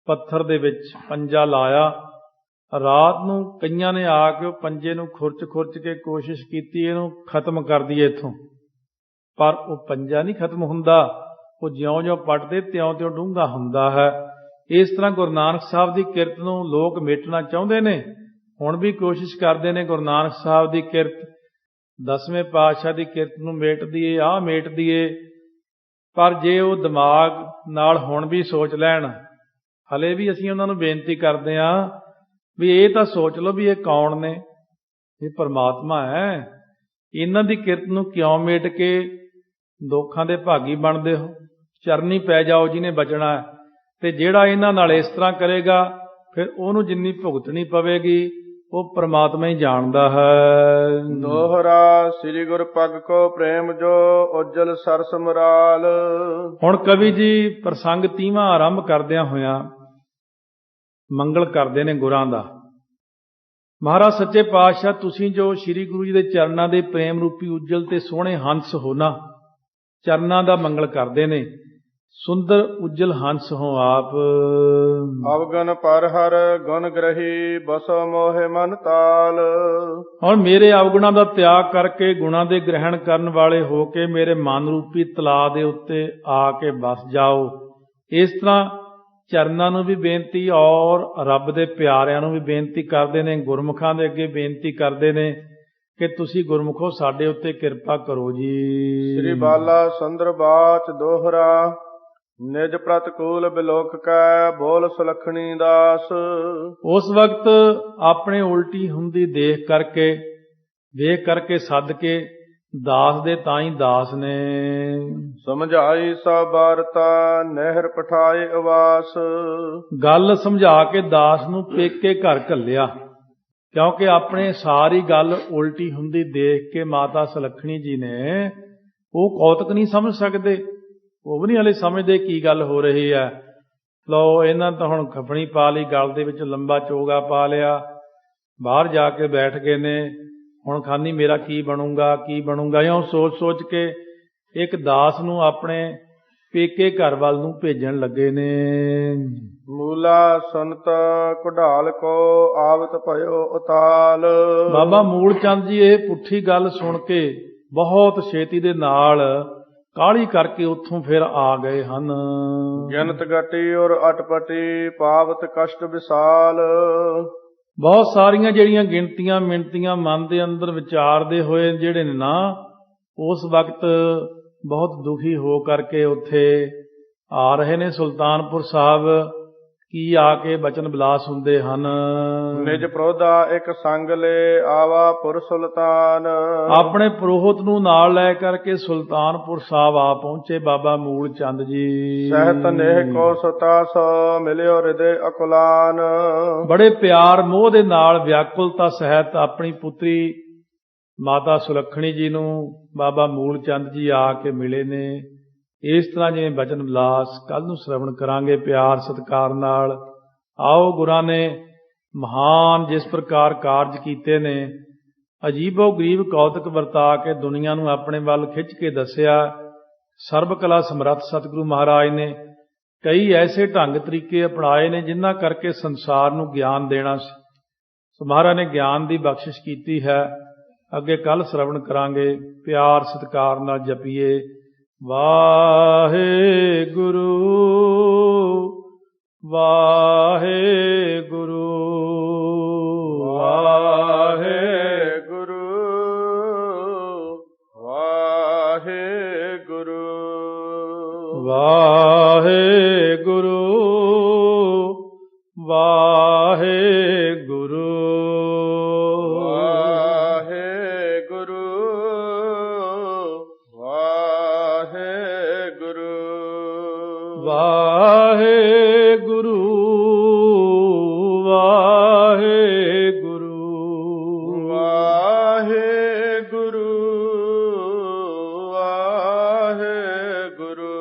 ਪੱਥਰ ਦੇ ਵਿੱਚ ਪੰਜਾ ਲਾਇਆ, ਰਾਤ ਨੂੰ ਕਈਆਂ ਨੇ ਆ ਕੇ ਉਹ ਪੰਜੇ ਨੂੰ ਖੁਰਚ ਕੇ ਕੋਸ਼ਿਸ਼ ਕੀਤੀ ਇਹਨੂੰ ਖਤਮ ਕਰ ਦਈਏ ਇੱਥੋਂ, ਪਰ ਉਹ ਪੰਜਾ ਨਹੀਂ ਖਤਮ ਹੁੰਦਾ। ਉਹ ਜਿਉਂ-ਜਿਉਂ ਪੱਟਦੇ ਤਿਉਂ-ਤਿਉਂ ਡੂੰਘਾ ਹੁੰਦਾ ਹੈ। ਇਸ ਤਰ੍ਹਾਂ ਗੁਰੂ ਨਾਨਕ ਸਾਹਿਬ ਦੀ ਕਿਰਤ ਨੂੰ ਲੋਕ ਮੇਟਣਾ ਚਾਹੁੰਦੇ ਨੇ। ਹੁਣ ਵੀ ਕੋਸ਼ਿਸ਼ ਕਰਦੇ ਨੇ ਗੁਰੂ ਨਾਨਕ ਸਾਹਿਬ ਦੀ ਕਿਰਤ, 10ਵੇਂ ਪਾਤਸ਼ਾਹ ਦੀ ਕਿਰਤ ਨੂੰ ਮੇਟ ਦਈਏ, ਮੇਟ ਦਈਏ। ਪਰ ਜੇ ਉਹ ਦਿਮਾਗ ਨਾਲ ਹੁਣ ਵੀ ਸੋਚ ਲੈਣ, ਹਲੇ ਵੀ ਅਸੀਂ ਉਹਨਾਂ ਨੂੰ ਬੇਨਤੀ ਕਰਦੇ ਹਾਂ ਵੀ ਇਹ ਤਾਂ ਸੋਚ ਲਓ ਵੀ ਇਹ ਕੌਣ ਨੇ, ਇਹ ਪਰਮਾਤਮਾ ਹੈ। ਇਹਨਾਂ ਦੀ ਕਿਰਤ ਨੂੰ ਕਿਉਂ ਮੇਟ ਕੇ ਦੁੱਖਾਂ ਦੇ ਭਾਗੀ ਬਣਦੇ ਹੋ? ਚਰਨੀ ਪੈ ਜਾਓ ਜਿਹਨੇ ਬਚਣਾ ਹੈ। ਤੇ ਜਿਹੜਾ ਇਹਨਾਂ ਨਾਲ ਇਸ ਤਰ੍ਹਾਂ ਕਰੇਗਾ ਫਿਰ ਉਹਨੂੰ ਜਿੰਨੀ ਭੁਗਤਣੀ ਪਵੇਗੀ ਉਹ ਪ੍ਰਮਾਤਮਾ ਹੀ ਜਾਣਦਾ ਹੈ। ਦੋਹਰਾ ਸ੍ਰੀ ਗੁਰ ਪਗ ਕੋ ਪ੍ਰੇਮ ਜੋ ਉਜਲ ਸਰਸ ਮੁਰਾਲ। ਹੁਣ ਕਵੀ ਜੀ ਪ੍ਰਸੰਗ 30ਵਾਂ ਆਰੰਭ ਕਰਦਿਆਂ ਹੋਇਆਂ ਮੰਗਲ ਕਰਦੇ ਨੇ ਗੁਰਾਂ ਦਾ। ਮਹਾਰਾਜ ਸੱਚੇ ਪਾਤਸ਼ਾਹ, ਤੁਸੀਂ ਜੋ ਸ੍ਰੀ ਗੁਰੂ ਜੀ ਦੇ ਚਰਨਾਂ ਦੇ ਪ੍ਰੇਮ ਰੂਪੀ ਉਜਲ ਤੇ ਸੋਹਣੇ ਹੰਸ ਹੋ ਨਾ, ਚਰਨਾਂ ਦਾ ਮੰਗਲ ਕਰਦੇ ਨੇ। ਸੁੰਦਰ ਉਜਲ ਹੰਸ ਹੋ ਆਪ। ਅਵਗਨ ਪਰ ਹਰ ਗੁਣ ਗ੍ਰਹੀ ਬਸੋ ਮੋਹਿ ਮਨ ਤਾਲ। ਹੁਣ ਮੇਰੇ ਅਵਗੁਣਾਂ ਦਾ ਤਿਆਗ ਕਰਕੇ ਗੁਣਾਂ ਦੇ ਗ੍ਰਹਿਣ ਕਰਨ ਵਾਲੇ ਹੋ ਕੇ ਮੇਰੇ ਮਨ ਰੂਪੀ ਤਲਾਅ ਦੇ ਉੱਤੇ ਆ ਕੇ ਬਸ ਜਾਓ। ਇਸ ਤਰ੍ਹਾਂ ਚਰਨਾਂ ਨੂੰ ਵੀ ਬੇਨਤੀ ਔਰ ਰੱਬ ਦੇ ਪਿਆਰਿਆਂ ਨੂੰ ਵੀ ਬੇਨਤੀ ਕਰਦੇ ਨੇ, ਗੁਰਮੁਖਾਂ ਦੇ ਅੱਗੇ ਬੇਨਤੀ ਕਰਦੇ ਨੇ ਕਿ ਤੁਸੀਂ ਗੁਰਮੁਖੋ ਸਾਡੇ ਉੱਤੇ ਕਿਰਪਾ ਕਰੋ ਜੀ। ਸ੍ਰੀ ਬਾਲਾ ਸੁੰਦਰ ਬਾਚ ਦੋਹਰਾ ਨਿਜ ਪ੍ਰਤਕੂਲ ਬਿਲੋਕ ਕੈ ਬੋਲ ਸੁਲੱਖਣੀ ਦਾਸ। ਉਸ ਵਕਤ ਆਪਣੇ ਉਲਟੀ ਹੁੰਦੀ ਦੇਖ ਕਰਕੇ, ਵੇਖ ਕਰਕੇ ਸੱਦ ਕੇ ਦਾਸ ਦੇ ਤਾਂ ਹੀ ਦਾਸ ਨੇ। ਸਮਝਾਈ ਸਭ ਵਾਰਤਾ ਨਹਿਰ ਪਠਾਏ ਅਵਾਸ। ਗੱਲ ਸਮਝਾ ਕੇ ਦਾਸ ਨੂੰ ਪੇਕੇ ਘਰ ਘੱਲਿਆ, ਕਿਉਂਕਿ ਆਪਣੇ ਸਾਰੀ ਗੱਲ ਉਲਟੀ ਹੁੰਦੀ ਦੇਖ ਕੇ ਮਾਤਾ ਸੁਲੱਖਣੀ ਜੀ ਨੇ ਉਹ ਕੌਤਕ ਨਹੀਂ ਸਮਝ ਸਕਦੇ। ਉਹ ਵੀ ਨਹੀਂ ਹਲੇ ਸਮਝਦੇ ਕੀ ਗੱਲ ਹੋ ਰਹੀ ਹੈ। ਲਓ, ਇਹਨਾਂ ਤਾਂ ਹੁਣ ਖਫਣੀ ਪਾ ਲਈ, ਗਲ ਦੇ ਵਿੱਚ ਲੰਬਾ ਚੋਗਾ ਪਾ ਲਿਆ, ਬਾਹਰ ਜਾ ਕੇ ਬੈਠ ਗਏ ਨੇ। ਹੁਣ ਖਾਨੀ ਮੇਰਾ ਕੀ ਬਣੂਗਾ, ਕੀ ਬਣੂਗਾ, ਇਉਂ ਸੋਚ ਸੋਚ ਕੇ ਇੱਕ ਦਾਸ ਨੂੰ ਆਪਣੇ ਪੇਕੇ ਘਰ ਵੱਲ ਨੂੰ ਭੇਜਣ ਲੱਗੇ ਨੇ। ਮੂਲਾ ਸੁਨਤ ਕੁਢਾਲ ਕੋ ਆਵਤ ਭਇਓ ਉਤਾਲ। ਬਾਬਾ ਮੂਲ ਚੰਦ ਜੀ ਇਹ ਪੁੱਠੀ ਗੱਲ ਸੁਣ ਕੇ ਬਹੁਤ ਛੇਤੀ ਦੇ ਨਾਲ ਕਾਹਲੀ ਕਰਕੇ ਉੱਥੋਂ ਫਿਰ ਆ ਗਏ ਹਨ। ਗਿਣਤ ਗਟੀ ਔਰ ਅਟਪਟੀ ਪਾਵਤ ਕਸ਼ਟ ਵਿਸਾਲ। ਬਹੁਤ ਸਾਰੀਆਂ ਜਿਹੜੀਆਂ ਗਿਣਤੀਆਂ ਮਿਣਤੀਆਂ ਮਨ ਦੇ ਅੰਦਰ ਵਿਚਾਰਦੇ ਹੋਏ ਜਿਹੜੇ ਨੇ ਨਾ, ਉਸ ਵਕਤ ਬਹੁਤ ਦੁਖੀ ਹੋ ਕਰਕੇ ਉੱਥੇ ਆ ਰਹੇ ਨੇ ਸੁਲਤਾਨਪੁਰ ਸਾਹਿਬ। ਕੀ ਆ ਕੇ ਬਚਨ ਬਿਲਾਸ ਹੁੰਦੇ ਹਨ। ਨਿਜ ਪ੍ਰੋਧਾ ਇੱਕ ਸੰਗ ਲੈ ਆਵਾ ਪੁਰ ਸੁਲਤਾਨ। ਆਪਣੇ ਪੁਰੋਹਿਤ ਨੂੰ ਨਾਲ ਲੈ ਕਰਕੇ ਸੁਲਤਾਨਪੁਰ ਸਾਹਿਬ ਆ ਪਹੁੰਚੇ ਬਾਬਾ ਮੂਲ ਚੰਦ ਜੀ। ਸਹਿਤ ਨੇਹ ਕੋ ਸੁਤਾਸ ਮਿਲਿਓ ਹਿਰਦੇ ਅਕੁਲਾਨ। ਬੜੇ ਪਿਆਰ ਮੋਹ ਦੇ ਨਾਲ ਵਿਆਕੁਲਤਾ ਸਹਿਤ ਆਪਣੀ ਪੁੱਤਰੀ ਮਾਤਾ ਸੁਲੱਖਣੀ ਜੀ ਨੂੰ ਬਾਬਾ ਮੂਲ ਚੰਦ ਜੀ ਆ ਕੇ ਮਿਲੇ ਨੇ। ਇਸ ਤਰ੍ਹਾਂ ਜਿਵੇਂ ਬਚਨ ਬਿਲਾਸ ਕੱਲ ਨੂੰ ਸ਼ਰਵਣ ਕਰਾਂਗੇ ਪਿਆਰ ਸਤਿਕਾਰ ਨਾਲ। ਆਓ, ਗੁਰਾਂ ਨੇ ਮਹਾਨ ਜਿਸ ਪ੍ਰਕਾਰ ਕਾਰਜ ਕੀਤੇ ਨੇ, ਅਜੀਬੋ ਗਰੀਬ ਕੌਤਕ ਵਰਤਾ ਕੇ ਦੁਨੀਆ ਨੂੰ ਆਪਣੇ ਵੱਲ ਖਿੱਚ ਕੇ ਦੱਸਿਆ। ਸਰਬ ਕਲਾ ਸਮਰੱਥ ਸਤਿਗੁਰੂ ਮਹਾਰਾਜ ਨੇ ਕਈ ਐਸੇ ਢੰਗ ਤਰੀਕੇ ਅਪਣਾਏ ਨੇ ਜਿਨ੍ਹਾਂ ਕਰਕੇ ਸੰਸਾਰ ਨੂੰ ਗਿਆਨ ਦੇਣਾ ਸੀ। ਸੋ ਮਹਾਰਾਜ ਨੇ ਗਿਆਨ ਦੀ ਬਖਸ਼ਿਸ਼ ਕੀਤੀ ਹੈ। ਅੱਗੇ ਕੱਲ ਸ਼ਰਵਣ ਕਰਾਂਗੇ, ਪਿਆਰ ਸਤਿਕਾਰ ਨਾਲ ਜਪੀਏ ਵਾਹਿਗੁਰੂ ਵਾਹਿਗੁਰੂ ਵਾਹਿਗੁਰੂ ਵਾਹਿਗੁਰੂ ਵਾਹਿਗੁਰੂ ਵਾਹਿਗੁਰੂ ਵਾਹਿਗੁਰੂ ਵਾਹਿਗੁਰੂ ਵਾਹਿਗੁਰੂ ਵਾਹਿਗੁਰੂ ਵਾਹਿਗੁਰੂ